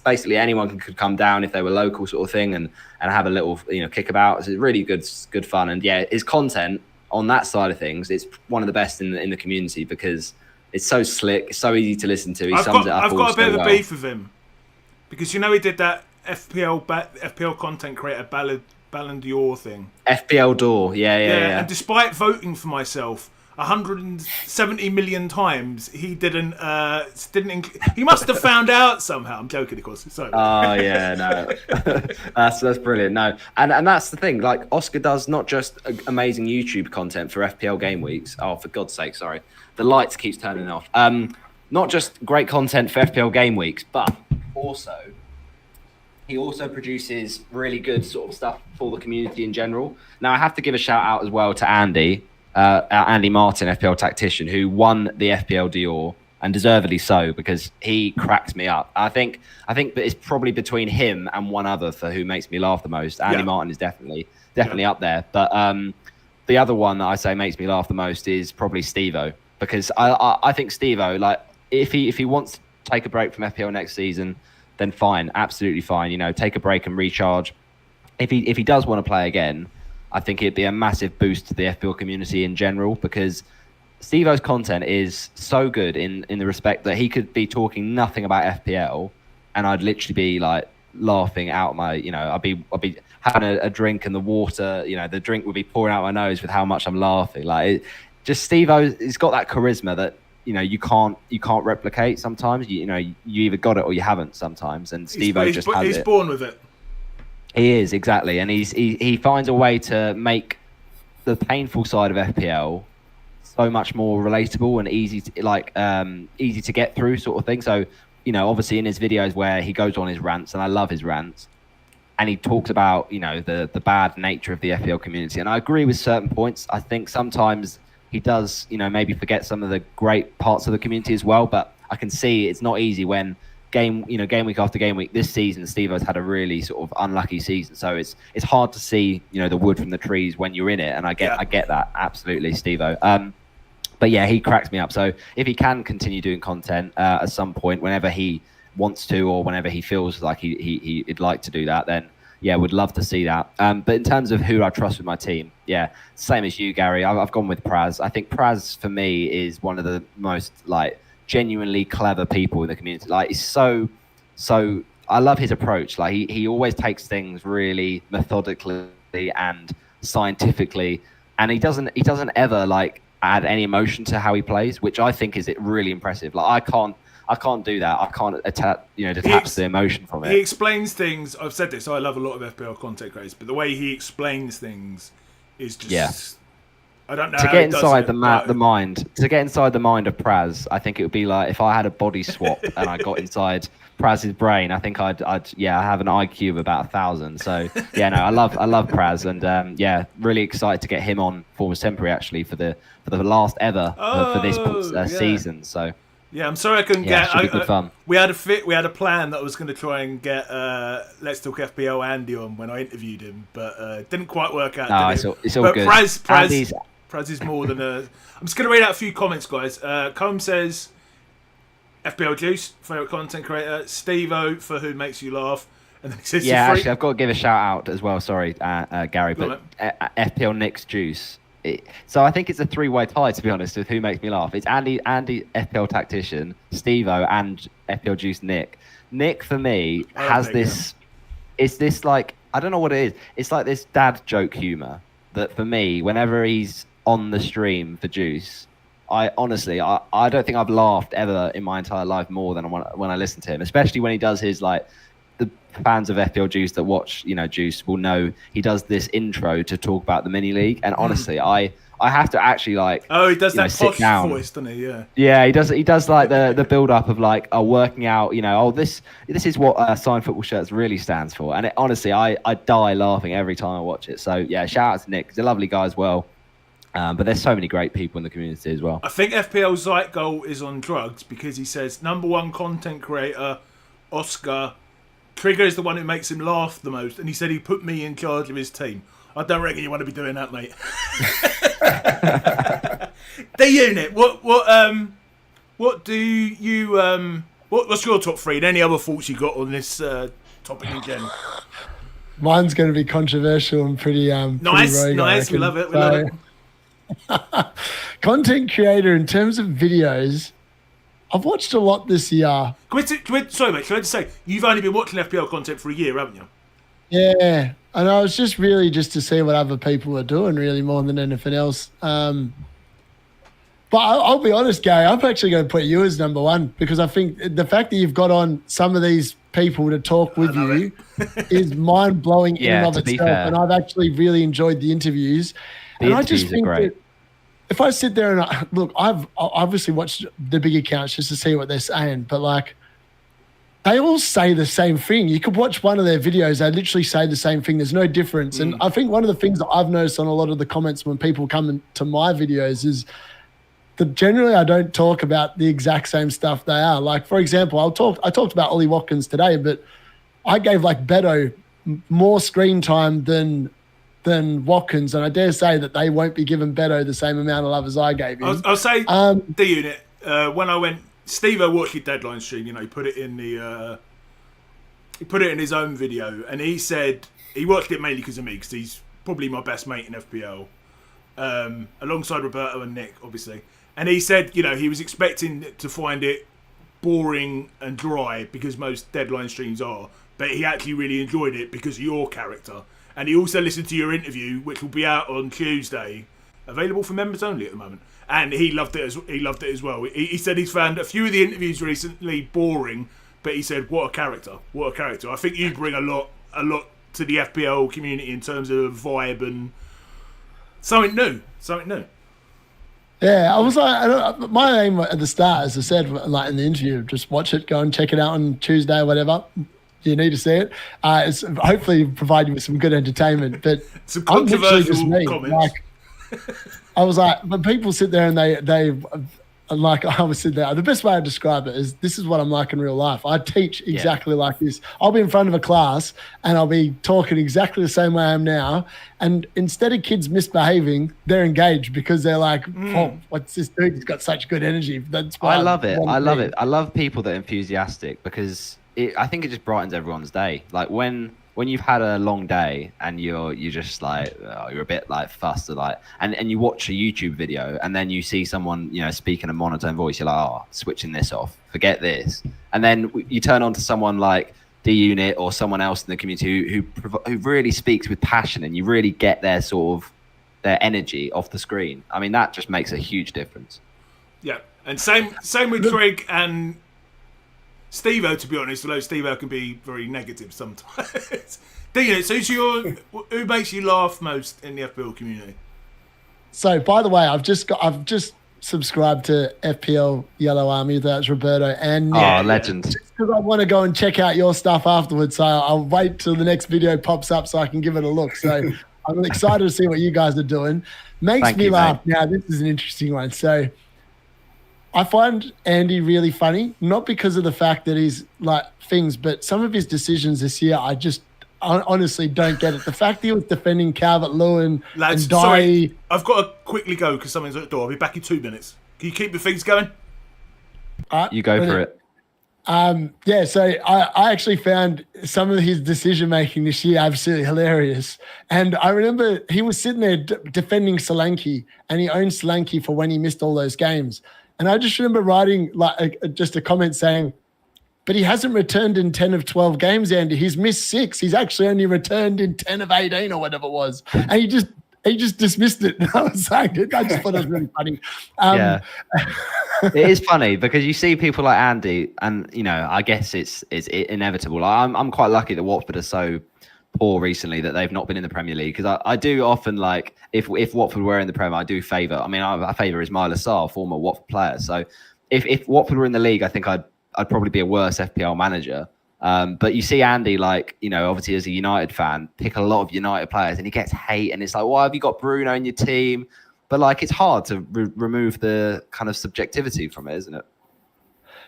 basically anyone could come down if they were local, sort of thing, and have a little kickabout. It's really good fun, and yeah, his content on that side of things, it's one of the best in the community because it's so slick, it's so easy to listen to. I've got a bit of a beef with him because he did that FPL content creator Ballon d'Or thing. FPL Door, yeah. And despite voting for myself 170 million times, he didn't. He must have found out somehow. I'm joking, of course. Sorry. Oh yeah, no, that's brilliant. No, and that's the thing. Like Oscar does not just amazing YouTube content for FPL game weeks. Oh, for God's sake, sorry, the lights keeps turning off. Not just great content for FPL game weeks, but also he also produces really good sort of stuff for the community in general. Now I have to give a shout out as well to Andy Martin, FPL tactician, who won the FPL Dior, and deservedly so, because he cracked me up. I think that it's probably between him and one other for who makes me laugh the most. Andy Martin is definitely up there, but the other one that I say makes me laugh the most is probably Steve-O, because I think Steve-O, like if he wants to take a break from FPL next season, then fine, absolutely fine. You know, take a break and recharge. If he does want to play again, I think it'd be a massive boost to the FPL community in general, because Steve-O's content is so good in the respect that he could be talking nothing about FPL, and I'd literally be like laughing out my, you know, I'd be having a drink and the water, you know, the drink would be pouring out my nose with how much I'm laughing. Like, just Steve-O, he's got that charisma that, you know, you can't replicate sometimes. You know, you either got it or you haven't sometimes, and Steve-O just has it. He's born with it. He is, exactly, and he finds a way to make the painful side of FPL so much more relatable and easy to get through, sort of thing. So, you know, obviously in his videos where he goes on his rants, and I love his rants, and he talks about, you know, the bad nature of the FPL community, and I agree with certain points. I think sometimes he does, you know, maybe forget some of the great parts of the community as well, but I can see it's not easy when game week after game week this season, Steve-O's had a really sort of unlucky season, so it's hard to see, you know, the wood from the trees when you're in it, and I get that absolutely, Steve-O. But yeah, he cracks me up. So if he can continue doing content at some point, whenever he wants to, or whenever he feels like he'd like to do that, then yeah, would love to see that. But in terms of who I trust with my team, yeah, same as you, Gary. I've gone with Praz. I think Praz for me is one of the most like genuinely clever people in the community. Like, he's so I love his approach. Like, he always takes things really methodically and scientifically, and he doesn't ever like add any emotion to how he plays, which I think is really impressive. Like, I can't do that. I can't detach the emotion from it. He explains things. I've said this. I love a lot of FPL content creators, but the way he explains things is just I don't know. To get inside the mind of Praz, I think it would be like if I had a body swap and I got inside Praz's brain. I think I'd I have an IQ of about 1,000. So yeah, no, I love Praz, and really excited to get him on Forwards Temporary actually for the last ever for this season. So. Yeah, I'm sorry I couldn't get. Should be good fun. We had a plan that I was going to try and get Let's Talk FPL Andy on when I interviewed him, but it didn't quite work out. No, it's all good. Praz is more than a. I'm just going to read out a few comments, guys. Combe says, FPL Juice, favourite content creator. Steve-O, for who makes you laugh. And then he says, actually, I've got to give a shout out as well. Sorry, Gary, but FPL Nick's Juice. So I think it's a three-way tie, to be honest, with who makes me laugh. It's Andy FPL Tactician, Steve-O, and FPL Juice Nick. Nick, for me, has this... It's this, like... I don't know what it is. It's like this dad joke humour that, for me, whenever he's on the stream for Juice, I honestly don't think I've laughed ever in my entire life more than when I listen to him, especially when he does his, like... The fans of FPL Juice that watch, Juice will know he does this intro to talk about the mini league, and honestly, I have to actually he does that posh voice, doesn't he? Yeah, he does like the build up of like working out, this is what Signed Football Shirts really stands for, and honestly, I die laughing every time I watch it. So yeah, shout out to Nick. He's a lovely guy as well. But there's so many great people in the community as well. I think FPL Zeitgoal is on drugs because he says #1 content creator Oscar. Trigger is the one who makes him laugh the most, and he said he put me in charge of his team. I don't reckon you want to be doing that, mate. D-Unit. What's your top 3? And any other thoughts you got on this topic in general? Mine's going to be controversial and pretty nice. Pretty rogue, We love it. We love it. Content creator in terms of videos. I've watched a lot this year. Sorry, mate. Can I just say, you've only been watching FPL content for a year, haven't you? Yeah, and I was just really just to see what other people are doing, really more than anything else. But I'll be honest, Gary, I'm actually going to put you as number one because I think the fact that you've got on some of these people to talk with you is mind blowing in and of itself. And I've actually really enjoyed the interviews. The interviews are great. If I sit there and look, I've obviously watched the big accounts just to see what they're saying, but like they all say the same thing. You could watch one of their videos, they literally say the same thing. There's no difference. And I think one of the things that I've noticed on a lot of the comments when people come to my videos is that generally I don't talk about the exact same stuff they are. Like, for example, I talked about Ollie Watkins today, but I gave like Beto more screen time than Watkins, and I dare say that they won't be giving Beto the same amount of love as I gave him. I'll say D-Unit. When I went, Steve-O watched your deadline stream. You know, he put it in his own video, and he said he watched it mainly because of me, because he's probably my best mate in FPL, alongside Roberto and Nick, obviously. And he said, you know, he was expecting to find it boring and dry because most deadline streams are, but he actually really enjoyed it because of your character. And he also listened to your interview, which will be out on Tuesday, available for members only at the moment. And he loved it as well. He said he's found a few of the interviews recently boring, but he said, "What a character! What a character!" I think you bring a lot to the FPL community in terms of vibe and something new. Yeah, I was like, my aim at the start, as I said, like in the interview, just watch it, go and check it out on Tuesday or whatever. You need to see it. It's hopefully provide you with some good entertainment. But some controversial comments. Like, I was like, but people sit there and they like, I was sitting there. The best way I describe it is this is what I'm like in real life. I teach exactly like this. I'll be in front of a class and I'll be talking exactly the same way I am now. And instead of kids misbehaving, they're engaged because they're like, oh, what's this dude? He's got such good energy. That's why I love it. I love it. I love people that are enthusiastic because I think it just brightens everyone's day. Like when you've had a long day and you're just like you're a bit like fussed, like and you watch a YouTube video and then you see someone, you know, speak in a monotone voice, you're like, oh, switching this off, forget this. And then you turn on to someone like D-Unit or someone else in the community who really speaks with passion, and you really get their sort of their energy off the screen. I mean, that just makes a huge difference. Yeah, and same with Trig and Steve-O, to be honest, although Steve-O can be very negative sometimes. D-Unit, so who makes you laugh most in the FPL community? So, by the way, I've just subscribed to FPLYellowArmy. That's Roberto and Nick. Oh, legend. Just because I want to go and check out your stuff afterwards, so I'll wait till the next video pops up so I can give it a look. So I'm excited to see what you guys are doing. Makes me laugh. Mate. Now, this is an interesting one. So I find Andy really funny, not because of the fact that he's like things, but some of his decisions this year, I just honestly don't get it. The fact that he was defending Calvert-Lewin and Dye. Sorry, I've got to quickly go because someone's at the door. I'll be back in 2 minutes. Can you keep the things going? You go for it. Yeah, so I actually found some of his decision-making this year absolutely hilarious. And I remember he was sitting there defending Solanke, and he owned Solanke for when he missed all those games. And I just remember writing like just a comment saying, but he hasn't returned in 10 of 12 games, Andy. He's missed 6. He's actually only returned in 10 of 18 or whatever it was. And he just dismissed it. And I was like, I just thought it was really funny. Yeah. It is funny because you see people like Andy, and you know, I guess it's inevitable. I'm quite lucky that Watford are so poor recently that they've not been in the Premier League, because I do often, like, if Watford were in the Premier, I do favour. I mean, I favour Ismail Assar, former Watford player. So if Watford were in the league, I think I'd probably be a worse FPL manager. But you see Andy, like, you know, obviously as a United fan, pick a lot of United players, and he gets hate, and it's like, why have you got Bruno in your team? But like, it's hard to remove the kind of subjectivity from it, isn't it?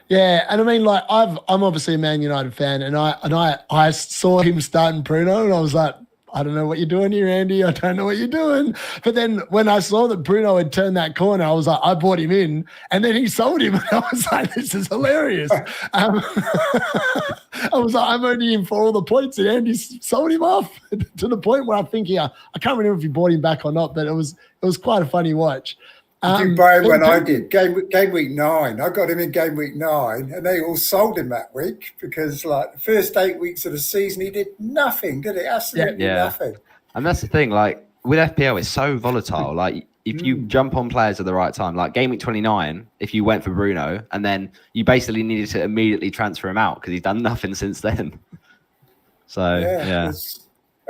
Yeah, and I mean, like, I'm obviously a Man United fan, and I saw him starting Bruno, and I was like, I don't know what you're doing here, Andy. I don't know what you're doing. But then when I saw that Bruno had turned that corner, I was like, I bought him in, and then he sold him, and I was like, this is hilarious. I was like, I'm only in for all the points, and Andy sold him off to the point where I think I can't remember if he bought him back or not, but it was quite a funny watch. Did you buy him when I did? Game week 9. I got him in game week 9, and they all sold him that week because, like, the first 8 weeks of the season, he did nothing, did he? Absolutely nothing. And that's the thing, like, with FPL, it's so volatile. Like, if you jump on players at the right time, like game week 29, if you went for Bruno, and then you basically needed to immediately transfer him out because he's done nothing since then. So, yeah.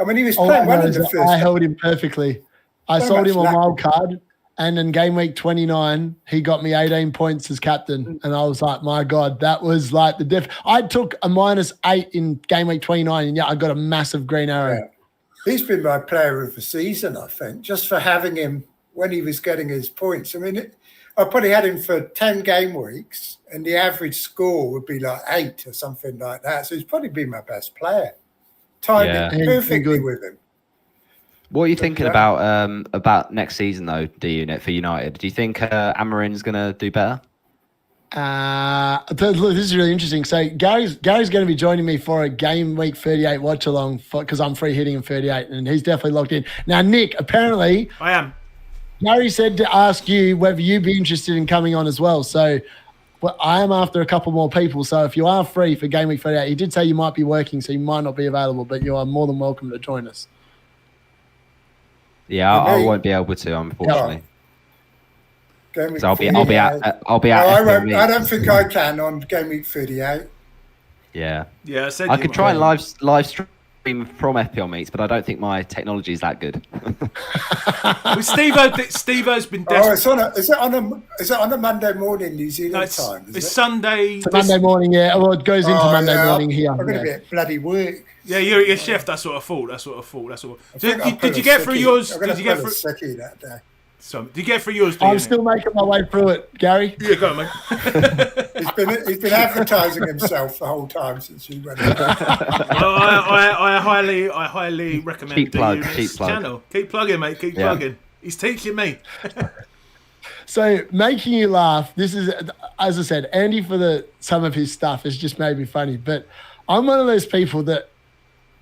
I mean, he was playing well in the first. I held him perfectly. I sold him on wild card. And in game week 29, he got me 18 points as captain. And I was like, my God, that was like the diff. I took a -8 in game week 29, and I got a massive green arrow. Yeah. He's been my player of the season, I think, just for having him when he was getting his points. I mean, I probably had him for 10 game weeks, and the average score would be like 8 or something like that. So he's probably been my best player. Timed it perfectly with him. What are you thinking about next season, though, D-Unit, for United? Do you think Amarin's going to do better? Look, this is really interesting. So Gary's going to be joining me for a game week 38 watch along because I'm free hitting in 38, and he's definitely locked in. Now, Nick, apparently I am. Gary said to ask you whether you'd be interested in coming on as well. So I am after a couple more people. So if you are free for game week 38, he did say you might be working, so you might not be available, but you are more than welcome to join us. Yeah, I won't be able to, unfortunately. So I'll be at I don't think I can on game week 38. Yeah. Yeah, I could try and live stream from FPL meets, but I don't think my technology is that good. Well, Steve-O's been desperate. Is it on a Monday morning New Zealand time? It's Sunday. It's Monday morning, yeah. Well, it goes into Monday morning here. I'm going to be at bloody work. Yeah, you're chef. That's what I thought. Did you get through yours? Did you get through that day? So, did you get through yours? I'm still making my way through it, Gary. Yeah, go on, mate. He's been advertising himself the whole time since he went. I highly recommend Keep plug. channel. Keep plugging, mate. Keep plugging. He's teaching me. So, making you laugh. This is, as I said, Andy for some of his stuff has just made me funny. But I'm one of those people that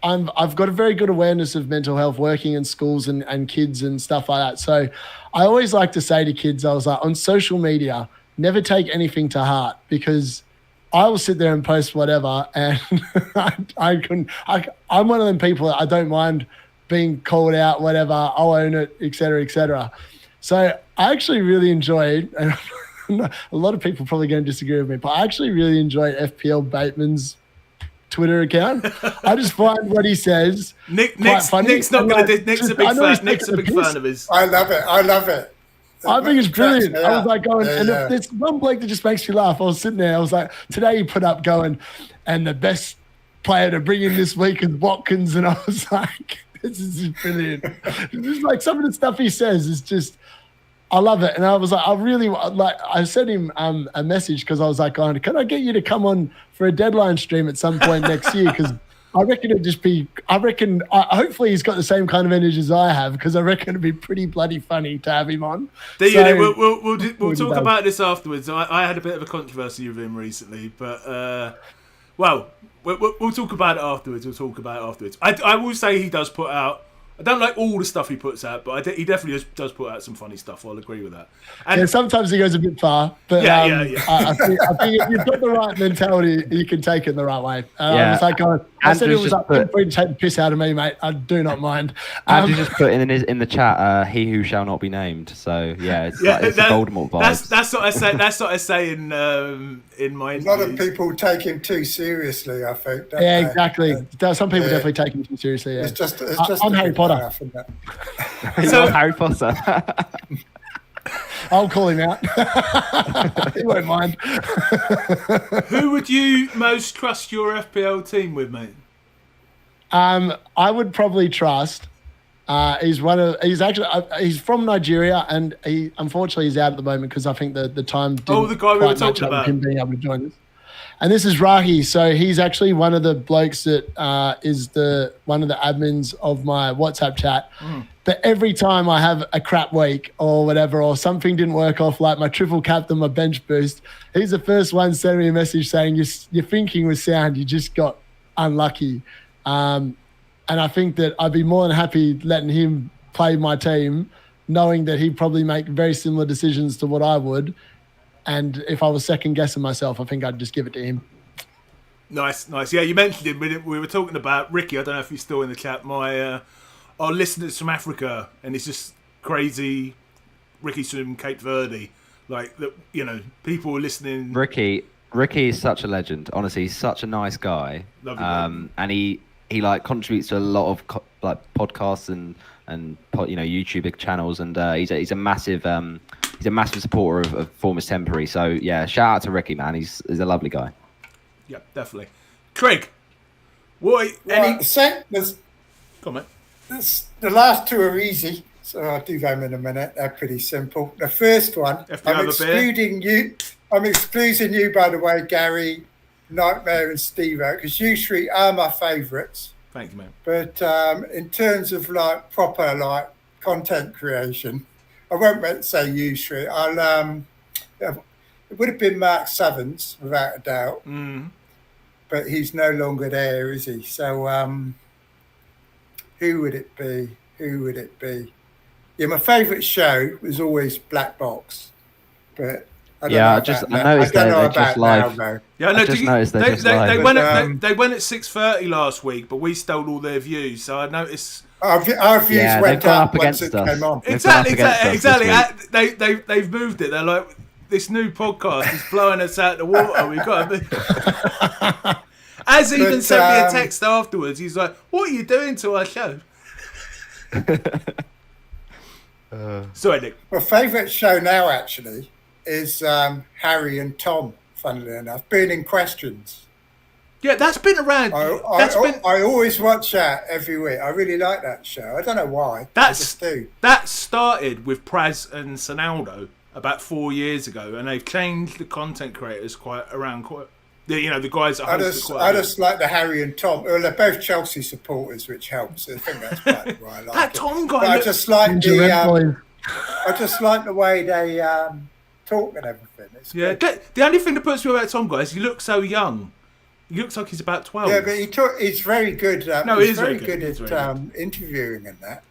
I've got a very good awareness of mental health, working in schools and kids and stuff like that. So I always like to say to kids, I was like, on social media, never take anything to heart, because I will sit there and post whatever, and I'm one of them people that I don't mind being called out, whatever, I'll own it, et cetera, et cetera. So I actually really enjoyed, and a lot of people probably going to disagree with me, but I actually really enjoyed FPL Bateman's Twitter account. I just find what he says Nick's a big fan of his. I love it. I think it's brilliant. I was like going, and if there's one bloke that just makes you laugh, I was sitting there, I was like, today he put up going, and the best player to bring in this week is Watkins, and I was like, this is just brilliant. Just like some of the stuff he says is just, I love it. And I was like, I sent him a message because I was like, can I get you to come on for a deadline stream at some point next year? Because I reckon hopefully he's got the same kind of energy as I have, because I reckon it'd be pretty bloody funny to have him on. We'll talk about this afterwards. I had a bit of a controversy with him recently, but we'll talk about it afterwards. I will say he does put out, I don't like all the stuff he puts out, but he definitely does put out some funny stuff. I'll agree with that. And sometimes he goes a bit far, but I think if you've got the right mentality, you can take it in the right way. I was like, I said it was up to take the piss out of me, mate. I do not mind. Andrew just put in the chat, he who shall not be named. So it's a Voldemort vibe. That's what I say. That's what I say in my interviews. A lot of people take him too seriously, I think. Exactly. Some people definitely take him too seriously. Yeah. It's just I'm Harry Potter. So Harry Potter. I'll call him out. He won't mind. Who would you most trust your FPL team with, mate? I would probably trust. He's from Nigeria, and he unfortunately is out at the moment because I think the time didn't the guy we were quite talking match up about, with him being able to join us. And this is Rahi. So he's actually one of the blokes that is one of the admins of my WhatsApp chat. But every time I have a crap week or whatever, or something didn't work off, like my triple captain, my bench boost, he's the first one sending me a message saying your thinking was sound, you just got unlucky. And I think that I'd be more than happy letting him play my team knowing that he'd probably make very similar decisions to what I would. And if I was second guessing myself, I think I'd just give it to him. Nice. Yeah, you mentioned him. We were talking about Ricky. I don't know if he's still in the chat. Our listeners from Africa, and it's just crazy. Ricky's from Cape Verde. Like, people were listening. Ricky is such a legend. Honestly, he's such a nice guy. Lovely. And he contributes to a lot of podcasts and YouTube channels, and he's a massive supporter of former Temporary. So yeah, shout out to Ricky, man. He's a lovely guy. Yeah, definitely. Trig, Come on, mate. The last two are easy, so I'll do them in a minute. They're pretty simple. The first one, I'm excluding you, by the way, Gary, Nightmare and Steve-O, because you three are my favourites. Thank you, man. But in terms of proper content creation, I won't say you three. It would have been Mark Southerns, without a doubt. But he's no longer there, is he? So who would it be? Yeah, my favourite show was always Black Box. But I don't know. I noticed they're just live. Yeah, I just noticed they're just live. They went at 6:30 last week, but we stole all their views. So I noticed our views went up once it came on. Exactly. They've moved it. They're like, this new podcast is blowing us out the water. We've got to move. As he even sent me a text afterwards. He's like, "What are you doing to our show?" Sorry, Nick. My favourite show now actually is Harry and Tom. Funnily enough, Burning Questions. Yeah, that's been around. I always watch that every week. I really like that show. I don't know why. I just do. That started with Praz and Sonaldo about 4 years ago, and they've changed the content creators quite. The guys that host I just like the Harry and Tom. Well, they're both Chelsea supporters, which helps. I think that's partly why I like that it. Tom guy. I just like the way they talk and everything. It's good. The only thing that puts me about Tom guy is he looks so young. He looks like he's about 12. Yeah, but he's very good. He's very good at interviewing and that.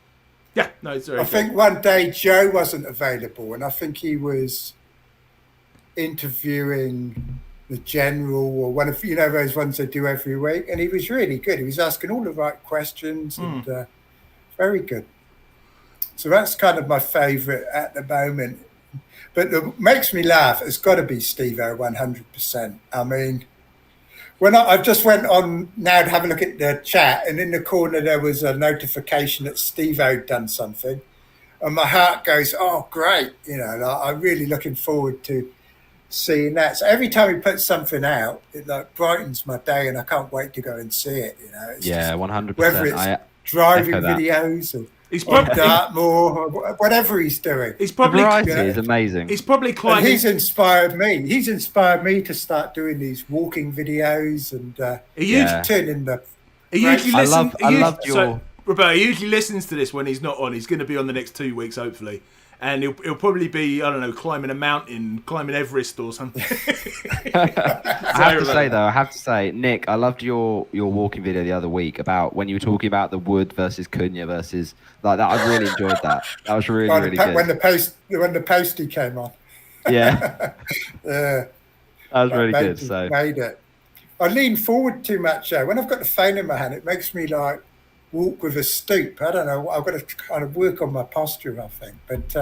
Yeah, no, it's very good. I think one day Joe wasn't available, and I think he was interviewing the general or one of those ones they do every week, and he was really good. He was asking all the right questions and very good. So that's kind of my favourite at the moment. But what makes me laugh has got to be Steve-O 100%. I mean, when I just went on now to have a look at the chat, and in the corner there was a notification that Steve-O had done something, and my heart goes, "Oh, great!" I'm really looking forward to seeing that. So every time he puts something out, it brightens my day, and I can't wait to go and see it. It's 100%. Whether it's driving videos or Dartmoor or whatever he's doing. He's probably the variety is amazing. He's probably climbing. He's inspired me. He's inspired me to start doing these walking videos and turning the. Roberto, he usually listens to this when he's not on. He's going to be on the next 2 weeks, hopefully. And he'll probably be, I don't know, climbing a mountain, climbing Everest or something. I have to say, Nick, I loved your walking video the other week about when you were talking about the Wood versus Cunha versus like that. I really enjoyed that. That was really good. When the postie came on. Yeah. Yeah. That was really good. So made it. I lean forward too much. When I've got the phone in my hand, it makes me walk with a stoop. I don't know. I've got to kind of work on my posture, I think. But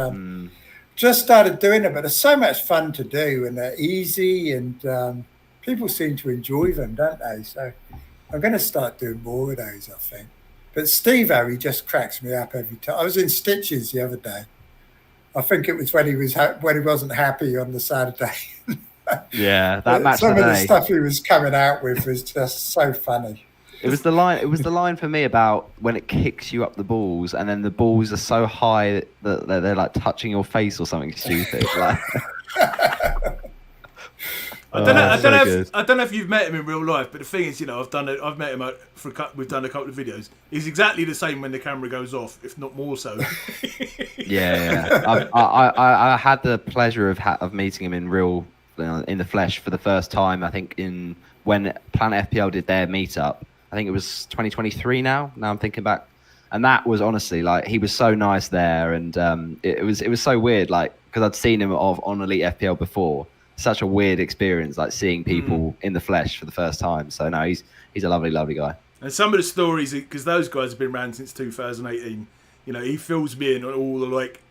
just started doing it. But they're so much fun to do, and they're easy, and people seem to enjoy them, don't they? So I'm going to start doing more of those, I think. But Steve-O, he just cracks me up every time. I was in stitches the other day. I think it was when he wasn't happy on the Saturday. Yeah, that match. Some of the stuff he was coming out with was just so funny. It was the line for me about when it kicks you up the balls, and then the balls are so high that they're like touching your face or something stupid. Like. I don't know if you've met him in real life, but the thing is, I've met him we've done a couple of videos. He's exactly the same when the camera goes off, if not more so. Yeah. I had the pleasure of meeting him in the flesh for the first time. I think when Planet FPL did their meetup. I think it was 2023 now I'm thinking back. And that was honestly like he was so nice there, and it was so weird, like because I'd seen him on Elite FPL before. Such a weird experience, like seeing people in the flesh for the first time. So no, he's a lovely guy. And some of the stories, because those guys have been around since 2018. You know, he fills me in on all the like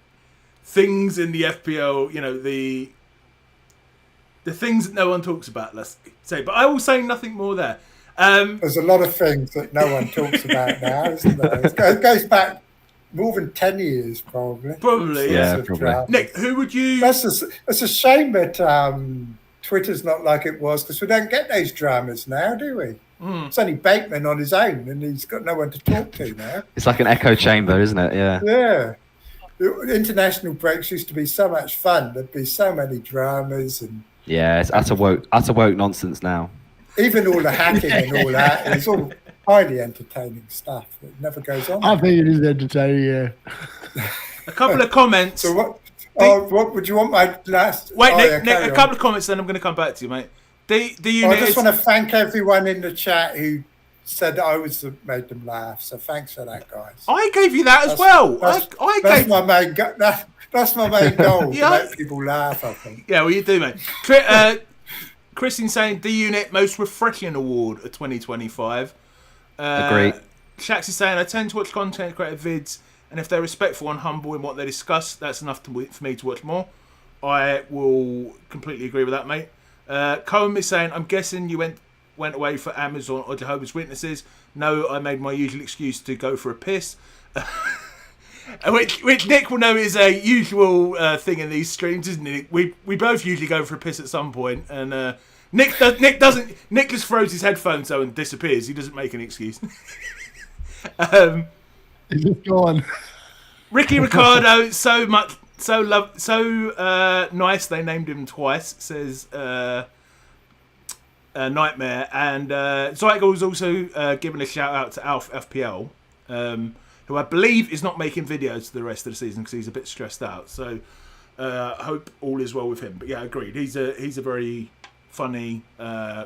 things in the FPL. You know, the things that no one talks about. Let's say, but I will say nothing more there. There's a lot of things that no one talks about now, isn't there? It goes back more than 10 years, probably. Probably, yeah. Probably. Nick, who would you... It's a shame that Twitter's not like it was, because we don't get those dramas now, do we? It's only Bateman on his own, and he's got no one to talk to now. It's like an echo chamber, isn't it? Yeah. Yeah. International breaks used to be so much fun. There'd be so many dramas. And yeah, it's utter woke nonsense now. Even all the hacking and all that, it's all highly entertaining stuff. It never goes on. I think it is entertaining, yeah. A couple of comments. So what would you want my last... Wait, Nick, a couple of comments, then I'm going to come back to you, mate. I just want to thank everyone in the chat who said that I made them laugh. So thanks for that, guys. I gave you that as well. That's my main goal, to make people laugh, I think. Yeah, well, you do, mate. Christine's saying D-Unit Most Refreshing Award of 2025. Agree. Shax is saying, I tend to watch content creator vids, and if they're respectful and humble in what they discuss, that's enough for me to watch more. I will completely agree with that, mate. Cohen is saying, I'm guessing you went away for Amazon or Jehovah's Witnesses. No, I made my usual excuse to go for a piss. Which Nick will know is a usual thing in these streams, isn't it? We both usually go for a piss at some point, and Nick doesn't. Nick just throws his headphones out and disappears. He doesn't make an excuse. He's just gone. Ricky Ricardo, so nice. They named him twice. Says Nightmare, and Zygo was also giving a shout out to Alf FPL, who I believe is not making videos for the rest of the season because he's a bit stressed out. So I hope all is well with him. But yeah, agreed. He's a very funny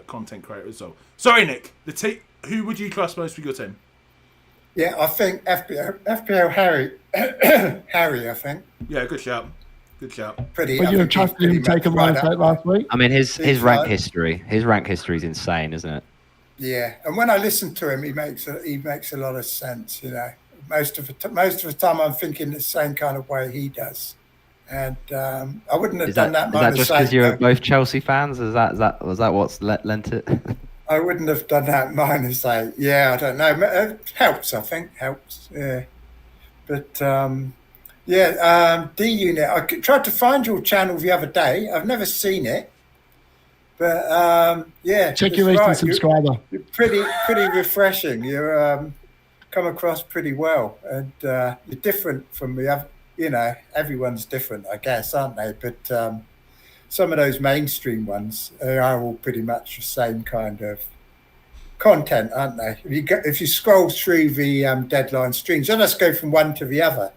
content creator as well. Sorry, Nick. Who would you trust most with your team? Yeah, I think FPL Harry, I think. Yeah, good shout. Good shout. But you trusted him to take a minus 8 last week? I mean, his rank history is insane, isn't it? Yeah, and when I listen to him, he makes a lot of sense. You know, most of the time, I'm thinking the same kind of way he does, and I wouldn't have done that. Is that just because you're both Chelsea fans? Was that what's lent it? I wouldn't have done that -8. Yeah, I don't know. It helps, I think. Helps. Yeah. But, D-Unit. I tried to find your channel the other day. I've never seen it. But, yeah. Check your recent subscriber. You're pretty refreshing. You're come across pretty well. And you're different from the other. You know, everyone's different, I guess, aren't they? But... some of those mainstream ones are all pretty much the same kind of content, aren't they? If you scroll through the deadline streams, they just go from one to the other,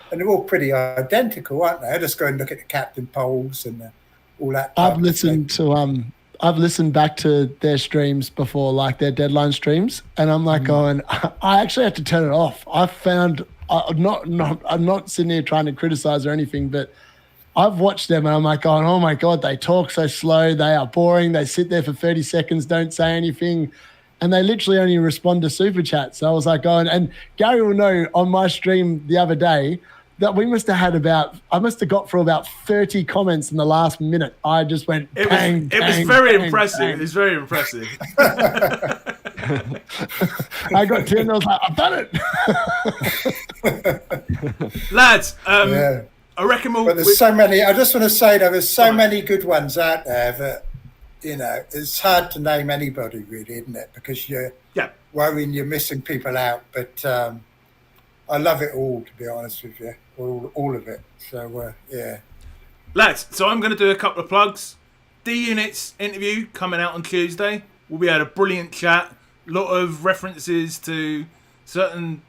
and they're all pretty identical, aren't they? I just go and look at the captain polls and all that. I've listened back to their streams before, like their deadline streams, and I'm like going, I actually have to turn it off. I'm not sitting here trying to criticize or anything, but I've watched them and I'm like going, oh my God, they talk so slow. They are boring. They sit there for 30 seconds, don't say anything. And they literally only respond to super chats. So I was like going, and Gary will know on my stream the other day that I must have got through about 30 comments in the last minute. I just went, bang, it was very impressive. It was very impressive. I got 10 and I was like, I've done it. Lads, yeah. I reckon but there's so many. I just want to say that there's so many good ones out there that, you know, it's hard to name anybody really, isn't it? Because you're worrying you're missing people out. But I love it all, to be honest with you, all of it. So yeah, lads. So I'm going to do a couple of plugs. D-Unit's interview coming out on Tuesday. We'll be had a brilliant chat. A lot of references to certain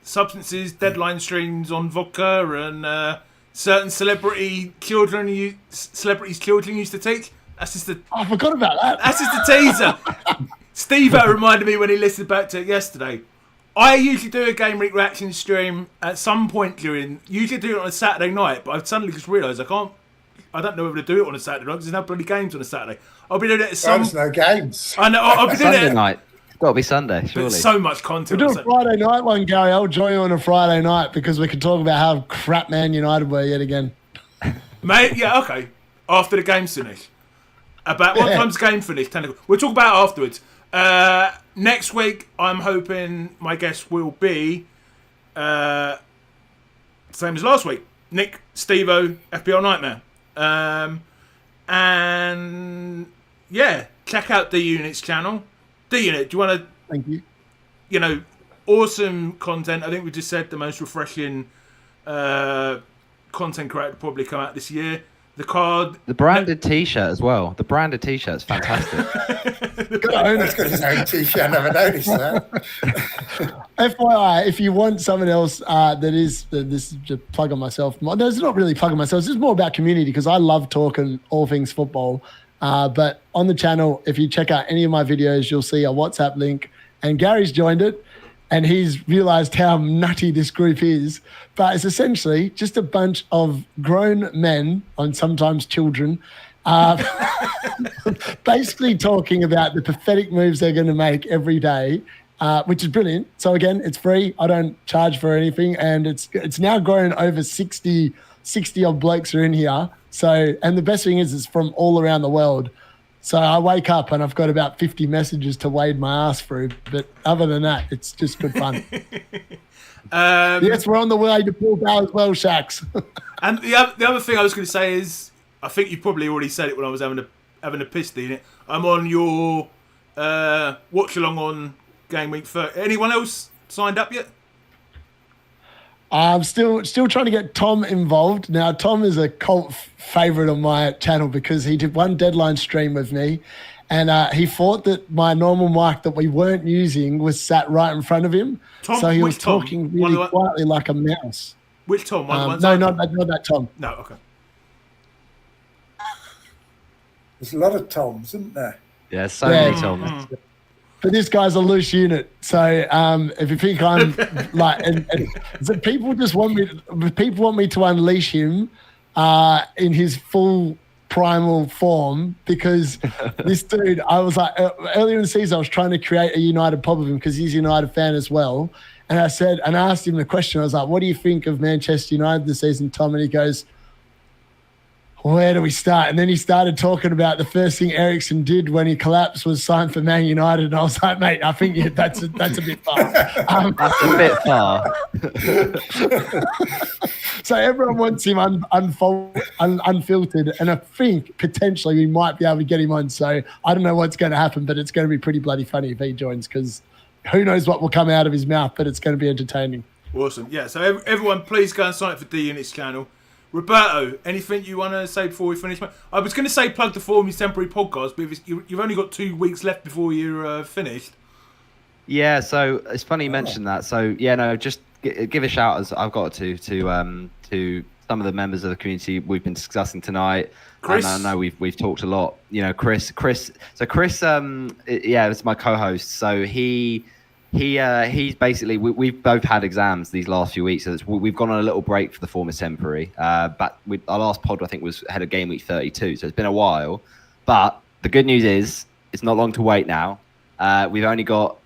substances, deadline streams on vodka, and certain celebrities' children used to take. That's just I forgot about that. That's just a teaser. Steve reminded me when he listened back to it yesterday. I usually do a game week reaction stream at some point during. Usually do it on a Saturday night, but I've suddenly just realised I can't. I don't know whether to do it on a Saturday night because there's no bloody games on a Saturday. I'll be doing it at some. There's no games. I know. I'll be doing Sunday it. night. It's got to be Sunday, surely. There's so much content. We'll do a Friday night one, Gary. I'll join you on a Friday night because we can talk about how crap Man United were yet again. Mate, yeah, okay. After the game's finished. About what time's the game finished? 10 o'clock. We'll talk about it afterwards. Next week, I'm hoping my guest will be same as last week. Nick, Steve-O, FPL Nightmare. And yeah, check out D-Unit's channel. D-Unit, do you want to... Thank you. You know, awesome content. I think we just said the most refreshing content creator to probably come out this year. The card... The branded T-shirt as well. The branded T-shirt's fantastic. That's got his own T-shirt. I never noticed that. FYI, if you want someone else this is to plug on myself. No, it's not really plugging myself. It's just more about community because I love talking all things football. But on the channel, if you check out any of my videos, you'll see a WhatsApp link. And Gary's joined it. And he's realised how nutty this group is. But it's essentially just a bunch of grown men, and sometimes children, basically talking about the pathetic moves they're going to make every day, which is brilliant. So again, it's free. I don't charge for anything. And it's now grown over 60 odd blokes are in here. So, and the best thing is it's from all around the world. So I wake up and I've got about 50 messages to wade my ass through. But other than that, it's just good fun. Yes, we're on the way to Paul Bow as well, Shax. And the other thing I was going to say is, I think you probably already said it when I was having a piss in it. I'm on your watch along on Game Week 30. Anyone else signed up yet? I'm still trying to get Tom involved. Now, Tom is a cult favourite on my channel because he did one deadline stream with me and he thought that my normal mic that we weren't using was sat right in front of him. Tom, so he was Tom? talking really quietly like a mouse. Which Tom? No, not that Tom. No, okay. There's a lot of Toms, isn't there? Yeah, so many Toms. But this guy's a loose unit, so if you think I'm like, and so people want me to unleash him in his full primal form because this dude, I was like earlier in the season, I was trying to create a United pop of him because he's a United fan as well, and I asked him the question. I was like, "What do you think of Manchester United this season, Tom?" And he goes, "Where do we start?" And then he started talking about the first thing Eriksen did when he collapsed was sign for Man United. And I was like, mate, I think that's a bit far. That's a bit far. So everyone wants him unfiltered. And I think potentially we might be able to get him on. So I don't know what's going to happen, but it's going to be pretty bloody funny if he joins because who knows what will come out of his mouth, but it's going to be entertaining. Awesome. Yeah, so everyone please go and sign up for D-Unit's channel. Roberto, anything you want to say before we finish? I was going to say plug the Form's temporary podcast, but if you've only got 2 weeks left before you're finished. Yeah, so it's funny you mentioned that. So yeah, no, just give a shout as I've got to some of the members of the community we've been discussing tonight. Chris, and I know we've talked a lot. You know, Chris. So Chris, yeah, it's my co-host. So he's basically we've both had exams these last few weeks, so we've gone on a little break for the Form is temporary. But our last pod I think was ahead of Game Week 32, so it's been a while. But the good news is it's not long to wait now. We've only got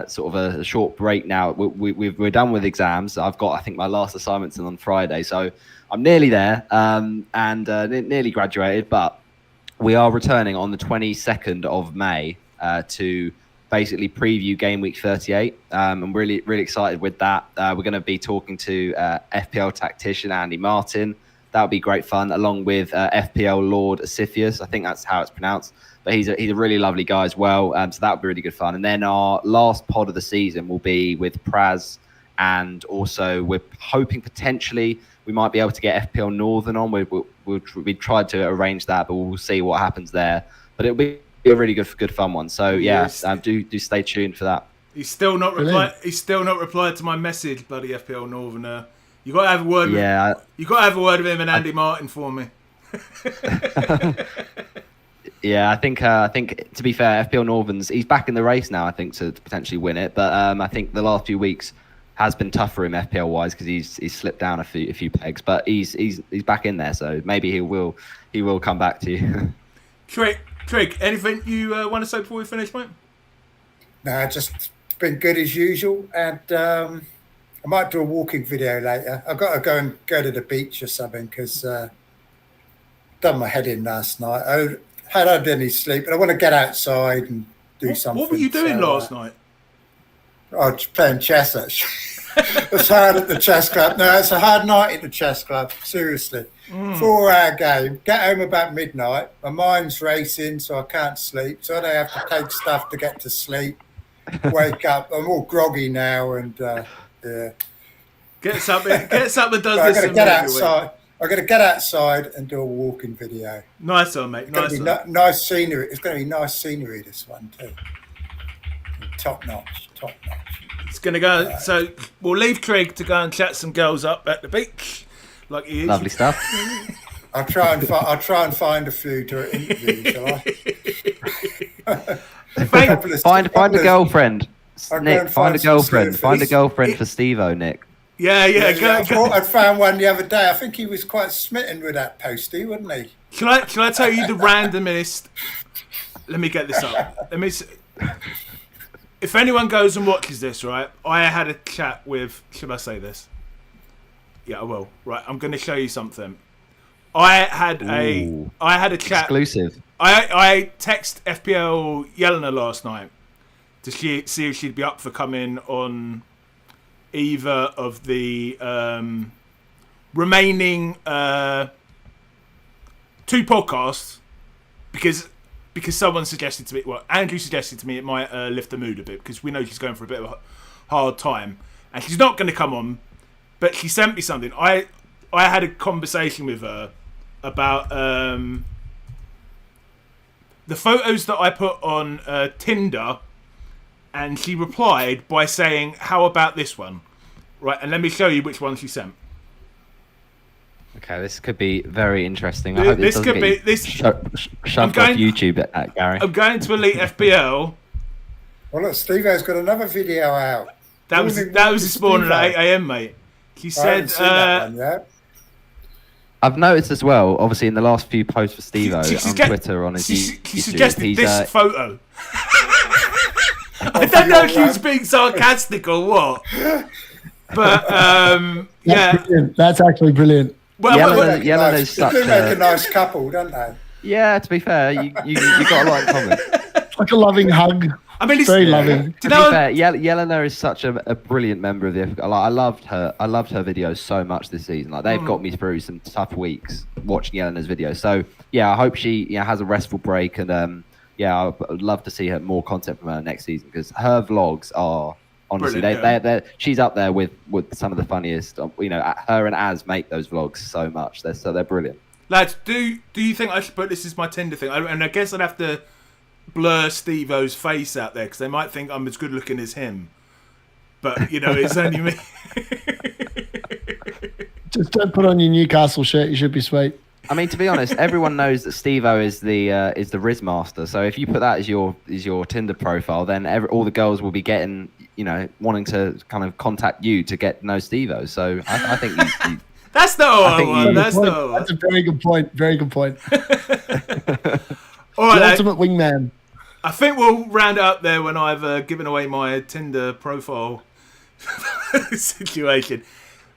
sort of a short break now. We're done with exams. I've got I think my last assignment's on Friday, so I'm nearly there and nearly graduated. But we are returning on the 22nd of May to basically preview Game Week 38. I'm really excited with that. We're going to be talking to FPL tactician Andy Martin. That'll be great fun, along with FPL Lord Asiphius. I think that's how it's pronounced. But he's a really lovely guy as well. So that'll be really good fun. And then our last pod of the season will be with Praz. And also we're hoping potentially we might be able to get FPL Northern on. We've tried to arrange that, but we'll see what happens there. But it'll be a really good fun one. So yeah, do stay tuned for that. He's still not replied. He's still not replied to my message, bloody FPL Northern. You got to have a word. You got to have a word with him and Andy Martin for me. Yeah, I think to be fair, FPL Northern's he's back in the race now. I think to potentially win it, but I think the last few weeks has been tough for him FPL wise because he's slipped down a few pegs, but he's back in there, so maybe he will come back to you. Trig, anything you want to say before we finish, mate? No, just been good as usual, and I might do a walking video later. I've got to go to the beach or something because done my head in last night. I hadn't had any sleep, but I want to get outside and do something. What were you doing last night? I was playing chess, actually. It was hard at the chess club. No, it's a hard night at the chess club, seriously. 4-hour game. Get home about midnight. My mind's racing, so I can't sleep. So I have to take stuff to get to sleep. Wake up. I'm all groggy now, and yeah. Get something does I've this. got to get outside. I've got to get outside and do a walking video. Nice one, mate. Nice one. Nice scenery. It's going to be nice scenery, this one, too. Top notch. It's going to go. So we'll leave Trig to go and chat some girls up at the beach, like he is. Lovely stuff. I'll try and find a few to interview, shall I? Find a girlfriend. I'll go Nick, and find a girlfriend. Find a surface. girlfriend for Steve-O, Nick. Yeah. I found one the other day. I think he was quite smitten with that postie, wasn't he? Shall I tell you the randomest? Let me get this up. If anyone goes and watches this, right? I had a chat with. Should I say this? Yeah, I will. Right, I'm going to show you something. I had a chat. Exclusive. I text FPLYellowArmy last night to see if she'd be up for coming on either of the remaining 2 podcasts because someone suggested to me, well, Andrew suggested to me it might lift the mood a bit because we know she's going for a bit of a hard time and she's not going to come on, but she sent me something. I had a conversation with her about the photos that I put on Tinder, and she replied by saying, "How about this one?" Right, and let me show you which one she sent. Okay, this could be very interesting. I hope this could be shoved off YouTube, Gary. I'm going to Elite FPL. Well, look, Steve-O's got another video out. That was this morning at 8 a.m, mate. He said, that one yet. I've noticed as well, obviously in the last few posts for Steve-O on Twitter, on his YouTube, he suggested this photo. I don't know if he was being sarcastic or what. But, yeah. Brilliant. That's actually brilliant. Yellow is such they do make a nice couple, don't they? Yeah, to be fair, you got a lot in common. Like a loving hug. I mean, it's very loving. To be fair, Yelena is such a brilliant member of the FPL. Like, I loved her videos so much this season. Like, they've got me through some tough weeks watching Yelena's videos. So yeah, I hope she has a restful break, and I would love to see her more content from her next season because her vlogs are honestly she's up there with some of the funniest. Her and Az make those vlogs so much. They're brilliant. Lads, do you think I should put this as my Tinder thing? And I guess I'd have to blur Steve-O's face out there because they might think I'm as good looking as him. But it's only me. Just don't put on your Newcastle shirt. You should be sweet. I mean, to be honest, everyone knows that Steve-O is the Riz master. So if you put that as your Tinder profile, then all the girls will be getting wanting to kind of contact you to get to know Steve-O. So I think you that's not what I want. That's a very good point. Very good point. All right, the ultimate wingman. I think we'll round it up there when I've given away my Tinder profile situation.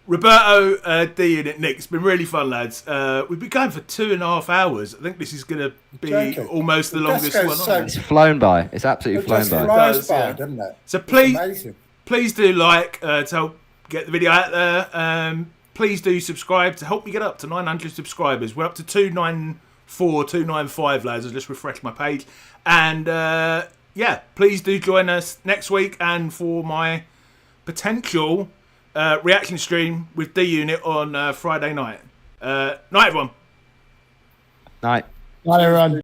Roberto, D-Unit, Nick, it's been really fun, lads. We've been going for 2.5 hours. I think this is going to be almost the longest one. It's flown by. It's absolutely flown by. Doesn't it? So please do like to help get the video out there. Please do subscribe to help me get up to 900 subscribers. We're up to 294, 295, lads. I just refreshed my page. And please do join us next week and for my potential reaction stream with D-Unit on Friday night. Night, everyone. Night. Night, everyone.